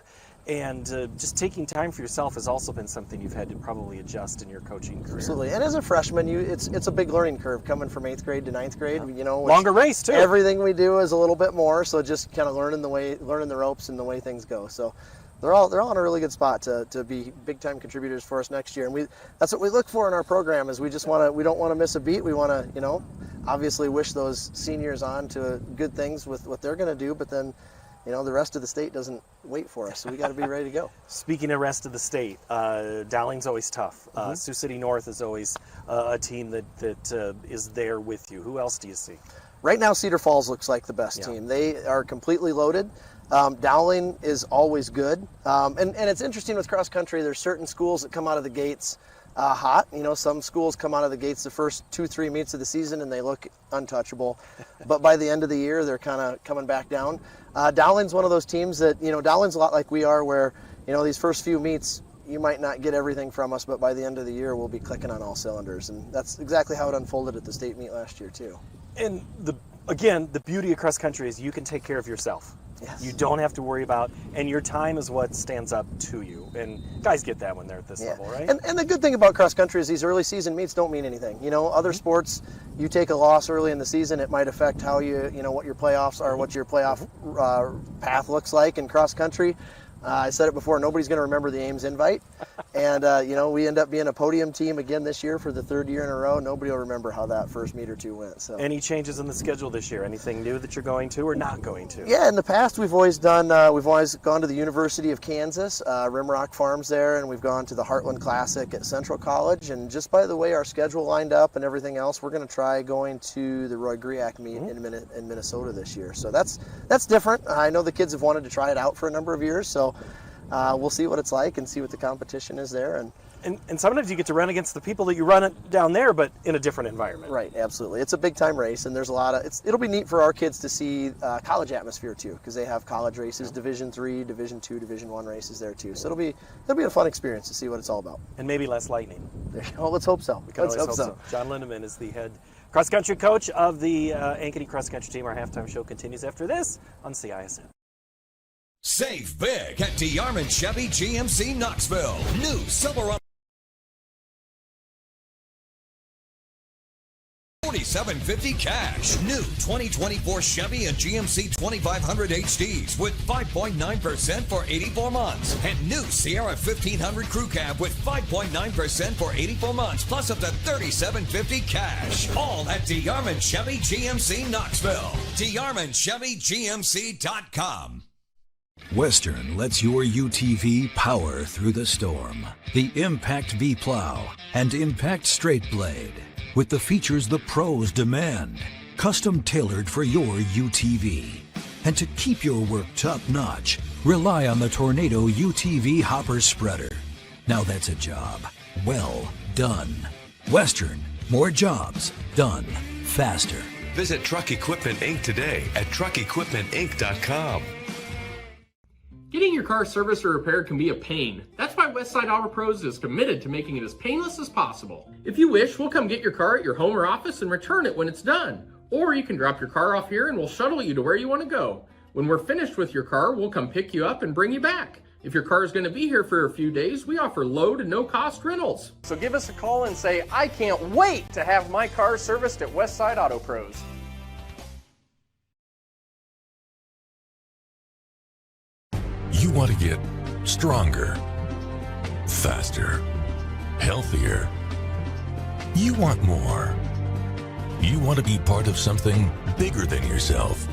And just taking time for yourself has also been something you've had to probably adjust in your coaching career. Absolutely. And as a freshman, it's a big learning curve coming from 8th grade to 9th grade. You know, longer race too. Everything we do is a little bit more, so just kind of learning the ropes and the way things go. So they're all in a really good spot to be big time contributors for us next year. And that's what we look for in our program is we don't want to miss a beat. We want to, you know, obviously wish those seniors on to good things with what they're going to do, but then, you know, the rest of the state doesn't wait for us, so we got to be ready to go. Speaking of rest of the state, Dowling's always tough. Sioux City North is always a team that is there with you. Who else do you see? Right now, Cedar Falls looks like the best team. They are completely loaded. Dowling is always good. And it's interesting with cross country, there's certain schools that come out of the gates hot. You know, some schools come out of the gates the first 2-3 meets of the season and they look untouchable. But by the end of the year, they're kind of coming back down. Dowling's one of those teams that, you know, Dowling's a lot like we are where, you know, these first few meets, you might not get everything from us, but by the end of the year, we'll be clicking on all cylinders. And that's exactly how it unfolded at the state meet last year, too. And again, the beauty of cross country is you can take care of yourself. Yes. You don't have to worry about, and your time is what stands up to you. And guys get that when they're at this level, right? And the good thing about cross country is these early season meets don't mean anything. You know, other sports, you take a loss early in the season, it might affect how you know, what your playoffs are, what your playoff path looks like. In cross country, I said it before, nobody's going to remember the Ames invite. And, you know, we end up being a podium team again this year for the 3rd year in a row. Nobody will remember how that first meet or two went. So. Any changes in the schedule this year? Anything new that you're going to or not going to? Yeah, in the past we've always gone to the University of Kansas, Rimrock Farms there, and we've gone to the Heartland Classic at Central College. And just by the way our schedule lined up and everything else, we're going to try going to the Roy Griak meet in Minnesota this year. So that's different. I know the kids have wanted to try it out for a number of years, so we'll see what it's like and see what the competition is there. And sometimes you get to run against the people that you run it down there, but in a different environment. Right, absolutely. It's a big time race, and there's a lot of it'll be neat for our kids to see college atmosphere too, because they have college races, Division III, Division II, Division I races there too. So it'll be a fun experience to see what it's all about. And maybe less lightning. Oh, let's hope so. Let's hope so. John Lindemann is the head cross country coach of the Ankeny cross country team. Our halftime show continues after this on CISM. Save big at DeArmond Chevy GMC Knoxville. New Silverado $47.50 cash. New 2024 Chevy and GMC 2500 HDs with 5.9% for 84 months. And new Sierra 1500 Crew Cab with 5.9% for 84 months plus up to $37.50 cash. All at DeArmond Chevy GMC Knoxville. DeArmondChevyGMC.com. Western lets your UTV power through the storm. The Impact V Plow and Impact Straight Blade. With the features the pros demand. Custom tailored for your UTV. And to keep your work top-notch, rely on the Tornado UTV Hopper Spreader. Now that's a job well done. Western, more jobs done faster. Visit Truck Equipment Inc. today at truckequipmentinc.com. Getting your car serviced or repaired can be a pain. That's why Westside Auto Pros is committed to making it as painless as possible. If you wish, we'll come get your car at your home or office and return it when it's done. Or you can drop your car off here and we'll shuttle you to where you want to go. When we're finished with your car, we'll come pick you up and bring you back. If your car is going to be here for a few days, we offer low to no cost rentals. So give us a call and say, I can't wait to have my car serviced at Westside Auto Pros. You want to get stronger, faster, healthier. You want more. You want to be part of something bigger than yourself.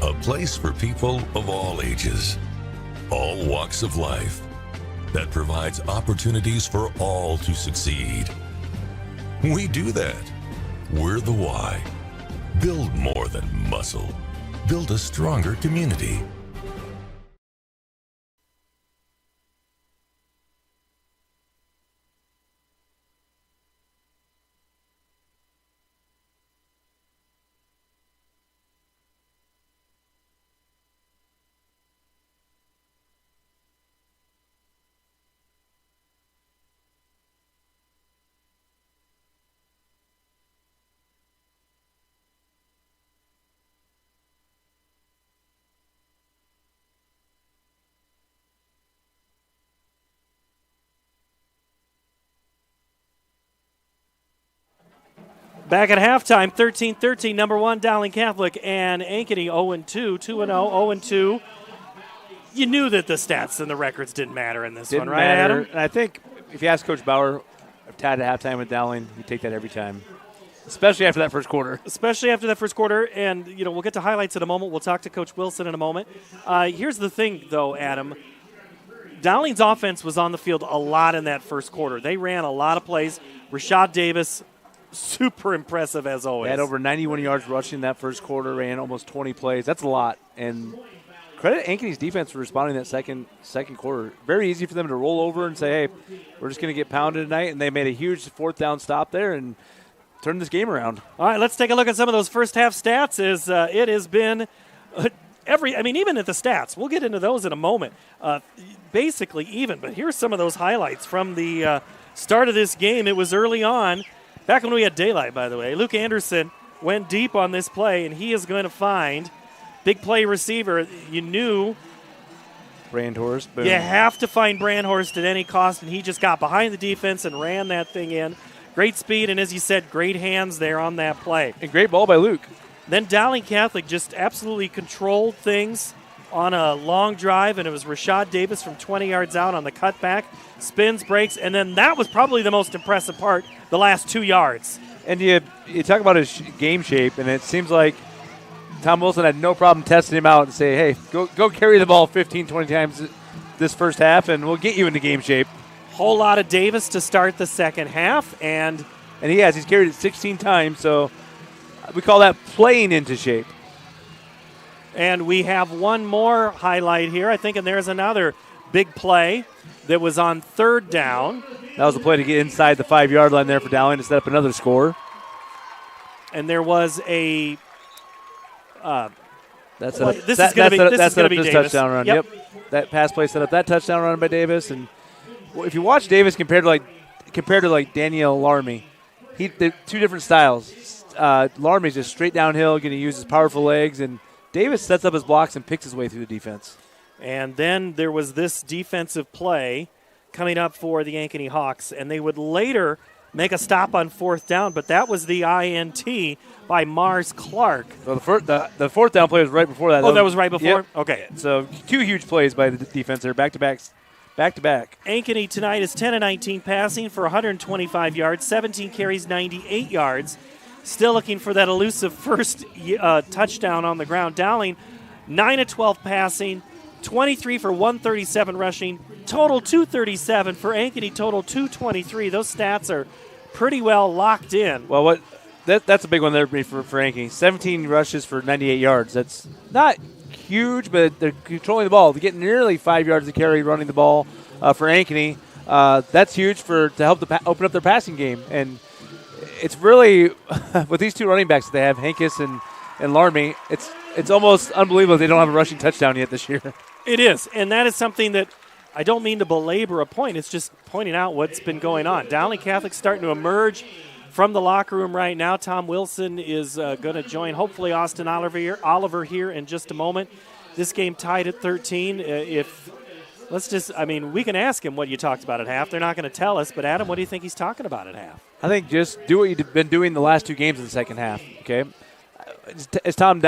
A place for people of all ages, all walks of life, that provides opportunities for all to succeed. We do that. We're the why. Build more than muscle. Build a stronger community. Back at halftime, 13-13, number 1 Dowling Catholic and Ankeny 0-2, 2-0, 0-2. You knew that the stats and the records didn't matter in this one, right, Adam? And I think if you ask Coach Bauer, I've tied at halftime with Dowling, you take that every time, especially after that first quarter. And, we'll get to highlights in a moment. We'll talk to Coach Wilson in a moment. Here's the thing, though, Adam. Dowling's offense was on the field a lot in that first quarter. They ran a lot of plays. Rashad Davis, super impressive as always. They had over 91 yards rushing that first quarter, ran almost 20 plays. That's a lot. And credit Ankeny's defense for responding that second quarter. Very easy for them to roll over and say, hey, we're just going to get pounded tonight. And they made a huge fourth down stop there and turned this game around. All right, let's take a look at some of those first half stats. It has been even at the stats. We'll get into those in a moment. Basically even, but here's some of those highlights from the start of this game. It was early on, back when we had daylight, by the way. Luke Anderson went deep on this play, and he is going to find big play receiver. You knew Brandhorst. Boom. You have to find Brandhorst at any cost, and he just got behind the defense and ran that thing in. Great speed, and as you said, great hands there on that play. And great ball by Luke. Then Dowling Catholic just absolutely controlled things on a long drive, and it was Rashad Davis from 20 yards out on the cutback, spins, breaks, and then that was probably the most impressive part, the last 2 yards. And you talk about his game shape, and it seems like Tom Wilson had no problem testing him out and say, hey, go carry the ball 15, 20 times this first half, and we'll get you into game shape. Whole lot of Davis to start the second half, and he's carried it 16 times, so we call that playing into shape. And we have one more highlight here, I think, and there's another big play that was on third down. That was a play to get inside the 5-yard line there for Dowling to set up another score. And there was a this is going to be Davis. Touchdown run. Yep. That pass play set up that touchdown run by Davis. And if you watch Davis compared to Daniel Larmy, they're two different styles. Larmy's just straight downhill, going to use his powerful legs, and Davis sets up his blocks and picks his way through the defense. And then there was this defensive play coming up for the Ankeny Hawks, and they would later make a stop on fourth down, but that was the INT by Mars Clark. Well, the fourth down play was right before that. Oh, that was right before? Yep. Okay. So 2 huge plays by the defense there, back-to-back. Ankeny tonight is 10-19 passing for 125 yards, 17 carries, 98 yards. Still looking for that elusive first touchdown on the ground. Dowling, 9-12 passing, 23 for 137 rushing, total 237 for Ankeny, total 223. Those stats are pretty well locked in. Well, that's a big one there for Ankeny. 17 rushes for 98 yards. That's not huge, but they're controlling the ball. They're getting nearly 5 yards a carry running the ball for Ankeny. That's huge to help open up their passing game. And it's really, with these two running backs that they have, Hankis and Larmy, it's almost unbelievable they don't have a rushing touchdown yet this year. It is, and that is something that I don't mean to belabor a point. It's just pointing out what's been going on. Dowling Catholic starting to emerge from the locker room right now. Tom Wilson is going to join, hopefully, Austin Oliver here in just a moment. This game tied at 13. We can ask him what you talked about at half. They're not going to tell us, but Adam, what do you think he's talking about at half? I think just do what you've been doing the last 2 games in the second half, okay? Is Tom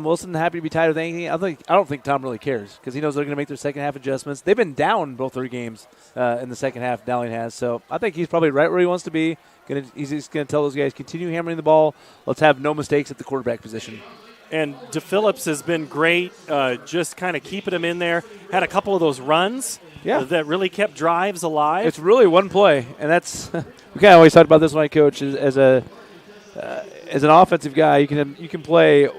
Wilson happy to be tied with Ankeny? I don't think Tom really cares because he knows they're going to make their second half adjustments. They've been down both their games in the second half, Dowling has. So I think he's probably right where he wants to be. He's just going to tell those guys, continue hammering the ball. Let's have no mistakes at the quarterback position. And DePhillips has been great, just kind of keeping him in there. Had a couple of those runs that really kept drives alive. It's really one play, and that's we kind of always talk about this when I coach as an offensive guy. You can play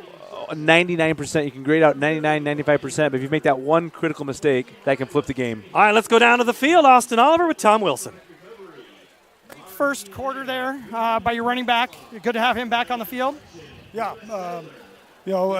99%. You can grade out 99, 95%. But if you make that one critical mistake, that can flip the game. All right, let's go down to the field. Austin Oliver with Tom Wilson. First quarter there by your running back. Good to have him back on the field. Yeah.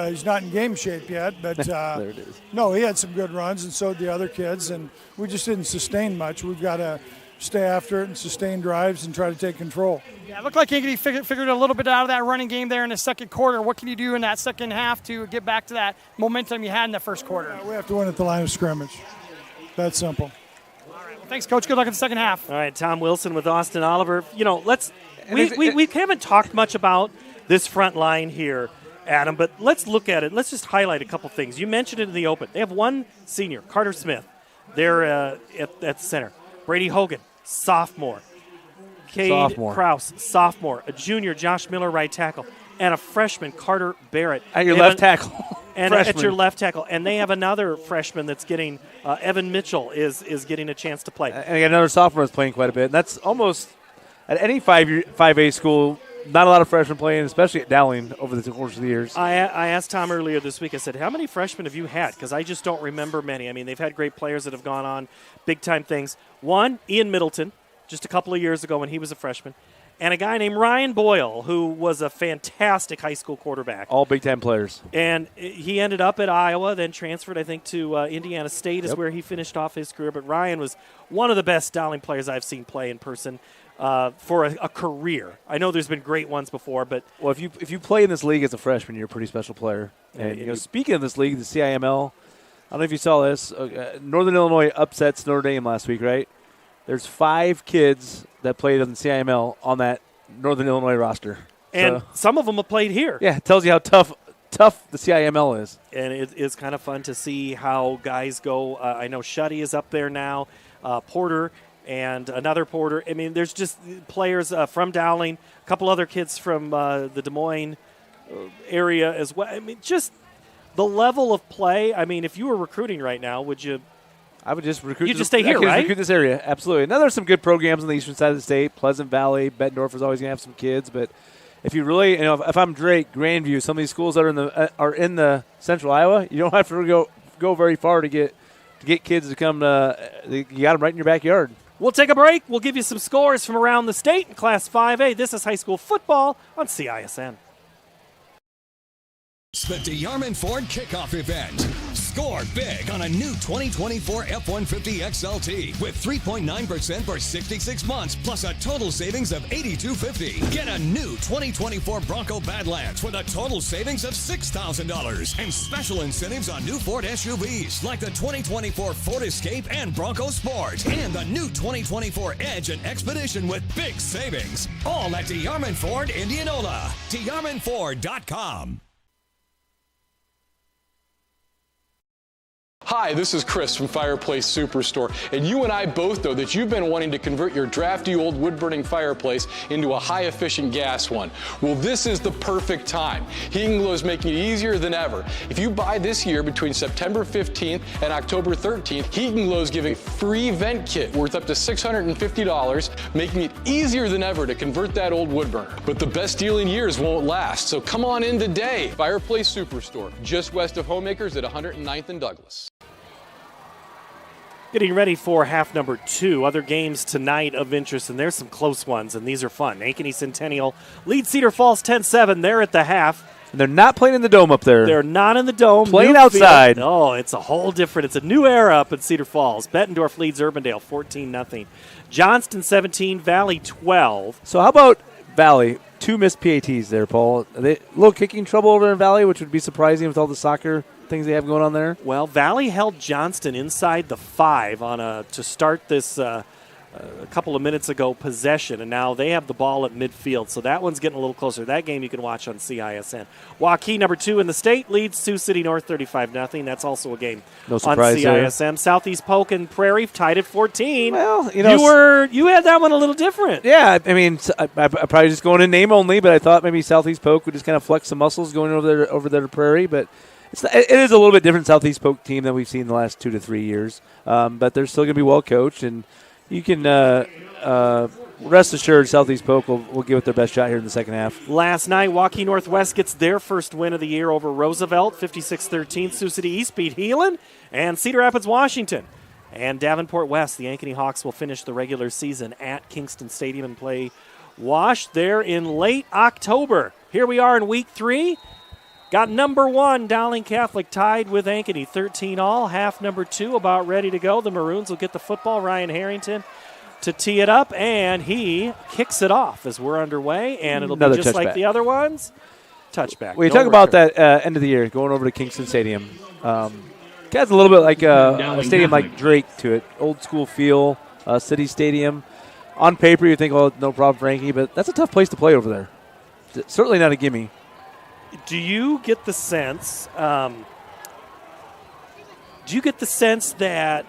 He's not in game shape yet, but there it is. No, he had some good runs, and so did the other kids, and we just didn't sustain much. We've got to stay after it and sustain drives and try to take control. Yeah, it looked like Ankeny figured a little bit out of that running game there in the second quarter. What can you do in that second half to get back to that momentum you had in the first quarter? We have to win at the line of scrimmage. That's simple. All right. Well, thanks, Coach. Good luck in the second half. All right, Tom Wilson with Austin Oliver. We haven't talked much about this front line here, Adam, but let's look at it. Let's just highlight a couple things. You mentioned it in the open. They have one senior, Carter Smith. They're at the center. Brady Hogan, sophomore. Cade Krause, sophomore. A junior, Josh Miller, right tackle. And a freshman, Carter Barrett. At your left tackle. And at your left tackle. And they have another freshman that's getting, Evan Mitchell is getting a chance to play. And another sophomore is playing quite a bit. And that's almost, at any 5A school, not a lot of freshmen playing, especially at Dowling over the course of the years. I asked Tom earlier this week, I said, how many freshmen have you had? Because I just don't remember many. I mean, they've had great players that have gone on big-time things. One, Ian Middleton, just a couple of years ago when he was a freshman. And a guy named Ryan Boyle, who was a fantastic high school quarterback. All big-time players. And he ended up at Iowa, then transferred, I think, to Indiana State is where he finished off his career. But Ryan was one of the best Dowling players I've seen play in person for a career. I know there's been great ones before, but... Well, if you play in this league as a freshman, you're a pretty special player. And, speaking of this league, the CIML, I don't know if you saw this. Northern Illinois upsets Notre Dame last week, right? There's 5 kids that played on the CIML on that Northern Illinois roster. And some of them have played here. Yeah, it tells you how tough the CIML is. And it's kind of fun to see how guys go. I know Shuddy is up there now, Porter and another Porter. I mean, there's just players from Dowling, a couple other kids from the Des Moines area as well. I mean, just the level of play. I mean, if you were recruiting right now, would you – I would just recruit. You just stay here, right? Recruit this area, absolutely. Now there's some good programs on the eastern side of the state. Pleasant Valley, Bettendorf is always going to have some kids. But if you really, if I'm Drake, Grandview, some of these schools that are in the central Iowa, you don't have to go very far to get kids to come. You got them right in your backyard. We'll take a break. We'll give you some scores from around the state in Class 5A. This is high school football on CISN. The DeYarman Ford kickoff event. Score big on a new 2024 F-150 XLT with 3.9% for 66 months plus a total savings of $8,250. Get a new 2024 Bronco Badlands with a total savings of $6,000 and special incentives on new Ford SUVs like the 2024 Ford Escape and Bronco Sport and the new 2024 Edge and Expedition with big savings. All at DeYarman Ford Indianola. DeYarmanFord.com. Hi, this is Chris from Fireplace Superstore, and you and I both know that you've been wanting to convert your drafty old wood-burning fireplace into a high-efficient gas one. Well, this is the perfect time. Heating Glow is making it easier than ever. If you buy this year between September 15th and October 13th, Heating Glow is giving a free vent kit worth up to $650, making it easier than ever to convert that old wood burner. But the best deal in years won't last, so come on in today. Fireplace Superstore, just west of Homemakers at 109th and Douglas. Getting ready for half number 2. Other games tonight of interest, and there's some close ones, and these are fun. Ankeny Centennial lead Cedar Falls 10-7. They're at the half. And they're not playing in the dome up there. They're not in the dome. Playing outside. Oh, it's a whole different. It's a new era up in Cedar Falls. Bettendorf leads Urbandale 14-0. Johnston 17, Valley 12. So how about Valley? 2 missed PATs there, Paul. Are they a little kicking trouble over in Valley, which would be surprising with all the soccer things they have going on there? Well, Valley held Johnston inside the 5 on to start this a couple of minutes ago possession, and now they have the ball at midfield, so that one's getting a little closer. That game you can watch on CISN. Waukee, number 2 in the state, leads Sioux City North 35-0. That's also a game on CISN. There. Southeast Polk and Prairie tied at 14. Well, you had that one a little different. Yeah, I mean, I probably just going in name only, but I thought maybe Southeast Polk would just kind of flex some muscles going over there to Prairie, but it is a little bit different Southeast Polk team than we've seen in the last 2 to 3 years. But they're still going to be well coached, and you can rest assured Southeast Polk will give it their best shot here in the second half. Last night, Waukee Northwest gets their first win of the year over Roosevelt, 56-13. Sioux City East beat Heelan and Cedar Rapids, Washington. And Davenport West, the Ankeny Hawks will finish the regular season at Kingston Stadium and play Wash there in late October. Here we are in week 3. Got number 1, Dowling Catholic, tied with Ankeny, 13-all. Half number 2, about ready to go. The Maroons will get the football. Ryan Harrington to tee it up, and he kicks it off as we're underway, and it'll Another be just touchback. like the other ones. Touchback. Well, you talk about that end of the year, going over to Kingston Stadium. Has a little bit like a stadium like Drake to it. Old school feel, city stadium. on paper you think, oh, no problem for Ankeny, but that's a tough place to play over there. Certainly not a gimme. Do you get the sense? That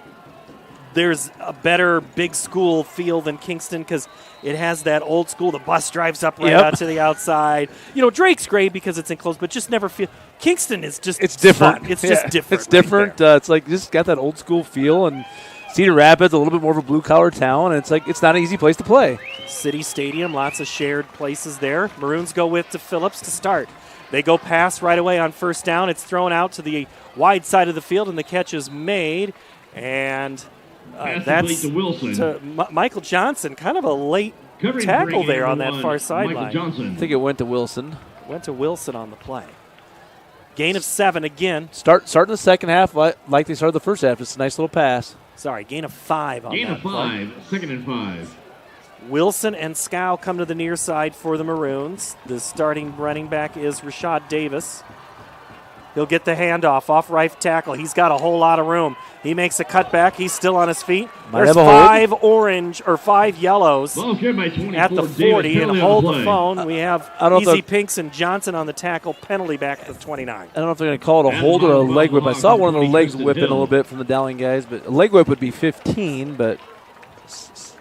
there's a better big school feel than Kingston because it has that old school? The bus drives up right out to the outside. Drake's great because it's enclosed, but just never feel. Kingston is just different. Fun. It's just different. It's different. It's like just got that old school feel, and Cedar Rapids a little bit more of a blue collar town, and it's like it's not an easy place to play. City Stadium, lots of shared places there. Maroons go with to Phillips to start. They go pass right away on first down. It's thrown out to the wide side of the field, and the catch is made. And that's to Michael Johnson. Kind of a late tackle there on that far sideline. I think it went to Wilson. Went to Wilson on the play. Gain of 7 again. Starting the second half like they started the first half. It's a nice little pass. Sorry, gain of 5 on that Gain of 5, second and 5. Wilson and Scow come to the near side for the Maroons. The starting running back is Rashad Davis. He'll get the handoff off right tackle. He's got a whole lot of room. He makes a cutback. He's still on his feet. There's 5 orange or 5 yellows at the 40 and hold the phone. We have Easy Pinks and Johnson on the tackle. Penalty back at the 29. I don't know if they're going to call it a hold or a leg whip. I saw one of the legs whipping a little bit from the Dowling guys, but a leg whip would be 15, but just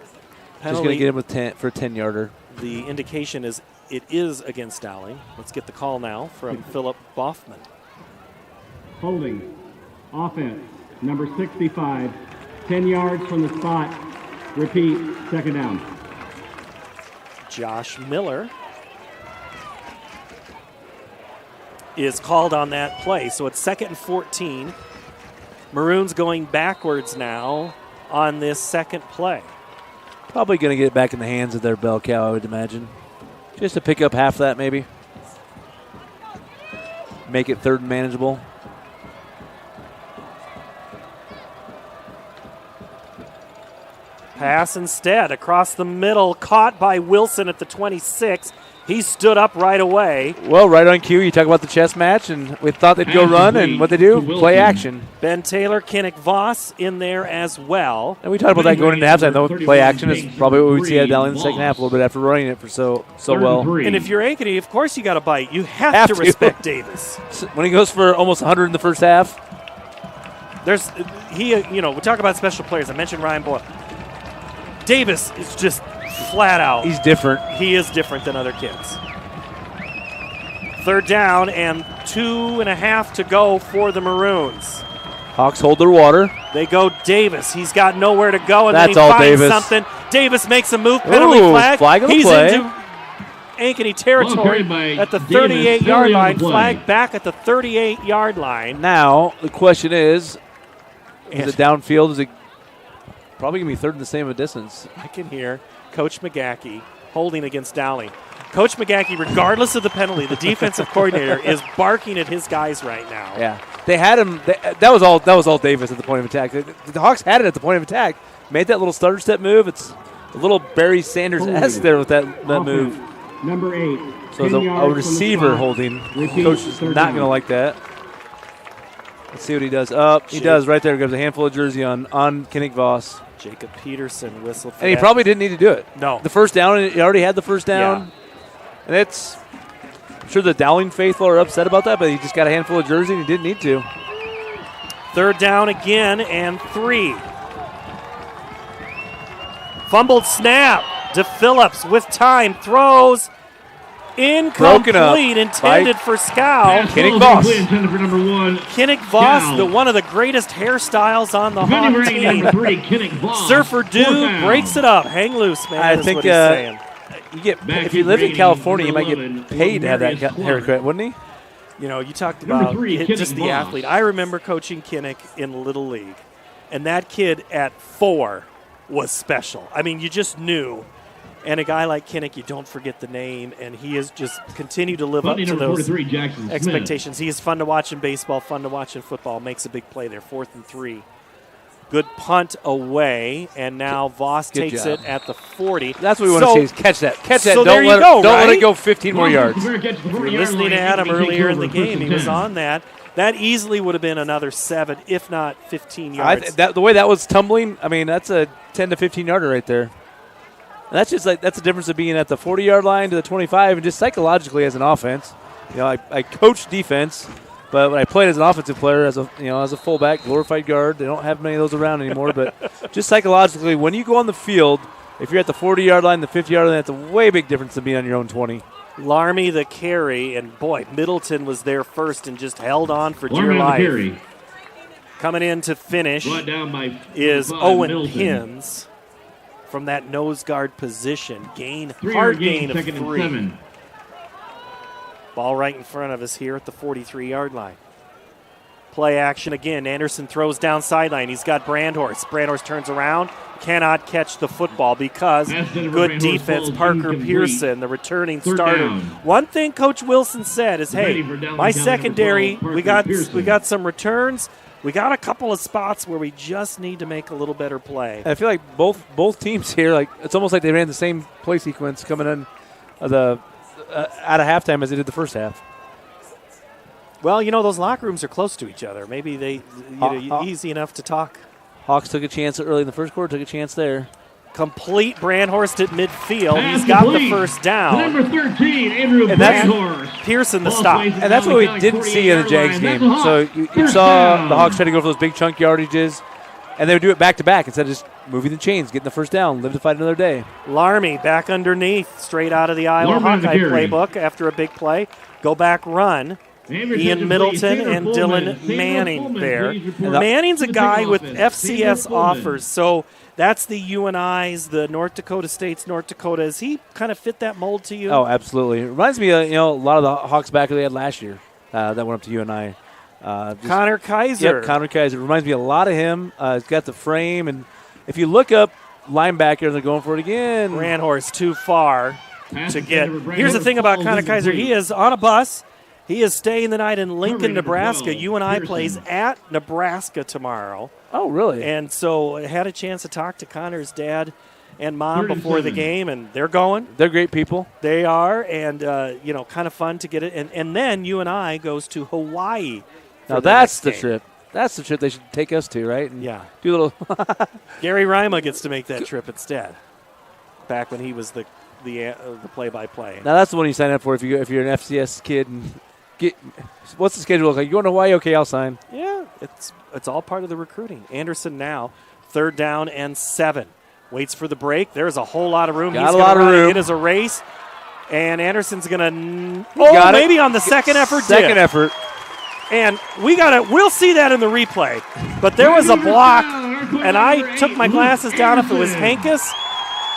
going to get him with 10 for a 10-yarder. The indication is it is against Dowling. Let's get the call now from Philip Boffman. Holding. Offense. Number 65. 10 yards from the spot. Repeat. Second down. Josh Miller is called on that play. So it's 2nd and 14. Maroons going backwards now on this second play. Probably going to get it back in the hands of their bell cow, I would imagine. Just to pick up half that maybe. Make it 3rd and manageable. Pass instead across the middle, caught by Wilson at the 26. He stood up right away. Well, right on cue. You talk about the chess match, and we thought they'd go run, and what they do? Play action. Ben Taylor, Kinnick Voss in there as well. And we talked about that going into halftime, though. Play action is probably what we'd see at Dowling in the second half a little bit after running it for so well. And if you're Ankeny, of course you got to bite. You have to respect Davis. When he goes for almost 100 in the first half. We talk about special players. I mentioned Ryan Boyle. Davis is just flat out. He's different. He is different than other kids. 3rd down and 2.5 to go for the Maroons. Hawks hold their water. They go Davis. He's got nowhere to go, and That's then he all finds Davis. something. Davis makes a move. Penalty flag. On the He's play. into Ankeny territory at the 38-yard line. Flag back at the 38-yard line. Now, the question is it downfield? Is it probably going to be 3rd and the same distance? I can hear Coach McGackey holding against Dowling. Coach McGackey, regardless of the penalty, the defensive coordinator is barking at his guys right now. Yeah, they had him. That was all Davis at the point of attack. The Hawks had it at the point of attack. Made that little stutter step move. It's a little Barry Sanders-esque there with that move. Number 8. So it's a receiver holding. Coach is not going to like that. Let's see what he does. He does right there. Gives a handful of jersey on Kinnick Voss. Jacob Peterson whistled for And he that. probably didn't need to do it. No. The first down, he already had the first down. Yeah. And I'm sure the Dowling faithful are upset about that, but he just got a handful of jersey and he didn't need to. 3rd down again and 3. Fumbled snap to Phillips with time. Throws incomplete, intended for Scow. Kinnick Voss. Intended for number 1. Kinnick Voss, one of the greatest hairstyles on the Hawk team. Number 3, Kinnick Voss. Surfer Dude breaks it up. Hang loose, man. I think if you live in California, you might get paid to have that haircut, wouldn't he? You talked about just the athlete. I remember coaching Kinnick in Little League, and that kid at 4 was special. I mean, you just knew. And a guy like Kinnick, you don't forget the name, and he has just continued to live up to those expectations. He is fun to watch in baseball, fun to watch in football. Makes a big play there, 4th and 3. Good punt away, and now Voss takes it at the 40. That's what we want to see is catch that. Catch that. So Don't let it go 15 more yards. If you were listening to Adam earlier in the game, he was on that. That easily would have been another 7, if not 15 yards. The way that was tumbling, I mean, that's a 10 to 15 yarder right there. And that's the difference of being at the 40-yard line to the 25, and just psychologically as an offense. I coach defense, but when I played as an offensive player, as a fullback, glorified guard, they don't have many of those around anymore. But just psychologically, when you go on the field, if you're at the 40-yard line, the 50-yard line, that's a way big difference than being on your own 20. Larmy the carry, and boy, Middleton was there first and just held on for dear life. Coming in to finish is Owen Middleton. Pins from that nose guard position. Hard gain of second and 3. 7. Ball right in front of us here at the 43-yard line. Play action again. Anderson throws down sideline. He's got Brandhorst. Brandhorst turns around, cannot catch the football because good defense. Parker Pearson, the returning starter. One thing Coach Wilson said is, hey, my secondary, we got some returns. We got a couple of spots where we just need to make a little better play. I feel like both teams here, it's almost like they ran the same play sequence coming in out of halftime as they did the first half. Well, those locker rooms are close to each other. Maybe they easy enough to talk. Hawks took a chance early in the first quarter, took a chance there. Complete Brandhorst at midfield. He's got the first down. Number 13, Andrew Brandhorst. Pearson the stop. And that's what we didn't see in the Jags game. So you saw the Hawks try to go for those big chunk yardages, and they would do it back-to-back instead of just moving the chains, getting the first down, live to fight another day. Larmy back underneath, straight out of the Iowa Hawkeye playbook after a big play. Go back run. Ian Middleton and Dylan Manning there. And Manning's a guy with FCS offers, so that's the UNIs, the North Dakota States, North Dakota. Does he kind of fit that mold to you? Oh, absolutely. It reminds me of a lot of the Hawks backer they had last year that went up to UNI. Connor Kaiser. Yep, Connor Kaiser. It reminds me a lot of him. He's got the frame, and if you look up linebacker, they're going for it again. Brandhorst too far to get. Here's the thing about Connor Kaiser. He is on a bus. He is staying the night in Lincoln, Nebraska. UNI plays at Nebraska tomorrow. Oh, really? And so I had a chance to talk to Connor's dad and mom before the game, and they're going. They're great people. They are, and, kind of fun to get it. And then UNI goes to Hawaii. Now that's the trip. That's the trip they should take us to, right? And yeah. Do a little. Gary Rima gets to make that trip instead. Back when he was the play-by-play. Now that's the one you sign up for if you're an FCS kid and what's the schedule look like? You going to Hawaii? Okay, I'll sign. Yeah, it's all part of the recruiting. Anderson now 3rd down and 7. Waits for the break. There's a whole lot of room. Got a lot of room. It is a race, and Anderson's going to maybe on the second effort. Second effort. And we'll see that in the replay. But there was a block, and I took my glasses down if it was Hankus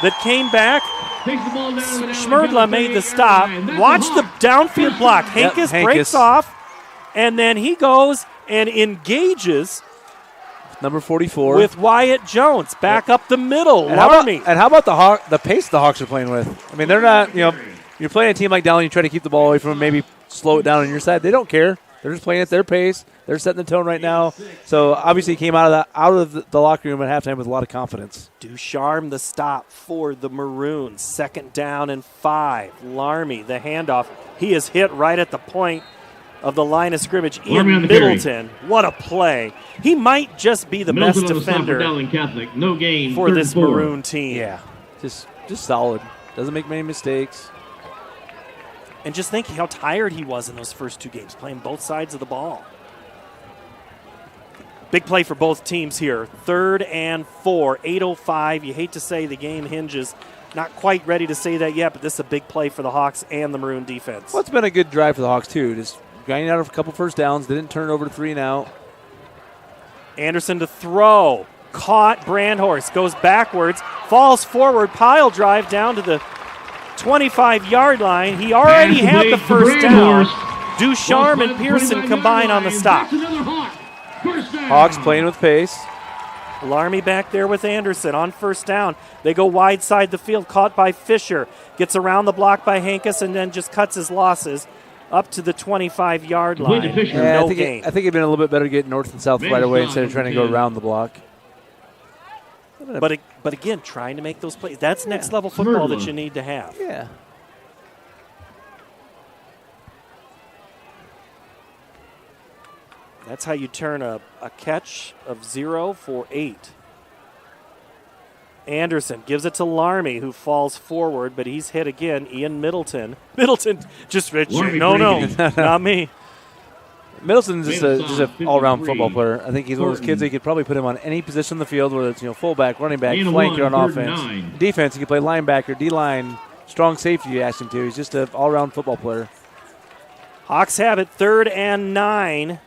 that came back. Schmerdla made the stop. Watch the downfield block. Hankus breaks off, and then he goes and engages number 44 with Wyatt Jones back up the middle. And how about the pace the Hawks are playing with? I mean, they're not, you're playing a team like Dowling, you try to keep the ball away from them, maybe slow it down on your side. They don't care. They're just playing at their pace. They're setting the tone right now. So obviously he came out of the locker room at halftime with a lot of confidence. Ducharme the stop for the Maroons. 2nd down and 5. Larmy the handoff. He is hit right at the point of the line of scrimmage. Ian Middleton, what a play. He might just be the best defender for this Maroon team. Yeah, just solid. Doesn't make many mistakes. And just thinking how tired he was in those first 2 games, playing both sides of the ball. Big play for both teams here. 3rd and 4, 8:05. You hate to say the game hinges. Not quite ready to say that yet, but this is a big play for the Hawks and the Maroon defense. Well, it's been a good drive for the Hawks, too. Just grinding out a couple first downs. They didn't turn it over to 3 and out. Anderson to throw. Caught. Brandhorst goes backwards. Falls forward. Pile drive down to the 25-yard line. He already had the first down. Ducharme and Pearson combine on the stop. Hawks playing with pace. Larmy back there with Anderson on first down. They go wide side the field, caught by Fisher. Gets around the block by Hankus and then just cuts his losses up to the 25-yard line. Yeah, I think it'd been a little bit better to get north and south right away instead of trying to go around the block. But again, trying to make those plays. That's next level football that you need to have. Yeah. That's how you turn a catch of 0 for 8. Anderson gives it to Larmy, who falls forward, but he's hit again. Ian Middleton. Middleton just no, not me. Middleton's just an all-around football player. I think he's one of those kids that you could probably put him on any position in the field, whether it's fullback, running back, flanker on offense. Defense, he can play linebacker, D-line, strong safety you ask him to. He's just an all-around football player. Hawks have it 3rd and 9.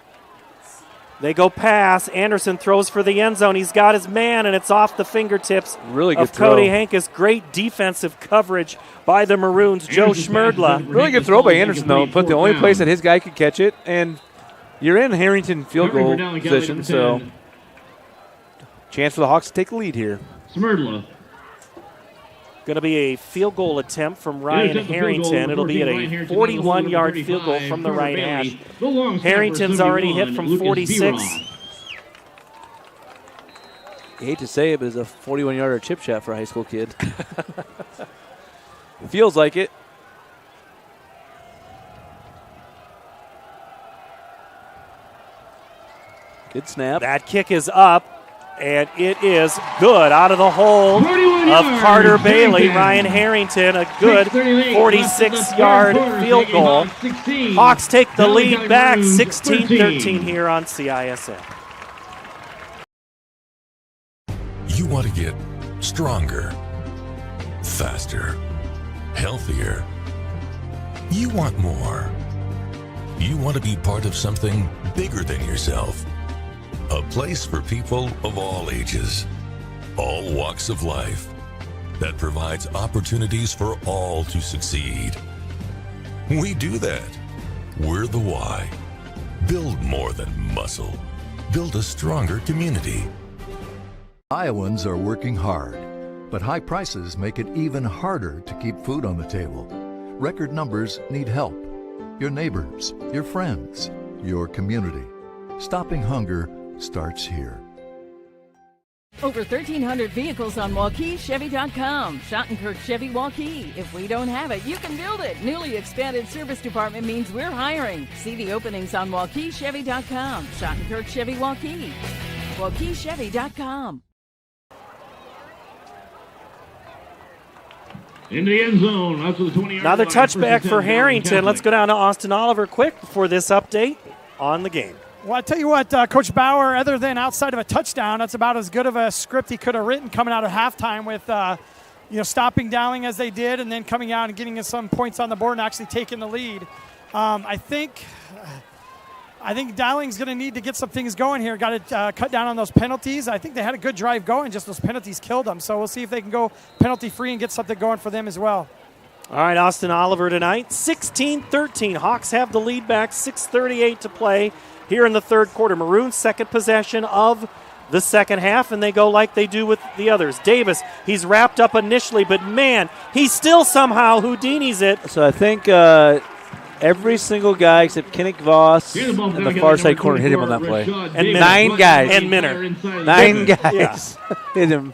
They go pass. Anderson throws for the end zone. He's got his man, and it's off the fingertips really good of Cody Hankus. Great defensive coverage by the Maroons. Joe Schmerdla. Really good throw by Anderson, though. Put the only place that his guy could catch it, and you're in Harrington field goal position, so chance for the Hawks to take the lead here. Smerdla. Going to be a field goal attempt from Ryan Harrington. It'll be at a 41-yard field goal from the right hash. Harrington's already hit from 46. I hate to say it, but it's a 41-yarder chip shot for a high school kid. Feels like it. Good snap. That kick is up. And it is good out of the hole of Carter Bailey. Ryan Harrington, a good 46-yard field goal. Hawks take the lead back 16-13 here on CISM. You want to get stronger, faster, healthier. You want more. You want to be part of something bigger than yourself. A place for people of all ages, all walks of life, that provides opportunities for all to succeed. We do that. We're the why. Build more than muscle. Build a stronger community. Iowans are working hard, but high prices make it even harder to keep food on the table. Record numbers need help. Your neighbors, your friends, your community. Stopping hunger starts here. Over 1,300 vehicles on WaukeeChevy.com. Schottenkirk Chevy Waukee. If we don't have it, you can build it. Newly expanded service department means we're hiring. See the openings on WaukeeChevy.com. Schottenkirk Chevy Waukee. WaukeeChevy.com. Into the end zone. Out to the 20-yard Another line. touchback for Harrington. Let's go down to Austin Oliver quick for this update on the game. Well, I tell you what, Coach Bauer, other than outside of a touchdown, that's about as good of a script he could have written coming out of halftime with, stopping Dowling as they did and then coming out and getting us some points on the board and actually taking the lead. I think Dowling's going to need to get some things going here. Got to cut down on those penalties. I think they had a good drive going, just those penalties killed them. So we'll see if they can go penalty-free and get something going for them as well. All right, Austin Oliver tonight, 16-13. Hawks have the lead back, 6:38 to play here in the third quarter. Maroons' second possession of the second half, and they go like they do with the others. Davis, he's wrapped up initially, but man, he still somehow Houdini's it. So I think every single guy except Kinnick Voss in the far side corner hit him on that play. And nine guys. And Minner. Nine guys hit him.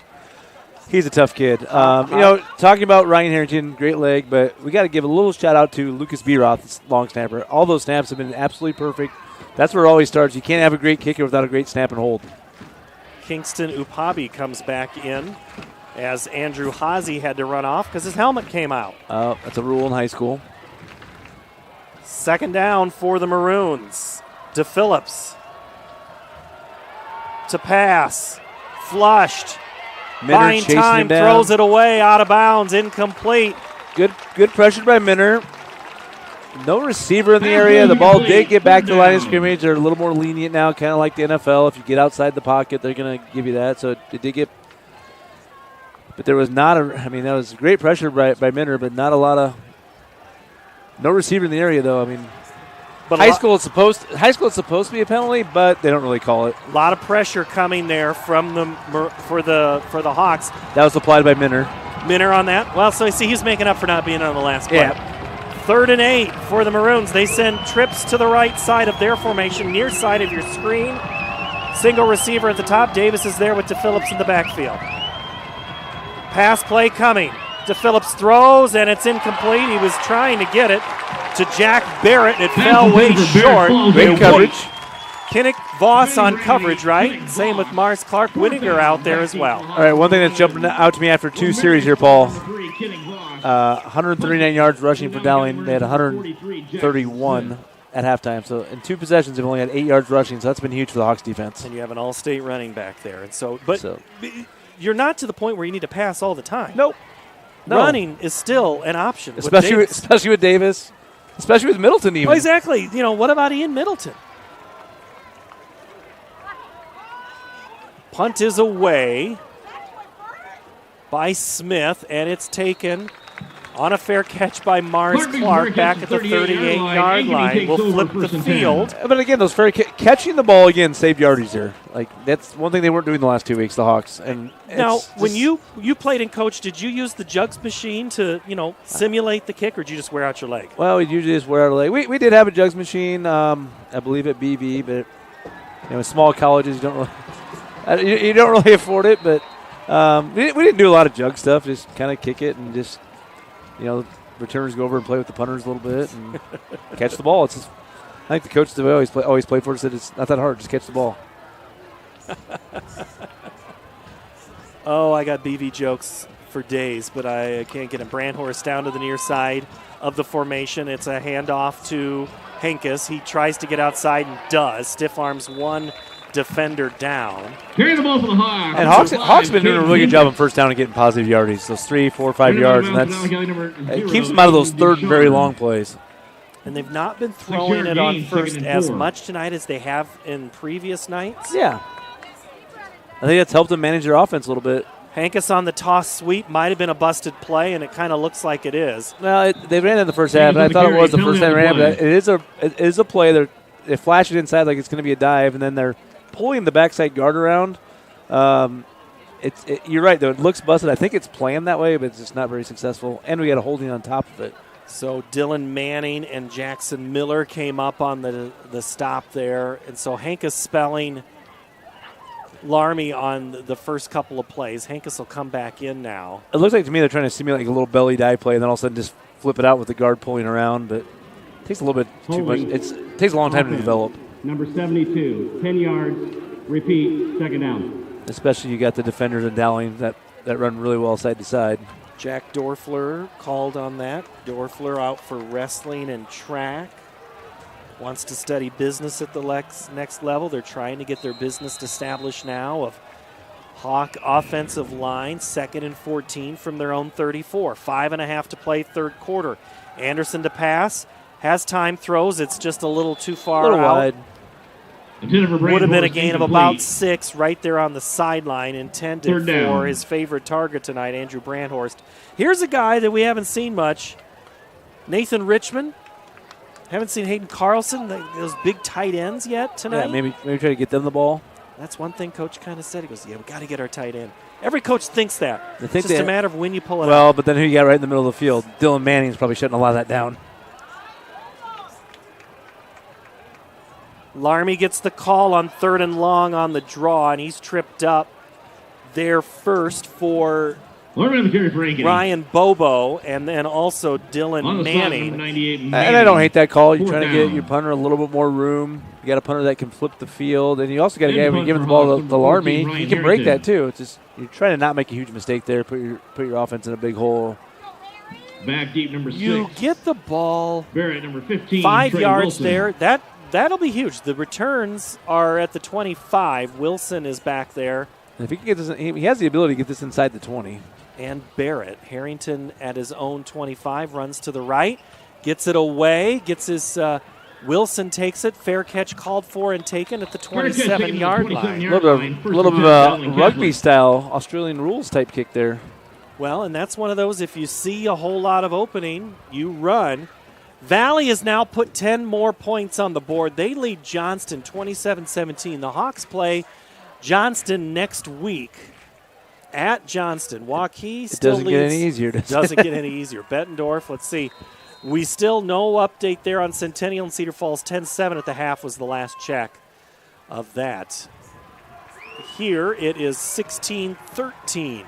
He's a tough kid. Talking about Ryan Harrington, great leg, but we got to give a little shout out to Lucas Beroth, long snapper. All those snaps have been absolutely perfect. That's where it always starts. You can't have a great kicker without a great snap and hold. Kingston Upabi comes back in as Andrew Haase had to run off because his helmet came out. That's a rule in high school. Second down for the Maroons. DePhillips to pass. Flushed. Buying time, throws it away, out of bounds, incomplete. Good pressure by Minner. No receiver in the area. The ball did get back to the line of scrimmage. They're a little more lenient now, kind of like the NFL. If you get outside the pocket, they're going to give you that. So it did get, but there was not that was great pressure by Minner, but not a lot of, no receiver in the area though. But high school is supposed to be a penalty, but they don't really call it. A lot of pressure coming there from for the Hawks. That was applied by Minner. Minner on that. Well, so he's making up for not being on the last play. Yeah. 3rd and 8 for the Maroons. They send trips to the right side of their formation, near side of your screen. Single receiver at the top. Davis is there with DePhillips in the backfield. Pass play coming. DePhillips throws, and it's incomplete. He was trying to get it to Jack Barrett. It fell way short. Great coverage. Kinnick, Voss on coverage, right? Same with Mars Clark, Whittaker out there as well. All right, one thing that's jumping out to me after 2 series here, Paul. 139 yards rushing for Dowling. They had 131 at halftime. So in 2 possessions, they've only had 8 yards rushing. So that's been huge for the Hawks defense. And you have an all-state running back there. And but you're not to the point where you need to pass all the time. Nope. No. Running is still an option. Especially with Davis. Especially with Middleton even. Well, exactly. What about Ian Middleton? Punt is away by Smith, and it's taken on a fair catch by Mars Clark back at the 38-yard line. We'll flip the field. But again, those catching the ball again saved yardage there. That's one thing they weren't doing the last 2 weeks, the Hawks. And now, when you played and coached, did you use the jugs machine to simulate the kick, or did you just wear out your leg? Well, we usually just wear out our leg. We did have a jugs machine, I believe at BV, but in small colleges you don't really afford it. But we didn't do a lot of jug stuff. Just kind of kick it and just. Returners go over and play with the punters a little bit and catch the ball. I think the coaches have always played for us said it's not that hard. Just catch the ball. Oh, I got BV jokes for days, but I can't get him. Brandhorst down to the near side of the formation. It's a handoff to Henkes. He tries to get outside and does. Stiff arms one defender down. Carry the ball for the Hawks. And Hawks been doing a really good job on first down and getting positive yardage. Those 3, 4, 5 yards, and it keeps them out of those third and very long plays. And they've not been throwing it on first as much tonight as they have in previous nights. Yeah. I think that's helped them manage their offense a little bit. Hankus on the toss sweep might have been a busted play, and it kind of looks like it is. Well, they ran in the first half, and I thought it was the first time they ran, but it is a play. They flash it inside like it's going to be a dive, and then they're pulling the backside guard around. You're right, though. It looks busted. I think it's planned that way, but it's just not very successful. And we got a holding on top of it. So Dylan Manning and Jackson Miller came up on the stop there. And so Hankus spelling Larmy on the first couple of plays. Hankus will come back in now. It looks like to me they're trying to simulate a little belly dive play and then all of a sudden just flip it out with the guard pulling around. But it takes a little bit too much. It takes a long time to develop. Number 72, 10 yards, repeat, second down. Especially you got the defenders in Dowling that run really well side to side. Jack Dorfler called on that. Dorfler out for wrestling and track. Wants to study business at the next level. They're trying to get their business established now of Hawk offensive line, 2nd and 14 from their own 34. 5.5 to play, third quarter. Anderson to pass. Has time, throws. It's just a little too far out. Wide. Would have been a gain of about 6 right there on the sideline, intended for his favorite target tonight, Andrew Brandhorst. Here's a guy that we haven't seen much, Nathan Richmond. Haven't seen Hayden Carlson, those big tight ends yet tonight. Yeah, maybe try to get them the ball. That's one thing Coach kind of said. He goes, yeah, we got to get our tight end. Every coach thinks that. It's just a matter of when you pull it out. Well, but then who you got right in the middle of the field? Dylan Manning's probably shutting a lot of that down. Larmy gets the call on 3rd and long on the draw, and he's tripped up there first for Ryan Bobo, and then also Dylan Manning. And I don't hate that call. You're trying to get your punter a little bit more room. You got a punter that can flip the field, and you also got a guy when you give the ball to Larmy, he can break that too. It's just you're trying to not make a huge mistake there. Put your offense in a big hole. Back deep, number 6. You get the ball Barrett, number 15, 5 Trey yards Wilson. there. That'll be huge. The returns are at the 25. Wilson is back there. And if he can get this, he has the ability to get this inside the 20. And Barrett. Harrington at his own 25 runs to the right, gets it away, gets his Wilson takes it. Fair catch called for and taken at the 27-yard line. A little bit of a rugby-style Australian rules type kick there. Well, and that's one of those, if you see a whole lot of opening, you run. Valley has now put 10 more points on the board. They lead Johnston 27-17. The Hawks play Johnston next week at Johnston. Waukee still leads. It doesn't get any easier. Doesn't get any easier. Bettendorf, let's see. We still no update there on Centennial and Cedar Falls. 10-7 at the half was the last check of that. Here it is 16-13.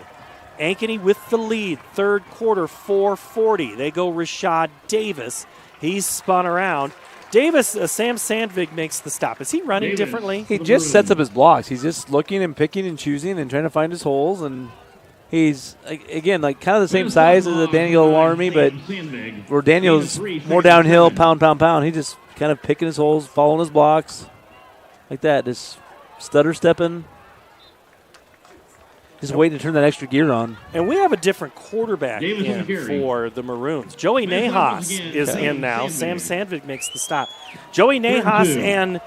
Ankeny with the lead. Third quarter, 4:40. They go Rashad Davis. He's spun around. Davis, Sam Sandvig makes the stop. Is he running differently? He just sets up his blocks. He's just looking and picking and choosing and trying to find his holes. And he's, again, like kind of the same size as a Daniel Alarmy, but where Daniel's more downhill, pound, pound, pound. He just kind of picking his holes, following his blocks like that, just stutter stepping. Just waiting to turn that extra gear on. And we have a different quarterback in for the Maroons. Joey Nahas is in now. Sam Sandvig makes the stop. Joey Nahas and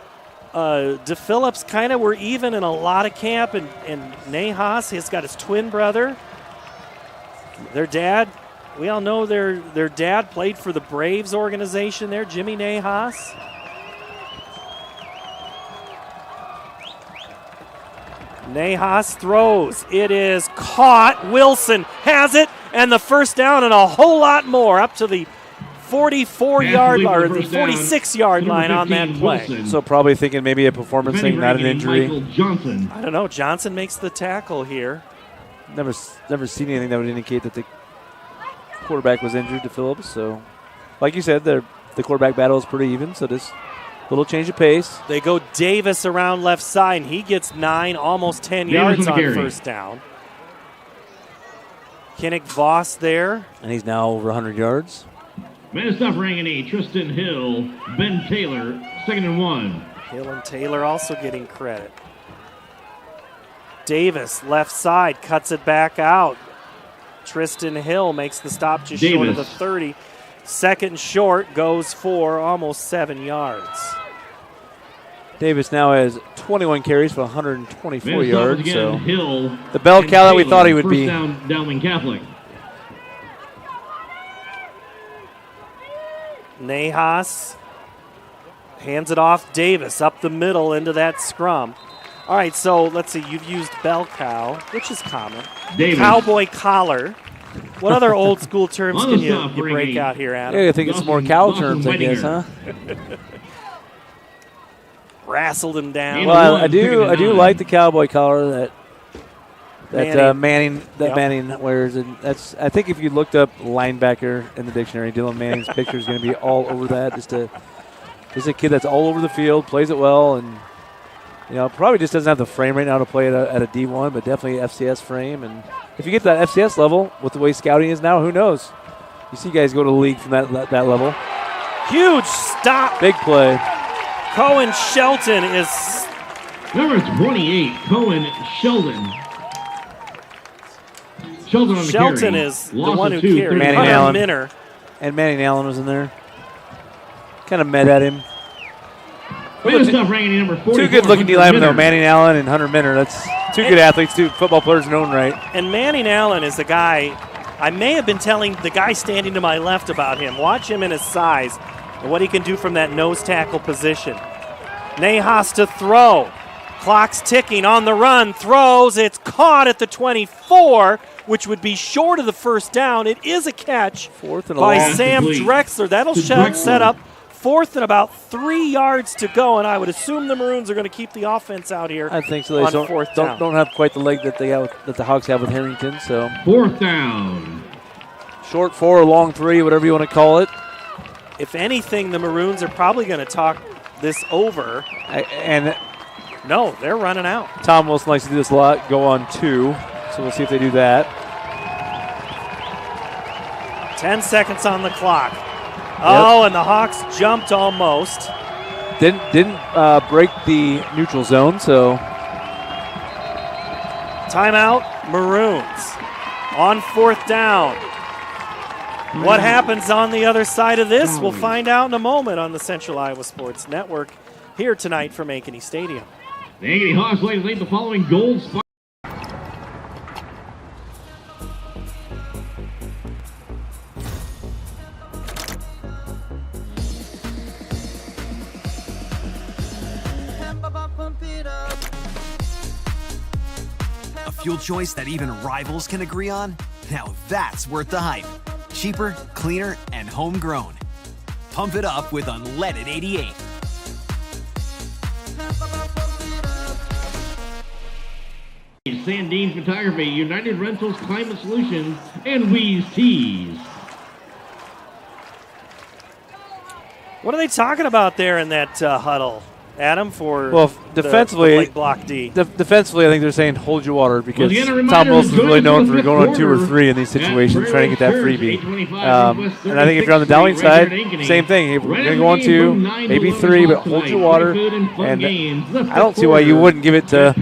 DePhillips kind of were even in a lot of camp, and Nahas has got his twin brother. Their dad, we all know their dad played for the Braves organization there, Jimmy Nahas. Nahas throws. It is caught. Wilson has it, and the first down and a whole lot more up to the 44-yard line, or the 46-yard line on that play. Wilson. So probably thinking maybe a performance thing, not an injury. I don't know. Johnson makes the tackle here. Never seen anything that would indicate that the quarterback was injured to Phillips. So, like you said, the quarterback battle is pretty even, so this little change of pace. They go Davis around left side, and he gets 9, almost 10 yards on first down. Kinnick Voss there. And he's now over 100 yards. Man of stuff, Ankeny, Tristan Hill, Ben Taylor, 2nd and 1. Hill and Taylor also getting credit. Davis, left side, cuts it back out. Tristan Hill makes the stop just short of the 30. Second and short, goes for almost 7 yards. Davis now has 21 carries for 124 yards. Again, so Hill the bell cow that we thought he would first be. Down, Dowling Catholic. Nahas hands it off. Davis up the middle into that scrum. All right, so let's see. You've used bell cow, which is common. Davis. Cowboy collar. What other old school terms can you break out here, Adam? Yeah, I think it's more cow terms, I guess, huh? Wrestled him down. Well, I do like the cowboy collar that Manning wears, and that's, I think if you looked up linebacker in the dictionary, Dylan Manning's picture is going to be all over that. Just a kid that's all over the field, plays it well, and probably just doesn't have the frame right now to play at a D1, but definitely FCS frame. And if you get to that FCS level with the way scouting is now, who knows? You see guys go to the league from that level. Huge stop. Big play. Cohen Shelton is number 28, Cohen Sheldon. Sheldon on the Shelton carry. is the one who carried. Manning Hunter Allen. Minner. And Manning Allen was in there. Kind of met at him. Number 44, two good-looking D linemen, though, Manning Allen and Hunter Minner. That's two good athletes, two football players in their own right. And Manning Allen is the guy, I may have been telling the guy standing to my left about him. Watch him in his size and what he can do from that nose tackle position. Nahas to throw. Clock's ticking on the run. Throws. It's caught at the 24, which would be short of the first down. It is a catch by Sam Drexler. That'll set up 4th and about 3 yards to go, and I would assume the Maroons are going to keep the offense out here. I think so. They don't have quite the leg that the Hogs have with Harrington. So 4th down. Short 4, long 3, whatever you want to call it. If anything, the Maroons are probably going to talk this over. No, they're running out. Tom Wilson likes to do this a lot, go on 2. So we'll see if they do that. 10 seconds on the clock. Oh, and the Hawks jumped almost. Didn't break the neutral zone, so. Timeout, Maroons. On 4th down. What happens on the other side of this? We'll find out in a moment on the Central Iowa Sports Network here tonight from Ankeny Stadium. The Ankeny Hawks laid the following goals. A fuel choice that even rivals can agree on? Now that's worth the hype. Cheaper, cleaner, and homegrown. Pump it up with unleaded 88. Sandine Photography, United Rentals Climate Solutions, and Weeze Tees. What are they talking about there in that huddle, Adam, for defensively, the late block D? Defensively, I think they're saying hold your water because Tom Wilson's really known for going on 2 or 3 in these situations, trying to get that freebie. And I think if you're on the Dowling side, same thing. If we're going to go on 2, maybe 3, but hold your water. And I don't see why you wouldn't give it to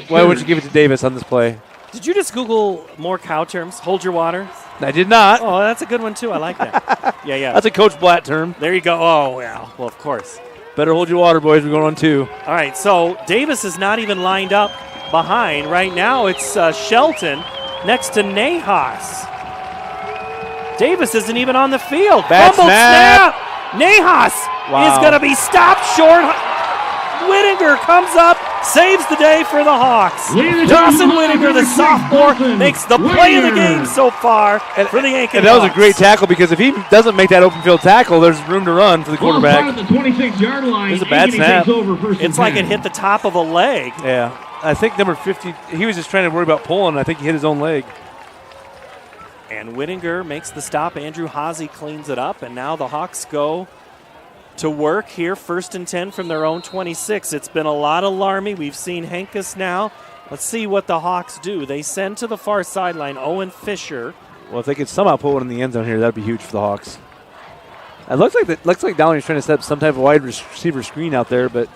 why would you give it to Davis on this play? Did you just Google more cow terms? Hold your water? I did not. Oh, that's a good one, too. I like that. Yeah. That's a Coach Blatt term. There you go. Oh, yeah. Well, of course. Better hold your water, boys. We're going on 2. All right, so Davis is not even lined up behind. Right now it's Shelton next to Nahas. Davis isn't even on the field. Bad snap. Nahas is going to be stopped short. Whittinger comes up, saves the day for the Hawks. Dawson Whittinger, the sophomore, makes the play of the game so far for the Ankeny. And that was a Hawks. great tackle because if he doesn't make that open field tackle, there's room to run for the quarterback. At the 26-yard line. It was a bad snap. It's like it hit the top of a leg. Yeah. I think number 50, he was just trying to worry about pulling. I think he hit his own leg. And Whittinger makes the stop. Andrew Haase cleans it up, and now the Hawks go to work here, 1st and 10 from their own 26. It's been a lot of Larmy. We've seen Henkus now. Let's see what the Hawks do. They send to the far sideline Owen Fisher. Well, if they could somehow pull it in the end zone here, that'd be huge for the Hawks. It looks like Dowling is trying to set up some type of wide receiver screen out there, but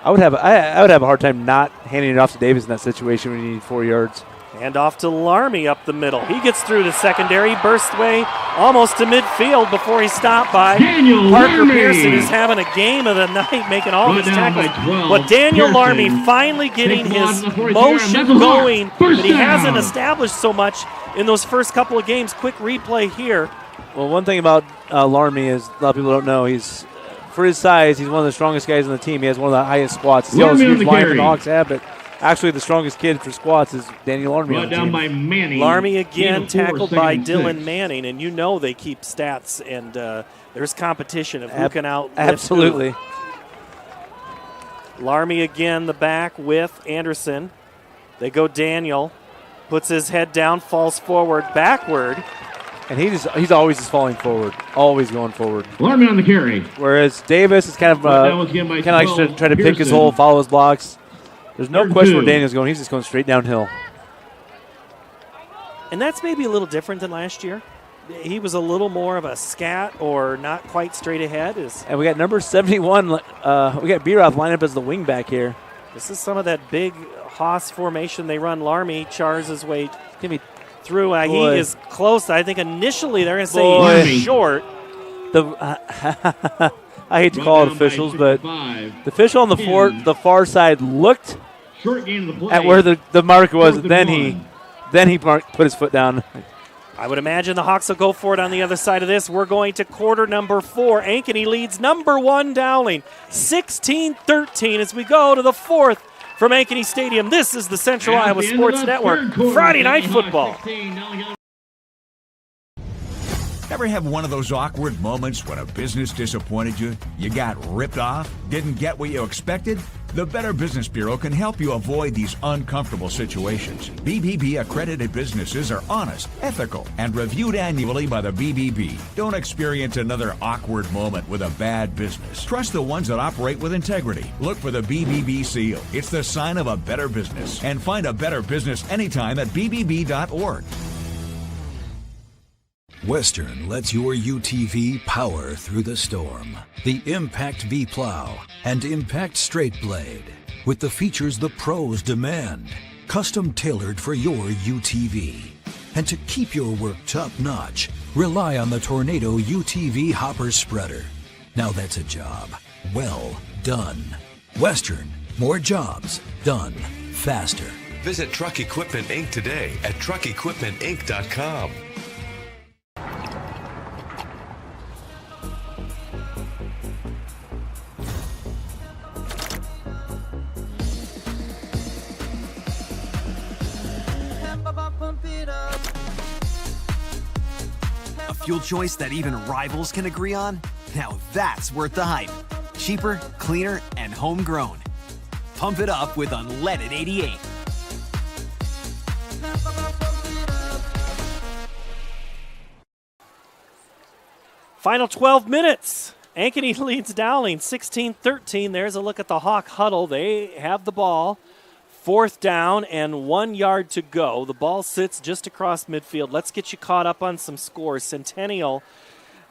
I would have a hard time not handing it off to Davis in that situation when you need 4 yards. And off to Larmy up the middle. He gets through to secondary, bursts way almost to midfield before he's stopped by Parker Pearson, who's having a game of the night, making all of his tackles. But Daniel Larmy finally getting his motion going that he hasn't established so much in those first couple of games. Quick replay here. Well, one thing about Larmy is a lot of people don't know, he's for his size, he's one of the strongest guys on the team. He has one of the highest squats. He's always huge line the Hawks have, but actually, the strongest kid for squats is Daniel Larmy. Larmy again tackled by Dylan Manning, and you know they keep stats, and there's competition of who can outlift absolutely. who. Larmy again, the back with Anderson. They go Daniel, puts his head down, falls forward, backward. And he's always just falling forward, always going forward. Larmy on the carry. Whereas Davis is kind of likes to try to pick his hole, follow his blocks. There's no question where Daniel's going. He's just going straight downhill. And that's maybe a little different than last year. He was a little more of a scat or not quite straight ahead. And we got number 71. We got B-Roth lined up as the wing back here. This is some of that big Haas formation they run. Larmy chars his way through. He is close. I think initially they're going to say he's short. I hate to call it officials, but the official on the far side looked at where the marker was. Then he put his foot down. I would imagine the Hawks will go for it on the other side of this. We're going to quarter number 4. Ankeny leads number 1 Dowling, 16-13 as we go to the 4th from Ankeny Stadium. This is the Central Iowa Sports Network Friday Night Football. Ever have one of those awkward moments when a business disappointed you? You got ripped off? Didn't get what you expected? The Better Business Bureau can help you avoid these uncomfortable situations. BBB accredited businesses are honest, ethical, and reviewed annually by the BBB. Don't experience another awkward moment with a bad business. Trust the ones that operate with integrity. Look for the BBB seal. It's the sign of a better business. And find a better business anytime at bbb.org. Western lets your UTV power through the storm. The Impact V Plow and Impact Straight Blade, with the features the pros demand, custom tailored for your UTV. And to keep your work top-notch, rely on the Tornado UTV Hopper Spreader. Now that's a job well done. Western, more jobs done faster. Visit Truck Equipment Inc. today at truckequipmentinc.com. A fuel choice that even rivals can agree on? Now that's worth the hype. Cheaper, cleaner, and homegrown. Pump it up with unleaded 88. Final 12 minutes Ankeny leads Dowling 16-13. There's a look at the Hawk huddle. They have the ball. 4th down and 1 yard to go. The ball sits just across midfield. Let's get you caught up on some scores. Centennial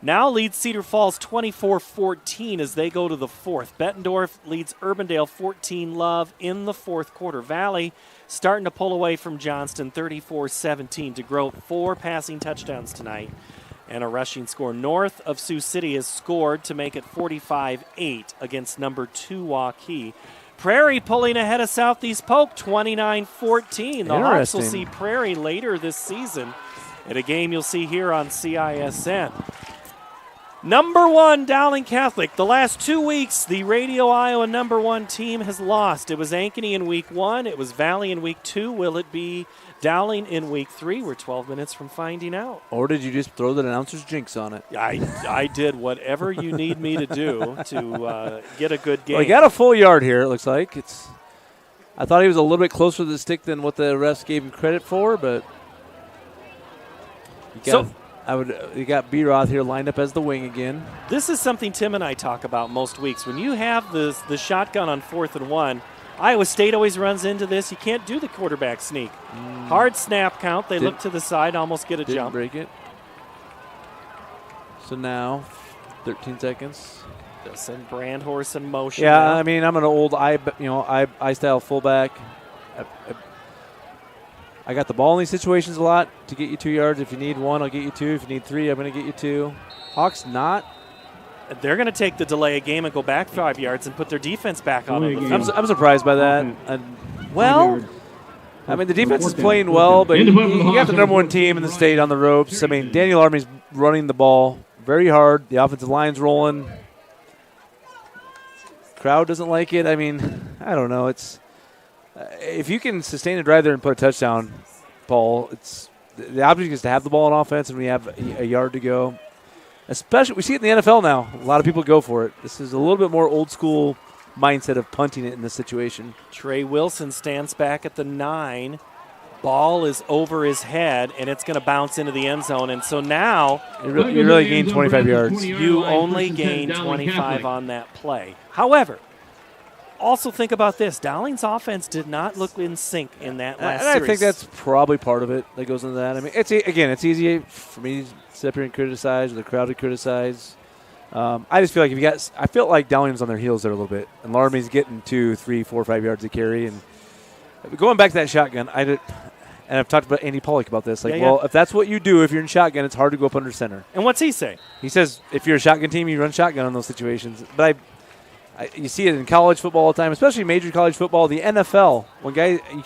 now leads Cedar Falls 24-14 as they go to the 4th. Bettendorf leads Urbandale 14-love in the 4th quarter. Valley starting to pull away from Johnston 34-17 to grow 4 passing touchdowns tonight and a rushing score. North of Sioux City has scored to make it 45-8 against number 2 Waukee. Prairie pulling ahead of Southeast Polk 29-14. The Hawks will see Prairie later this season in a game you'll see here on CISN. Number 1, Dowling Catholic. The last 2 weeks, the Radio Iowa number 1 team has lost. It was Ankeny in week 1. It was Valley in week 2. Will it be Dowling in week 3? We're 12 minutes from finding out. Or did you just throw the announcer's jinx on it? I did whatever you need me to do to get a good game. Well, he got a full yard here, it looks like. I thought he was a little bit closer to the stick than what the refs gave him credit for, but you got B-Roth here lined up as the wing again. This is something Tim and I talk about most weeks. When you have the shotgun on 4th and 1, Iowa State always runs into this. You can't do the quarterback sneak. Hard snap count. They look to the side, almost get a jump. Break it. So now, 13 seconds. Send Brandhorse in motion. Yeah, now. I mean, I'm an old I-style fullback. I got the ball in these situations a lot to get you 2 yards. If you need 1, I'll get you 2. If you need 3, I'm going to get you 2. Hawks not. They're going to take the delay of game and go back 5 yards and put their defense back on them. I'm surprised by that. I mean, the defense is playing well, but you got the number 1 team in the state on the ropes. I mean, Daniel Army's running the ball very hard. The offensive line's rolling. Crowd doesn't like it. I mean, I don't know. It's if you can sustain a drive there and put a touchdown, Paul, the object is to have the ball on offense, and we have a yard to go. Especially, we see it in the NFL now. A lot of people go for it. This is a little bit more old school mindset of punting it in this situation. Trey Wilson stands back at the 9. Ball is over his head, and it's going to bounce into the end zone. And so now you really gain 25 yards. You only gain 25 on that play. However, also think about this. Dowling's offense did not look in sync in that last series. I think that's probably part of it that goes into that. I mean, it's easy for me to sit up here and criticize, or the crowd to criticize. I just feel like I feel like Dowling's on their heels there a little bit, and Laramie's getting 2, 3, 4, 5 yards to carry. And going back to that shotgun, and I've talked about Andy Pollock about this. Well, if that's what you do, if you're in shotgun, it's hard to go up under center. And what's he say? He says if you're a shotgun team, you run shotgun on those situations. But you see it in college football all the time, especially major college football. The NFL,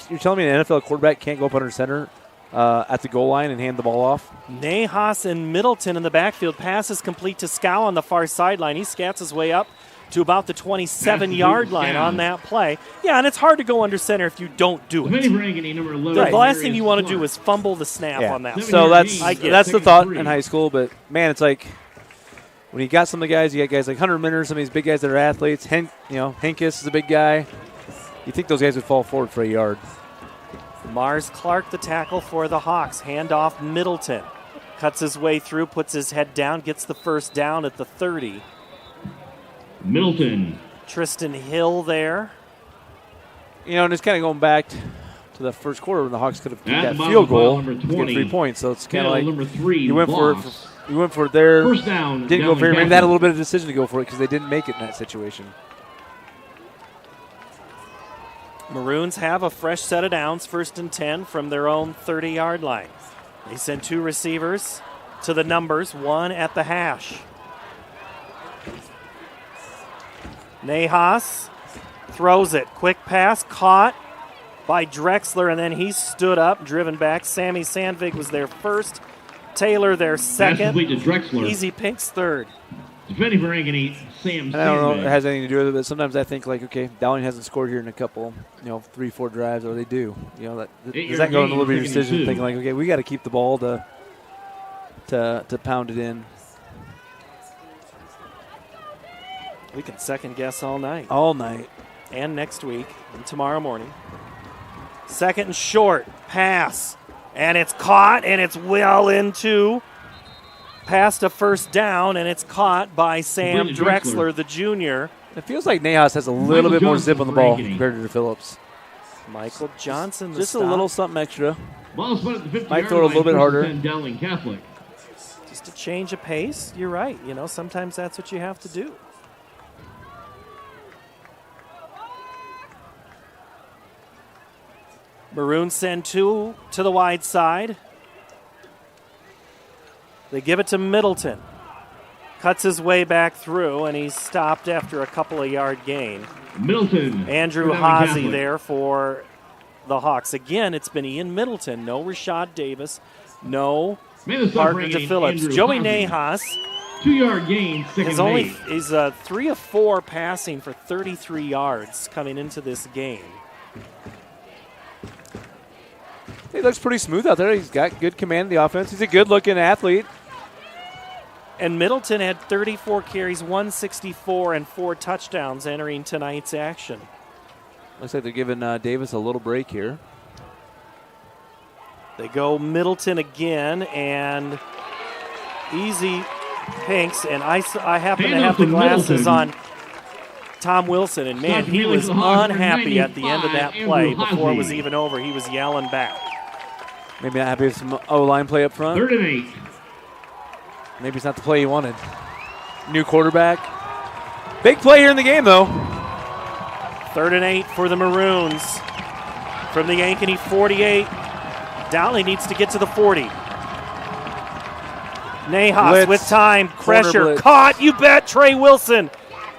you're telling me an NFL quarterback can't go up under center at the goal line and hand the ball off? Nahas and Middleton in the backfield. Pass is complete to Scow on the far sideline. He scats his way up to about the 27-yard line on that play. Yeah, and it's hard to go under center if you don't do it. The last thing you want to do is fumble the snap on that. So that's the thought in high school. But, man, it's like when you got some of the guys, you got guys like Hunter Minner, some of these big guys that are athletes. Henkes is a big guy. You think those guys would fall forward for a yard. Mars Clark, the tackle for the Hawks. Handoff Middleton. Cuts his way through, puts his head down, gets the first down at the 30. Middleton. Tristan Hill there. And it's kind of going back to the first quarter when the Hawks could have kicked that field goal to get 3 points. So it's kind of like you went for it there. First down. Didn't go for it. Maybe they had a little bit of decision to go for it because they didn't make it in that situation. Maroons have a fresh set of downs, 1st and 10 from their own 30-yard line. They send 2 receivers to the numbers, 1 at the hash. Nahas throws it. Quick pass caught by Drexler, and then he stood up, driven back. Sammy Sandvig was there first. Taylor there second. Easy Pink's third. Defending for Ankeny, Sam. I don't know if it has anything to do with it, but sometimes I think Dowling hasn't scored here in a couple, 3, 4 drives, or they do. Does that go in the little bit of decision, thinking we got to keep the ball to pound it in. We can second guess all night. All night. And next week and tomorrow morning. 2nd and short. Pass. And it's caught, and it's well into past a first down, and it's caught by Sam Drexler, the junior. It feels like Nahas has a little bit more zip on the ball compared to Phillips. Michael Johnson, just a little something extra. Ball spot at the 50-yard Might throw it a little bit harder. Dowling Catholic. Just a change of pace. You're right. You know, sometimes that's what you have to do. Maroons send 2 to the wide side. They give it to Middleton. Cuts his way back through, and he's stopped after a couple of yard gain. Middleton. Andrew Haase there for the Hawks. Again, it's been Ian Middleton. No Rashad Davis. No Parker DePhillips. Joey Nahas 2-yard gain, he's 3 of 4 passing for 33 yards coming into this game. He looks pretty smooth out there. He's got good command of the offense. He's a good-looking athlete. And Middleton had 34 carries, 164, and 4 touchdowns entering tonight's action. Looks like they're giving Davis a little break here. They go Middleton again, and easy pinks. And I happen to have the glasses on Tom Wilson, and man, he was unhappy at the end of that play before it was even over. He was yelling back. Maybe not happy with some O-line play up front. 3rd and 8. Maybe it's not the play he wanted. New quarterback. Big play here in the game, though. 3rd and 8 for the Maroons. From the Ankeny 48, Dowling needs to get to the 40. Nahas Blitz. with time, pressure, blitz. caught, you bet. Trey Wilson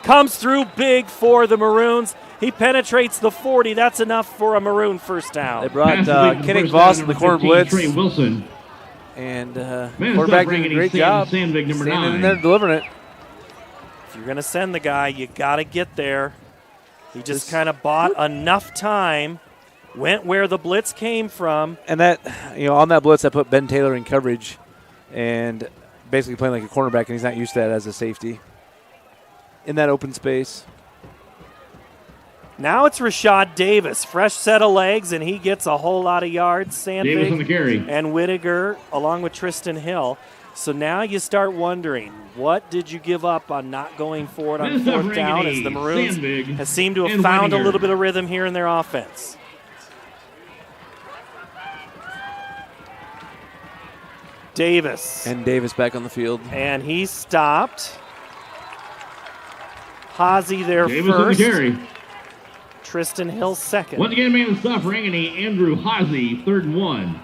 comes through big for the Maroons. He penetrates the 40. That's enough for a Maroon first down. They brought Kenny Voss in the corner blitz. Trey Wilson. And quarterback did a great job. Sandvig, number 9. Standing in there delivering it. If you're going to send the guy, you got to get there. He just kind of bought enough time, went where the blitz came from. And that, on that blitz, I put Ben Taylor in coverage and basically playing like a cornerback, and he's not used to that as a safety. In that open space. Now it's Rashad Davis, fresh set of legs, and he gets a whole lot of yards. Davis on the carry. Sandvig and Whittaker along with Tristan Hill. So now you start wondering, what did you give up on not going forward on 4th down, as the Maroons has seemed to have found a little bit of rhythm here in their offense. Davis. And Davis back on the field. And he stopped. Haase there Davis first. on the carry. Tristan Hill second. Once again, man, the stuff for Ankeny, Andrew Haase, 3rd and 1.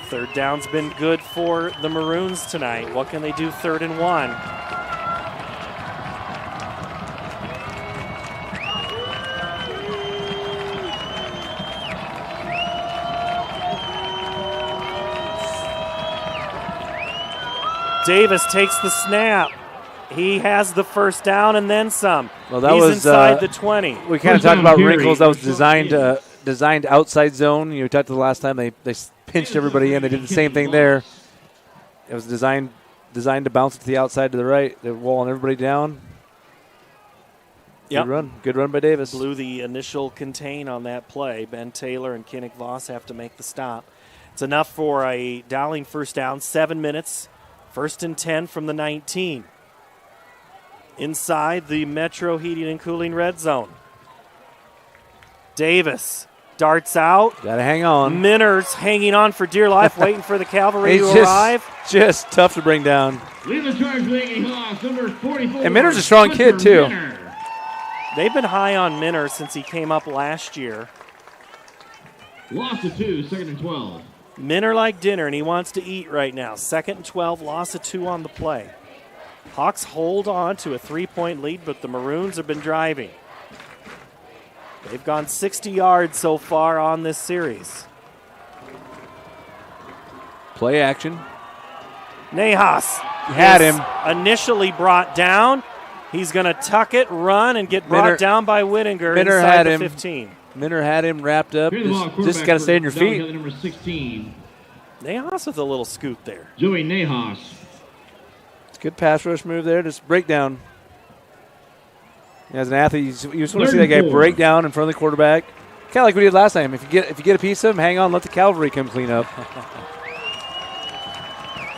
3rd down's been good for the Maroons tonight. What can they do 3rd and 1? Davis takes the snap. He has the first down and then some. Well, that He's was inside the 20. We kind of talked about wrinkles. That was designed outside zone. You talked to the last time they pinched everybody in. They did the same thing there. It was designed to bounce to the outside to the right. They're walling everybody down. Yep. Good run by Davis. Blew the initial contain on that play. Ben Taylor and Kinnick Voss have to make the stop. It's enough for a Dowling first down. 7 minutes. 1st and 10 from the 19. Inside the Metro Heating and Cooling red zone. Davis darts out. Got to hang on. Minner's hanging on for dear life, waiting for the cavalry to arrive. Just tough to bring down. Lead the charge, number 44. And Minner's a strong kid, too. They've been high on Minner since he came up last year. Loss of 2, 2nd and 12. Minner like dinner, and he wants to eat right now. 2nd and 12, loss of 2 on the play. Hawks hold on to a 3-point lead, but the Maroons have been driving. They've gone 60 yards so far on this series. Play action. Nahas had him. Initially brought down. He's going to tuck it, run, and get brought down by Whittinger inside the 15. Minner had him wrapped up. Just got to stay on your feet. Number 16. Nahas with a little scoot there. Joey Nahas. It's a good pass rush move there. Just break down. As an athlete, you just want to see that guy break down in front of the quarterback. Kind of like we did last time. If you get a piece of him, hang on, let the cavalry come clean up.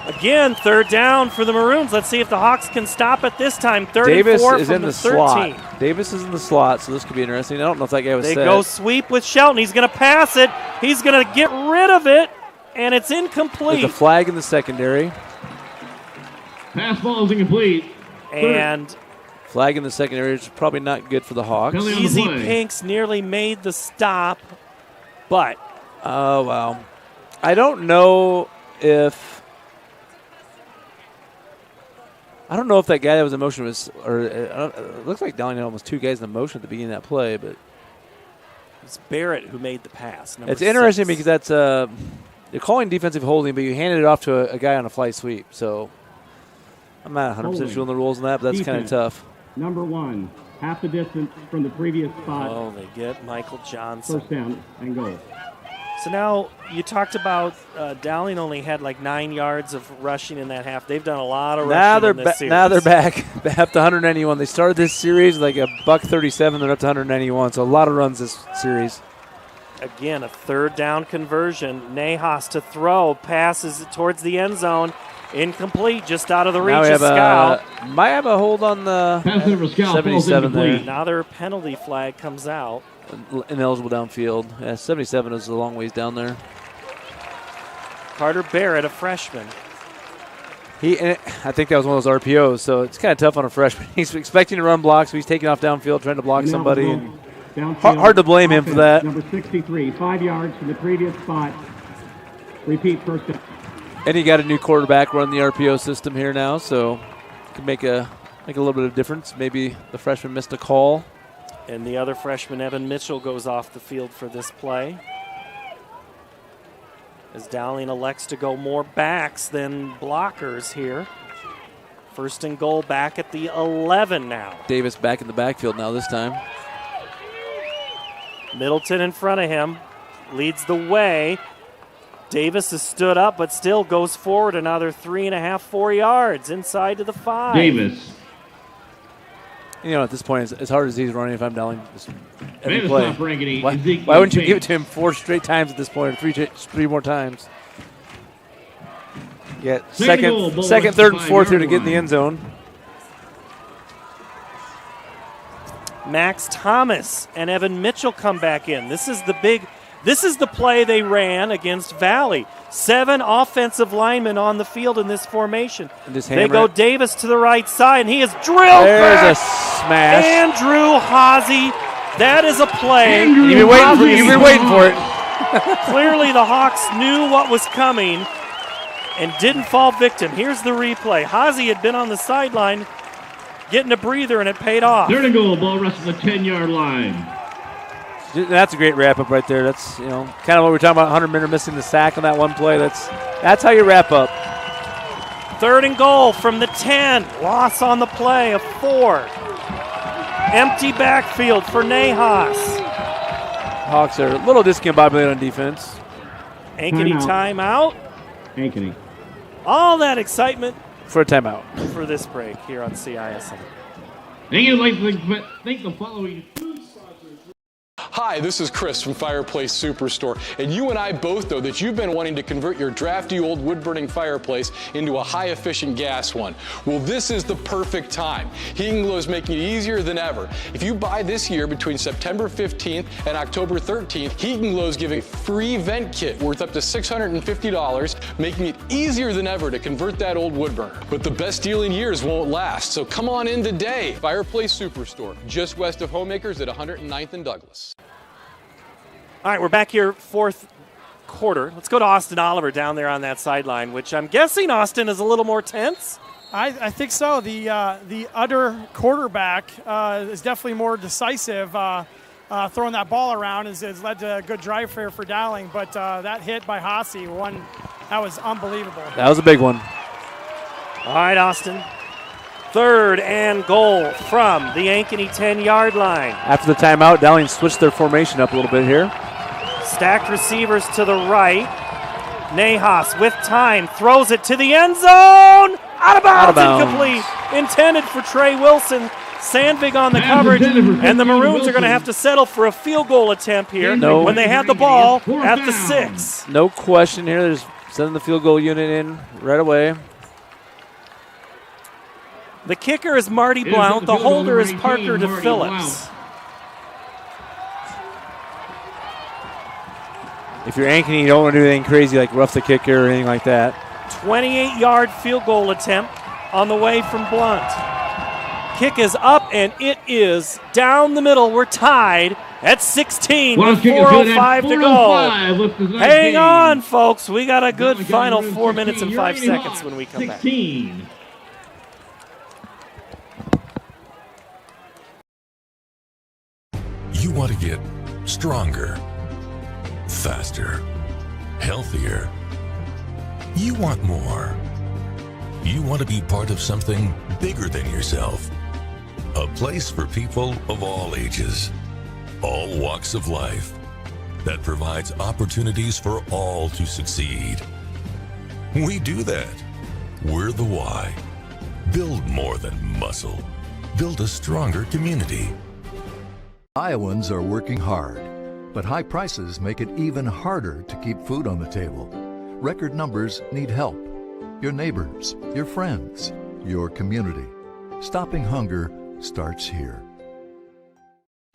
Again, third down for the Maroons. Let's see if the Hawks can stop it this time. Third Davis and 4 is from in the the 13. slot. Davis is in the slot, so this could be interesting. I don't know if that guy was They set. go sweep with Shelton. He's going to pass it. He's going to get rid of it, and it's incomplete. There's a flag in the secondary. Pass ball is incomplete. And flag in the secondary is probably not good for the Hawks. Easy Pinks nearly made the stop, but. Oh, wow. I don't know if that guy that was in motion was, or it looks like Dowling had almost 2 guys in motion at the beginning of that play, but it's Barrett who made the pass. It's interesting because that's you're calling defensive holding, but you handed it off to a guy on a fly sweep. So I'm not 100% sure on the rules on that, but that's kind of tough. Number 1, half the distance from the previous spot. Oh, they get Michael Johnson. First down and goal. So now you talked about Dowling only had like 9 yards of rushing in that half. They've done a lot of rushing in this series. Now they're back up to 191. They started this series like a $137. They're up to 191. So a lot of runs this series. Again, a third down conversion. Nahas to throw. Passes it towards the end zone. Incomplete, just out of the reach of Scout. Might have a hold on the 77 there. Another penalty flag comes out. Ineligible downfield. Yeah, 77 is a long ways down there. Carter Barrett, a freshman. I think that was one of those RPOs, so it's kind of tough on a freshman. He's expecting to run blocks, so he's taking off downfield, trying to block somebody. And hard to blame him for that. Number 63, 5 yards from the previous spot. Repeat first down. And he got a new quarterback running the RPO system here now, so can make a little bit of difference. Maybe the freshman missed a call. And the other freshman, Evan Mitchell, goes off the field for this play. As Dowling elects to go more backs than blockers here. First and goal back at the 11 now. Davis back in the backfield now this time. Middleton in front of him. Leads the way. Davis has stood up, but still goes forward another 3.5, 4 yards inside to the 5. Davis. You know, at this point, as hard as he's running, if I'm Dowling, every play. Why wouldn't you give it to him 4 straight times at this point, or three more times? Yeah, second, third, and fourth here to get in the end zone. Max Thomas and Evan Mitchell come back in. This is the play they ran against Valley. 7 offensive linemen on the field in this formation. They go Davis to the right side, and he is drilled There's back. A smash. Andrew Haase. That is a play. You've been waiting for it. Clearly the Hawks knew what was coming and didn't fall victim. Here's the replay. Haase had been on the sideline getting a breather, and it paid off. Third and goal, ball rests on the 10-yard line. That's a great wrap-up right there. That's kind of what we're talking about, Hunter Minter missing the sack on that one play. That's how you wrap up. Third and goal from the 10. Loss on the play of 4. Empty backfield for Nahas. Hawks are a little discombobulated on defense. Ankeny timeout. Ankeny. All that excitement for a timeout for this break here on CISM. Thank you. Like to thank the following. Hi, this is Chris from Fireplace Superstore, and you and I both know that you've been wanting to convert your drafty old wood-burning fireplace into a high-efficient gas one. Well, this is the perfect time. Heating Glow is making it easier than ever. If you buy this year between September 15th and October 13th, Heating Glow is giving a free vent kit worth up to $650, making it easier than ever to convert that old wood burner. But the best deal in years won't last, so come on in today. Fireplace Superstore, just west of Homemakers at 109th and Douglas. All right, we're back here, fourth quarter. Let's go to Austin Oliver down there on that sideline, which I'm guessing, Austin, is a little more tense. I think so. The other quarterback is definitely more decisive. Throwing that ball around has led to a good drive for Dowling, but that hit by Haase, that was unbelievable. That was a big one. All right, Austin. Third and goal from the Ankeny 10-yard line. After the timeout, Dowling switched their formation up a little bit here. Stacked receivers to the right. Nahas with time throws it to the end zone. Out of bounds. Incomplete. Intended for Trey Wilson. Sandvig on the coverage, and the Maroons are going to have to settle for a field goal attempt here when they had the ball at the 6. No question here. There's Sending the field goal unit in right away. The kicker is Marty Blount. The holder is Parker DePhillips. If you're Ankeny, you don't want to do anything crazy like rough the kicker or anything like that. 28-yard field goal attempt on the way from Blount. Kick is up, and it is down the middle. We're tied at 16 with 4:05 to go. Hang on, folks. We got a good final 4 minutes and 5 seconds when we come back. You want to get stronger, faster, healthier. You want more. You want to be part of something bigger than yourself. A place for people of all ages, all walks of life, that provides opportunities for all to succeed. We do that. We're the why. Build more than muscle. Build a stronger community. Iowans are working hard, but high prices make it even harder to keep food on the table. Record numbers need help. Your neighbors, your friends, your community. Stopping hunger starts here.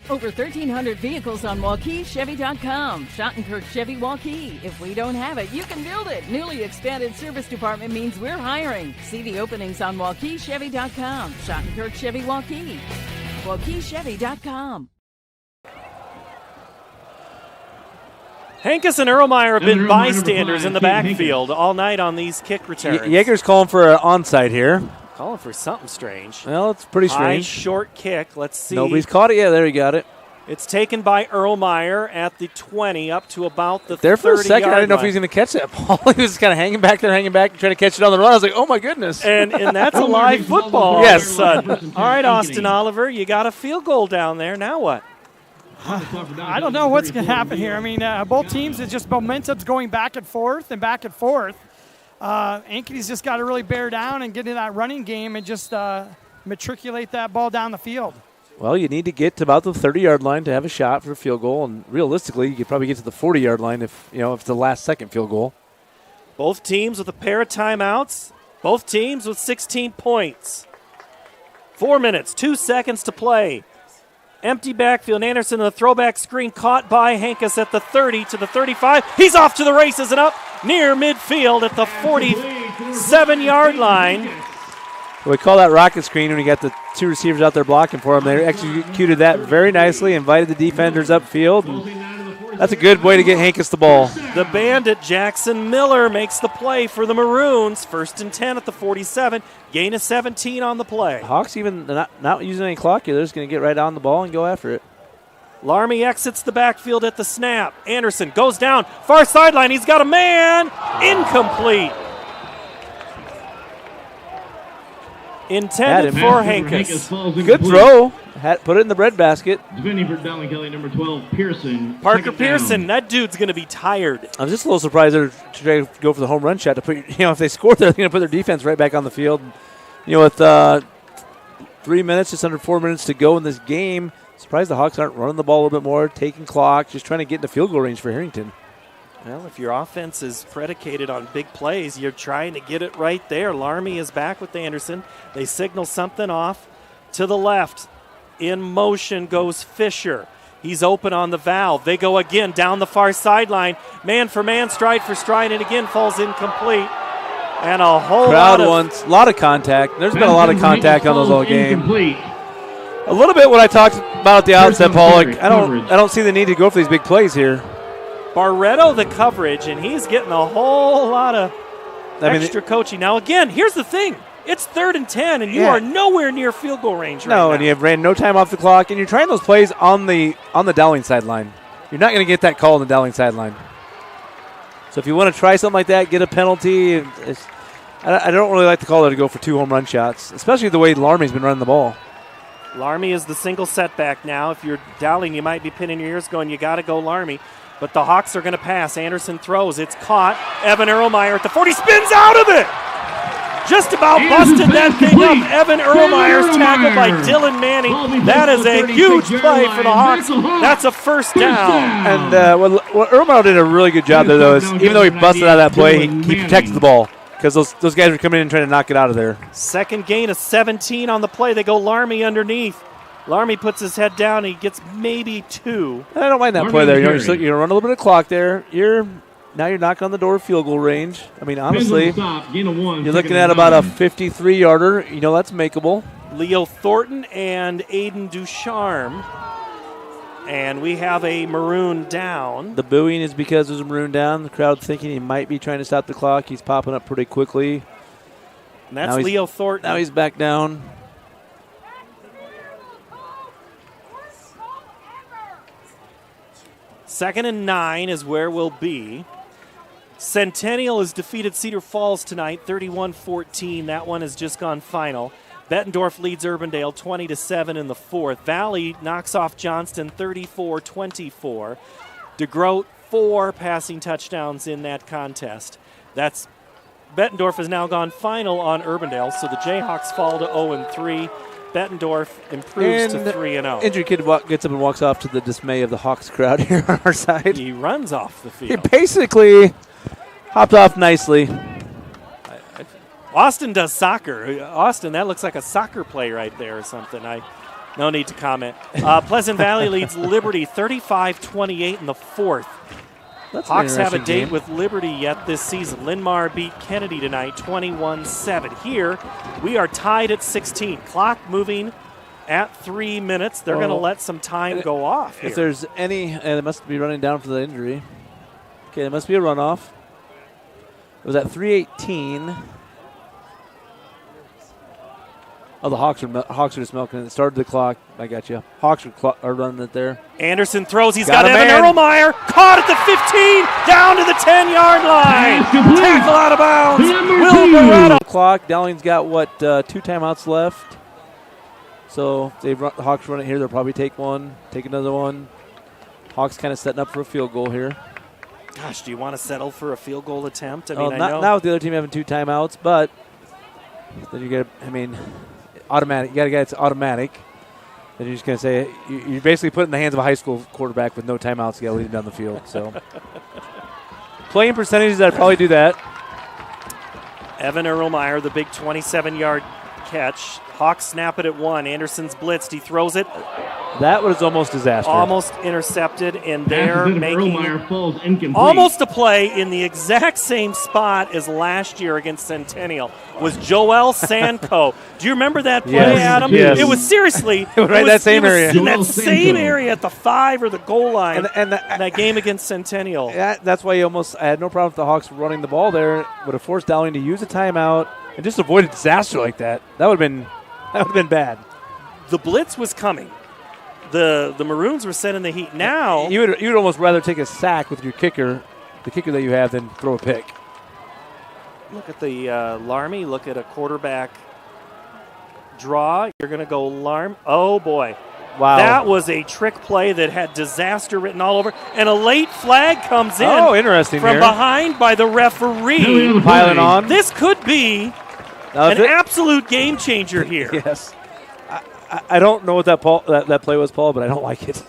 Over 1,300 vehicles on WaukeeChevy.com. Schottenkirk Chevy Waukee. If we don't have it, you can build it. Newly expanded service department means we're hiring. See the openings on WaukeeChevy.com. Schottenkirk Chevy Waukee. WaukeeChevy.com. Hankus and Erlmeyer have been bystanders in the backfield all night on these kick returns. Yeager's calling for an onside here. Calling for something strange. Well, it's pretty strange. High, short kick. Let's see. Nobody's caught it yet. There, he got it. It's taken by Erlmeyer at the 20 up to about the 30-yard line. There for a second, I didn't know if he was going to catch that ball. He was kind of hanging back, trying to catch it on the run. I was like, oh, my goodness. And that's a live football. Yes. All right, Austin Oliver, you got a field goal down there. Now what? I don't know what's going to happen here. I mean, both teams, it's just momentum's going back and forth and back and forth. Ankeny's just got to really bear down and get into that running game and just matriculate that ball down the field. Well, you need to get to about the 30-yard line to have a shot for a field goal, and realistically, you could probably get to the 40-yard line if it's the last second field goal. Both teams with a pair of timeouts. Both teams with 16 points. 4 minutes, 2 seconds to play. Empty backfield. Anderson in the throwback screen caught by Hankus at the 30 to the 35. He's off to the races and up near midfield at the 47-yard line. We call that rocket screen when you got the two receivers out there blocking for him. They executed that very nicely, invited the defenders upfield. That's a good way to get Hankus the ball. The bandit, Jackson Miller, makes the play for the Maroons. 1st and 10 at the 47. Gain of 17 on the play. Hawks even not using any clock here. They're just going to get right on the ball and go after it. Larmy exits the backfield at the snap. Anderson goes down. Far sideline. He's got a man. Incomplete. Intended for Hankus. Good throw. Put it in the breadbasket. Defending for Dowling Kelly, number 12, Pearson. Parker Pearson, that dude's going to be tired. I'm just a little surprised they're trying to go for the home run shot to put, if they score, they're going to put their defense right back on the field. With 3 minutes, just under 4 minutes to go in this game, surprised the Hawks aren't running the ball a little bit more, taking clock, just trying to get into field goal range for Harrington. Well, if your offense is predicated on big plays, you're trying to get it right there. Larmy is back with Anderson. They signal something off to the left. In motion goes Fisher. He's open on the valve. They go again down the far sideline. Man for man, stride for stride, and again falls incomplete. And a whole lot of contact. There's been a lot of contact on those all game. A little bit what I talked about at the outset, Paul. I don't see the need to go for these big plays here. Barreto the coverage, and he's getting a whole lot of extra coaching. Now, again, here's the thing. It's 3rd and 10, and you are nowhere near field goal range right now. No, and you have ran no time off the clock, and you're trying those plays on the Dowling sideline. You're not going to get that call on the Dowling sideline. So if you want to try something like that, get a penalty. I don't really like the call there to go for 2 home run shots, especially the way Larmy's been running the ball. Larmy is the single setback now. If you're Dowling, you might be pinning your ears going, you got to go Larmy. But the Hawks are going to pass. Anderson throws. It's caught. Evan Erlmeyer at the 40 spins out of it. just about busted that thing up. Evan Erlmeyer's tackled by Dylan Manning. That is a huge play for the Hawks. That's a first down. And what Erlmeyer did a really good job there, though, is even though he busted out of that play, he protected the ball because those guys were coming in and trying to knock it out of there. Second gain of 17 on the play. They go Larmy underneath. Larmy puts his head down, and he gets maybe 2. I don't mind that play there. You're run a little bit of clock there. Now you're knocking on the door of field goal range. I mean, honestly, you're looking at about a 53-yarder. That's makeable. Leo Thornton and Aiden Ducharme. And we have a maroon down. The booing is because there's a maroon down. The crowd thinking he might be trying to stop the clock. He's popping up pretty quickly. And that's Leo Thornton. Now he's back down. Second and 9 is where we'll be. Centennial has defeated Cedar Falls tonight, 31-14. That one has just gone final. Bettendorf leads Urbandale 20-7 in the fourth. Valley knocks off Johnston 34-24. DeGroat 4 passing touchdowns in that contest. Bettendorf has now gone final on Urbandale, so the Jayhawks fall to 0-3. Bettendorf improves to 3-0. Injured kid gets up and walks off to the dismay of the Hawks crowd here on our side. He runs off the field. He basically hopped off nicely. Austin does soccer. Austin, that looks like a soccer play right there or something. No need to comment. Pleasant Valley leads Liberty 35-28 in the fourth. Hawks have a date with Liberty yet this season. Linmar beat Kennedy tonight 21-7. Here, we are tied at 16. Clock moving at 3 minutes. They're going to let some time go off here. If there's any, they must be running down for the injury. Okay, there must be a runoff. It was at 3:18. Oh, the Hawks are just milking it. It started the clock. I got you. Hawks are running it there. Anderson throws. He's got Evan Erlmeyer. Caught at the 15. Down to the 10-yard line. Tackle out of bounds. Will Beretta. Clock. Dowling's got, 2 timeouts left. So if the Hawks run it here, they'll probably take one, take another one. Hawks kind of setting up for a field goal here. Gosh, do you want to settle for a field goal attempt? I mean, I know. Not with the other team having 2 timeouts, but then you get, automatic. You got a guy that's automatic. Then you're just going to say, you're basically putting in the hands of a high school quarterback with no timeouts. You got to lead him down the field. So playing percentages, I'd probably do that. Evan Erlmeyer, the big 27-yard catch. Hawks snap it at 1. Anderson's blitzed. He throws it. That was almost disaster. Almost intercepted, and they're making almost a play in the exact same spot as last year against Centennial. Was Joel Sanko. Do you remember that play, Adam? Yes. It was seriously that same area. In that same area at the 5 or the goal line. And that game against Centennial. That's why I had no problem with the Hawks running the ball there. Would have forced Dowling to use a timeout and just avoid a disaster like that. That would have been bad. The blitz was coming. The Maroons were set in the heat. Now you would almost rather take a sack with your kicker, the kicker that you have, than throw a pick. Look at the Larmy. Look at a quarterback draw. You're going to go Larm. Oh boy! Wow, that was a trick play that had disaster written all over. And a late flag comes in. Oh, interesting! From behind by the referee. Piling on. This could be an absolute game changer here. Yes. I don't know what that play was, Paul, but I don't like it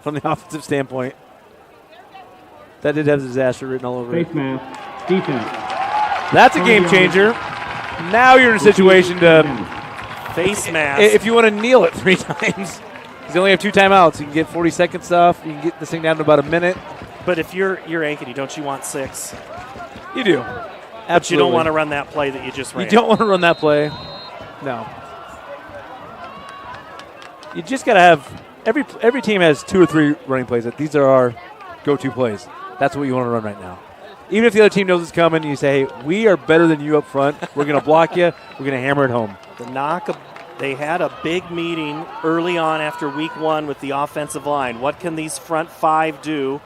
from the offensive standpoint. That did have disaster written all over it. Face mask, defense. That's a game changer. Now you're in a situation to face mask. If you want to kneel it 3 times, because you only have 2 timeouts, you can get 40 seconds off. You can get this thing down to about a minute. But if you're Ankeny, don't you want 6? You do. Absolutely. But you don't want to run that play that you just ran. You don't want to run that play. No. You just got to have every team has 2 or 3 running plays. These are our go-to plays. That's what you want to run right now. Even if the other team knows it's coming, you say, hey, we are better than you up front. We're going to block you. We're going to hammer it home. They had a big meeting early on after week 1 with the offensive line. What can these front 5 do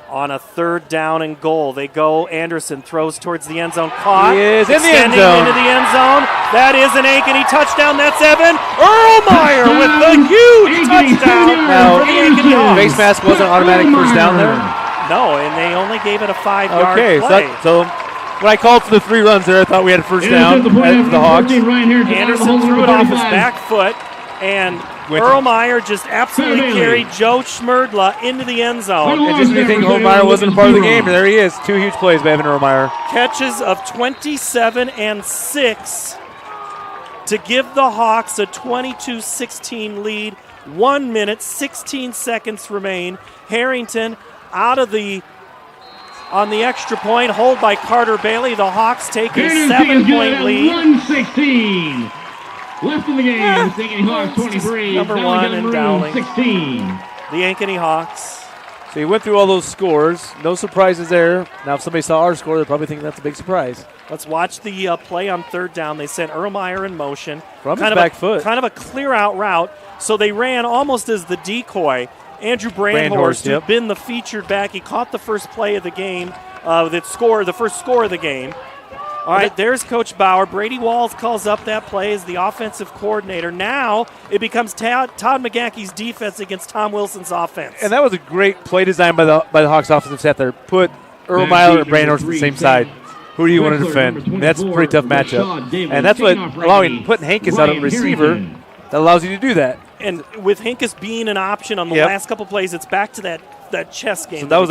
on a 3rd down and goal? They go. Anderson throws towards the end zone. Caught. He is in the end zone. Into the end zone. That is an Ankeny touchdown. That's Evan Erlmeyer with the huge touchdown for the Ankeny Hawks. Face mask wasn't automatic first down there? No, and they only gave it a 5-yard play. So When I called for the 3 runs there, I thought we had a first down for the Hawks. Anderson threw it off his back foot, and Erlmeyer just absolutely carried Joe Schmerdla into the end zone. And just when you think Erlmeyer wasn't a part of the game, there he is. 2 huge plays by Evan Erlmeyer. Catches of 27 and 6 to give the Hawks a 22-16 lead. 1 minute, 16 seconds remain. Harrington out of on the extra point, hold by Carter Bailey. The Hawks take a 7-point lead. 1:16 left in the game. Ankeny Hawks 23. Number 1 in Dowling. 16. The Ankeny Hawks. So you went through all those scores. No surprises there. Now, if somebody saw our score, they're probably thinking that's a big surprise. Let's watch the play on 3rd down. They sent Erlmeyer in motion. From his back foot. Kind of a clear-out route. So they ran almost as the decoy. Andrew Brandhorst, who'd been the featured back, he caught the first play of the game, the first score of the game. All right, there's Coach Bauer. Brady Walls calls up that play as the offensive coordinator. Now it becomes Todd McGacky's defense against Tom Wilson's offense. And that was a great play design by the Hawks offensive staff there. Put Erlmeyer and Brandhorst on the same side. Who do you want to defend? And that's a pretty tough matchup. And that's what putting Hankins out of the receiver, that allows you to do that. And with Hinkes being an option on the last couple plays, it's back to that chess game. So that was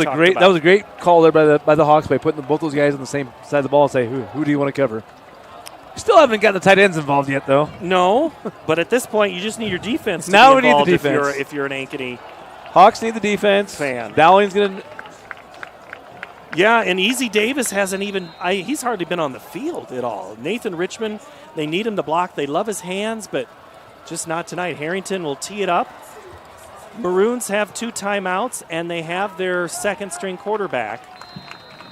a great call there by the Hawks by putting both those guys on the same side of the ball and say, who do you want to cover? Still haven't got the tight ends involved yet, though. No, but at this point, you just need your defense to now be involved we need the defense. if you're an Ankeny. Hawks need the defense. Dowling's going to. Yeah, and Easy Davis hasn't even he's hardly been on the field at all. Nathan Richmond, they need him to block. They love his hands, but just not tonight. Harrington will tee it up. Maroons have 2 timeouts, and they have their second-string quarterback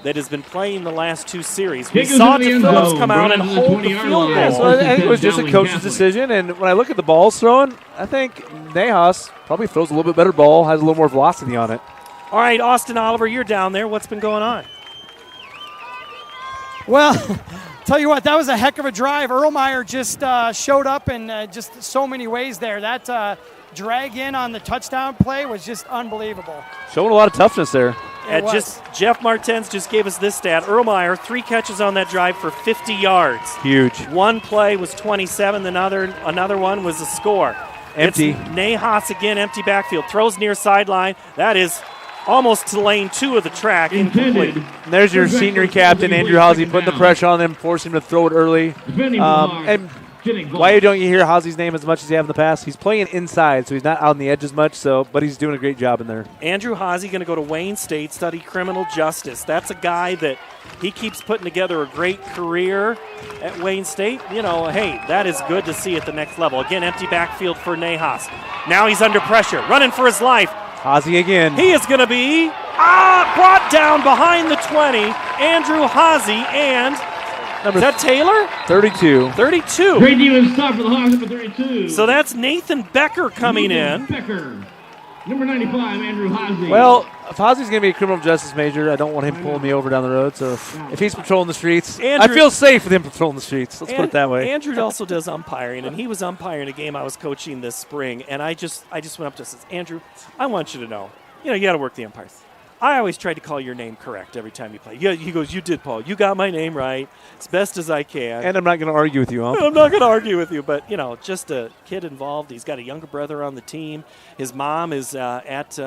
that has been playing the last 2 series. We saw Phillips come out and hold the field goal. Yeah, so I think it was just a coach's decision, and when I look at the balls thrown, I think Nahas probably throws a little bit better ball, has a little more velocity on it. All right, Austin Oliver, you're down there. What's been going on? Well, tell you what, that was a heck of a drive. Erlmeyer just showed up in just so many ways there. That drag in on the touchdown play was just unbelievable. Showing a lot of toughness there. Jeff Martens just gave us this stat. Erlmeyer, 3 catches on that drive for 50 yards. Huge. 1 play was 27. Another one was a score. Empty. It's Nahas again, empty backfield. Throws near sideline. That is almost to lane 2 of the track. Incomplete. And there's your senior captain, Andrew Hawsey, putting the pressure on him, forcing him to throw it early. And why don't you hear Hawsey's name as much as you have in the past? He's playing inside, so he's not out on the edge as much, but he's doing a great job in there. Andrew Hawsey going to go to Wayne State, study criminal justice. That's a guy that he keeps putting together a great career at Wayne State. Hey, that is good to see at the next level. Again, empty backfield for Nahas. Now he's under pressure, running for his life. Hawsey again. He is going to be brought down behind the 20. Andrew Hawsey and is that Taylor? 32. 32. Great defense stop for the Hawks, number 32. So that's Nathan Becker coming in. Becker. Number 95, Andrew Hawsey. Well, if Hawsey's going to be a criminal justice major, I don't want him pulling me over down the road. So if he's patrolling the streets, I feel safe with him patrolling the streets. Let's put it that way. Andrew also does umpiring, and he was umpiring a game I was coaching this spring. And I just went up to him and said, Andrew, I want you to know, you got to work the umpires. I always try to call your name correct every time you play. Yeah, he goes, you did, Paul. You got my name right as best as I can. And I'm not going to argue with you, huh? I'm not going to argue with you, but, just a kid involved. He's got a younger brother on the team. His mom is at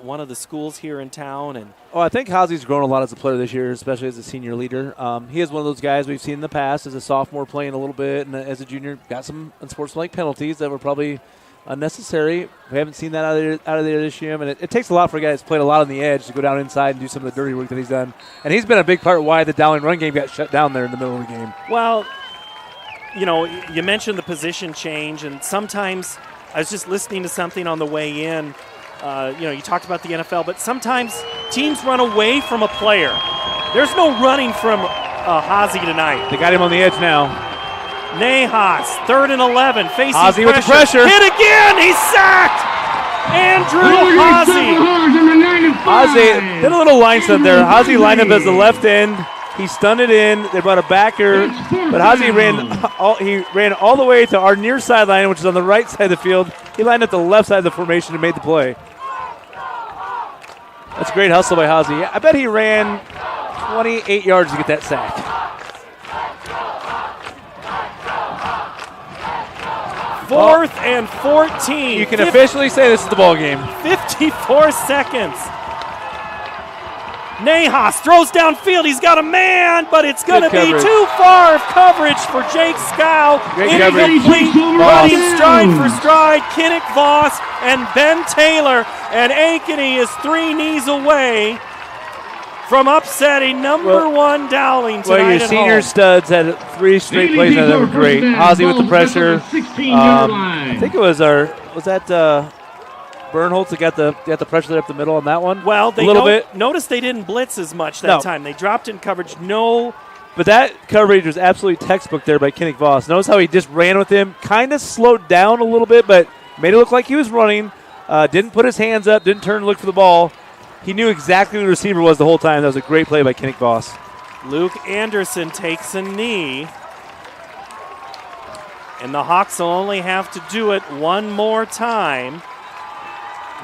one of the schools here in town. And I think Hawsey's grown a lot as a player this year, especially as a senior leader. He is one of those guys we've seen in the past as a sophomore playing a little bit, and as a junior got some unsportsmanlike penalties that were probably unnecessary. We haven't seen that out of there this year, and it takes a lot for a guy that's played a lot on the edge to go down inside and do some of the dirty work that he's done. And he's been a big part of why the Dowling run game got shut down there in the middle of the game. Well, you mentioned the position change, and sometimes I was just listening to something on the way in. You talked about the NFL, but sometimes teams run away from a player. There's no running from Hawsey tonight. They got him on the edge now. Nahas, 3rd and 11, facing Hawsey with the pressure. Hit again, he's sacked! Andrew Hawsey. Hawsey did a little line stunt there. Hawsey lined up as the left end. He stunned it in. They brought a backer, but Hawsey ran all the way to our near sideline, which is on the right side of the field. He lined up the left side of the formation and made the play. That's a great hustle by Hawsey. I bet he ran 28 yards to get that sack. 4th and 14. You can officially say this is the ball game. 54 seconds. Nahas throws downfield. He's got a man, but it's going to be too far of coverage for Jake Scow. Incomplete. Running stride for stride. Kinnick Voss and Ben Taylor. And Ankeny is 3 knees away from upsetting number 1 Dowling tonight. Well, your senior studs had 3 straight plays that were great. Ozzie with the pressure. I think it was Bernholtz that got the pressure there up the middle on that one. Well, they notice they didn't blitz as much that time. They dropped in coverage. But that coverage was absolutely textbook there by Kinnick Voss. Notice how he just ran with him, kind of slowed down a little bit, but made it look like he was running. Didn't put his hands up, didn't turn and look for the ball. He knew exactly who the receiver was the whole time. That was a great play by Kinnick Voss. Luke Anderson takes a knee. And the Hawks will only have to do it one more time.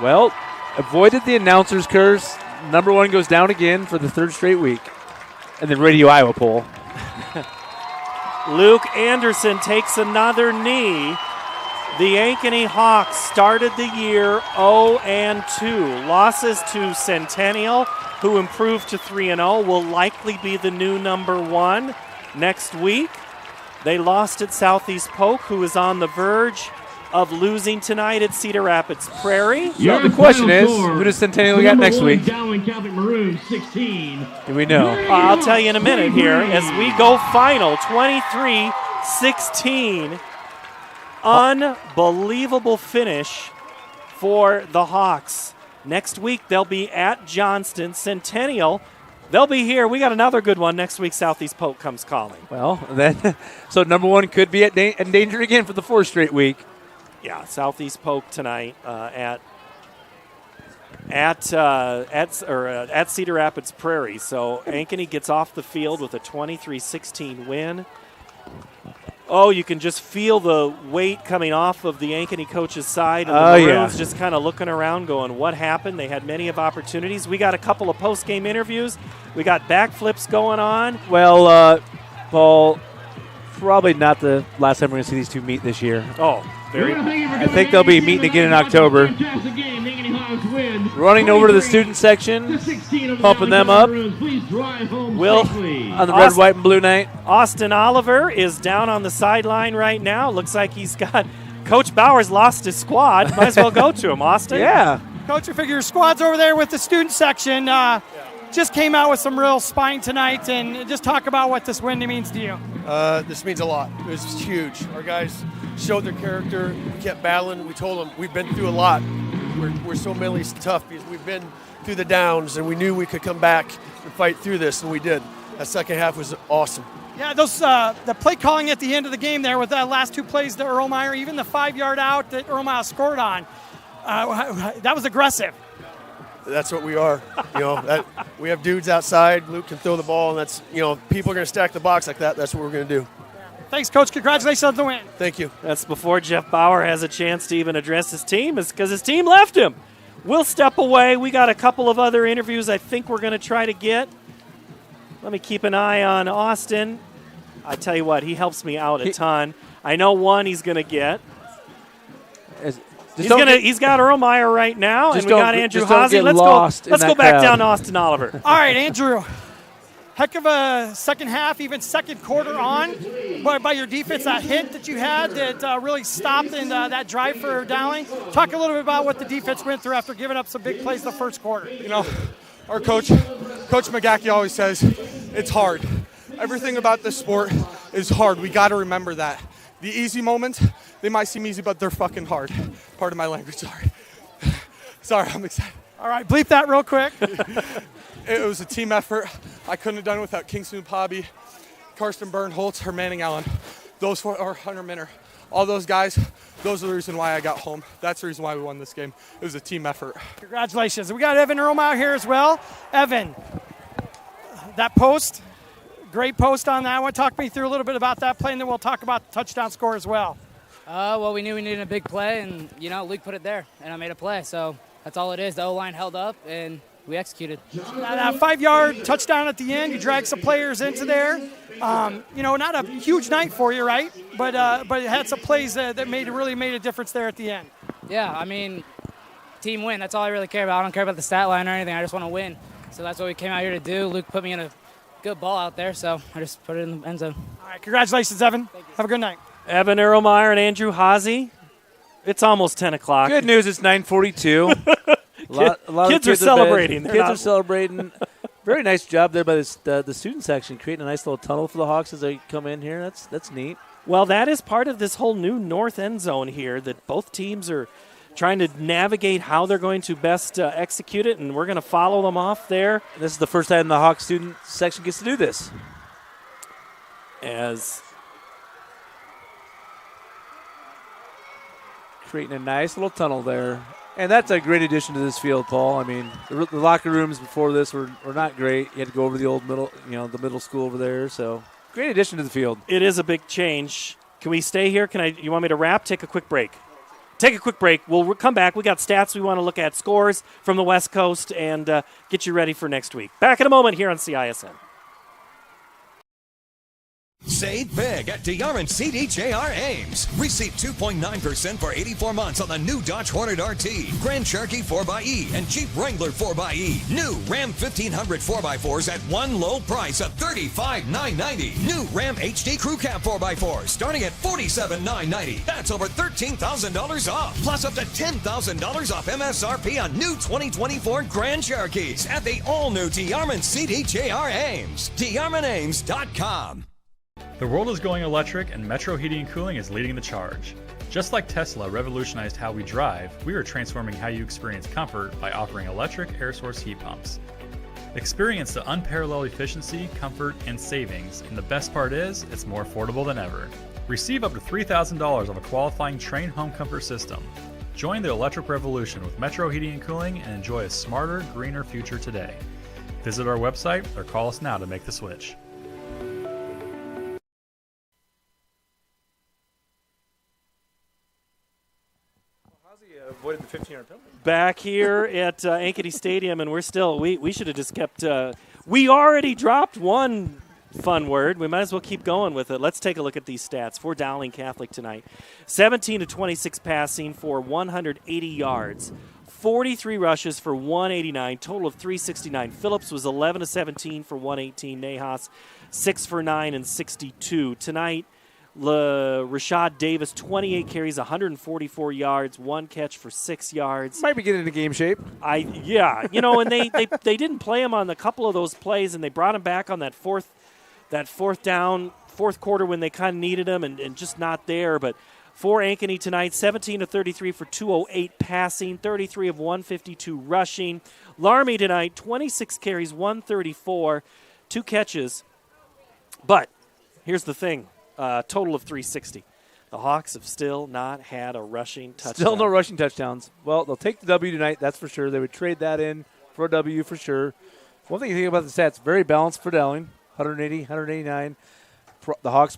Well, avoided the announcer's curse. Number 1 goes down again for the 3rd straight week. And then Radio Iowa poll. Luke Anderson takes another knee. The Ankeny Hawks started the year 0-2. Losses to Centennial, who improved to 3-0, will likely be the new number 1 next week. They lost at Southeast Polk, who is on the verge of losing tonight at Cedar Rapids Prairie. So the question is, who does Centennial got next week? Dowling Catholic Maroons 16. Do we know? I'll tell you in a minute here as we go final 23-16. Unbelievable finish for the Hawks. Next week they'll be at Johnston. Centennial, they'll be here. We got another good one next week. Southeast Polk comes calling. Well, then, so number 1 could be in danger again for the 4th straight week. Yeah, Southeast Polk tonight at Cedar Rapids Prairie. So Ankeny gets off the field with a 23-16 win. Oh, you can just feel the weight coming off of the Ankeny coach's side. And the Maroons just kind of looking around going, what happened? They had many of opportunities. We got a couple of post-game interviews. We got backflips going on. Well, Paul, probably not the last time we're going to see these two meet this year. Oh, I think they'll be meeting again in October. Running over to the student section, pumping them up. Will on the red, white, and blue night. Austin Oliver is down on the sideline right now. Looks like he's got Coach Bauer's lost his squad. Might as well go to him, Austin. Yeah. Coach, I figure your squad's over there with the student section. Just came out with some real spine tonight, and just talk about what this win means to you. This means a lot. It was huge. Our guys showed their character. We kept battling. We told them we've been through a lot. We're so mentally tough because we've been through the downs, and we knew we could come back and fight through this, and we did. That second half was awesome. Yeah, those the play calling at the end of the game there with that last 2 plays to Erlmeyer, even the 5-yard out that Erlmeyer scored on, that was aggressive. That's what we are. We have dudes outside. Luke can throw the ball, and that's, people are going to stack the box like that. That's what we're going to do. Thanks, Coach. Congratulations on the win. Thank you. That's before Jeff Bauer has a chance to even address his team, is because his team left him. We'll step away. We got a couple of other interviews I think we're going to try to get. Let me keep an eye on Austin. I tell you what, he helps me out a ton. I know one he's going to get. He's got Erlmeyer right now, and we got Andrew Haase. Let's go back down to Austin Oliver. All right, Andrew. Heck of a second half, even second quarter on by your defense. That hit that you had that really stopped in that drive for Dowling. Talk a little bit about what the defense went through after giving up some big plays the first quarter. Our Coach McGackey always says it's hard. Everything about this sport is hard. We got to remember that. The easy moments, they might seem easy, but they're fucking hard. Pardon my language, sorry. Sorry, I'm excited. All right, bleep that real quick. It was a team effort. I couldn't have done it without Kingston Upabi, Karsten Bernholtz, or Manning Allen. Those four, or Hunter Minner. All those guys, those are the reason why I got home. That's the reason why we won this game. It was a team effort. Congratulations. We got Evan Erlmeyer here as well. Evan, that post, great post on that one. Talk me through a little bit about that play, and then we'll talk about the touchdown score as well. Well, we knew we needed a big play, and, Luke put it there, and I made a play. So that's all it is. The O-line held up, and we executed. That 5-yard touchdown at the end, you drag some players into there. Not a huge night for you, right? But it had some plays that really made a difference there at the end. Yeah, I mean, team win. That's all I really care about. I don't care about the stat line or anything. I just want to win. So that's what we came out here to do. Luke put me in a good ball out there, so I just put it in the end zone. All right, congratulations, Evan. Have a good night. Evan Erlmeyer and Andrew Haase. It's almost 10 o'clock. Good news, it's 9:42. a lot kids of are celebrating. Kids are celebrating. Very nice job there by the student section, creating a nice little tunnel for the Hawks as they come in here. That's neat. Well, that is part of this whole new north end zone here that both teams are trying to navigate how they're going to best execute it, and we're going to follow them off there. This is the first time the Hawks student section gets to do this. As creating a nice little tunnel there. And that's a great addition to this field, Paul. I mean, the locker rooms before this were not great. You had to go over to the old the middle school over there. So great addition to the field. It is a big change. Can we stay here? You want me to wrap? Take a quick break. Take a quick break. We'll come back. We got stats we want to look at, scores from the West Coast, and get you ready for next week. Back in a moment here on CISN. Save big at DeYarman CDJR Ames. Receive 2.9% for 84 months on the new Dodge Hornet RT, Grand Cherokee 4xE, and Jeep Wrangler 4xE. New Ram 1500 4x4s at one low price of $35,990. New Ram HD Crew Cab 4x4 starting at $47,990. That's over $13,000 off, plus up to $10,000 off MSRP on new 2024 Grand Cherokees at the all-new DeYarman CDJR Ames. DeYarmanAmes.com. The world is going electric, and Metro Heating and Cooling is leading the charge. Just like Tesla revolutionized how we drive, we are transforming how you experience comfort by offering electric air source heat pumps. Experience the unparalleled efficiency, comfort, and savings, and the best part is, it's more affordable than ever. Receive up to $3,000 of a qualifying Trane home comfort system. Join the electric revolution with Metro Heating and Cooling and enjoy a smarter, greener future today. Visit our website or call us now to make the switch. Avoided the 15-yard penalty. Back here at Ankeny Stadium, and we're still, we should have just kept, we already dropped one fun word. We might as well keep going with it. Let's take a look at these stats for Dowling Catholic tonight. 17 to 26 passing for 180 yards. 43 rushes for 189, total of 369. Phillips was 11 to 17 for 118. Nahas 6 for 9 and 62. Tonight, Rashad Davis, 28 carries, 144 yards, one catch for 6 yards. Might be getting into game shape. And they didn't play him on a couple of those plays, and they brought him back on that fourth quarter when they kind of needed him, and just not there. But for Ankeny tonight, 17 to 33 for 208 passing, 33 of 152 rushing. Larmy tonight, 26 carries, 134, 2 catches. But here's the thing. Total of 360. The Hawks have still not had a rushing touchdown. Still no rushing touchdowns. Well, they'll take the W tonight, that's for sure. They would trade that in for a W for sure. One thing you think about the stats, very balanced for Dowling, 180, 189. The Hawks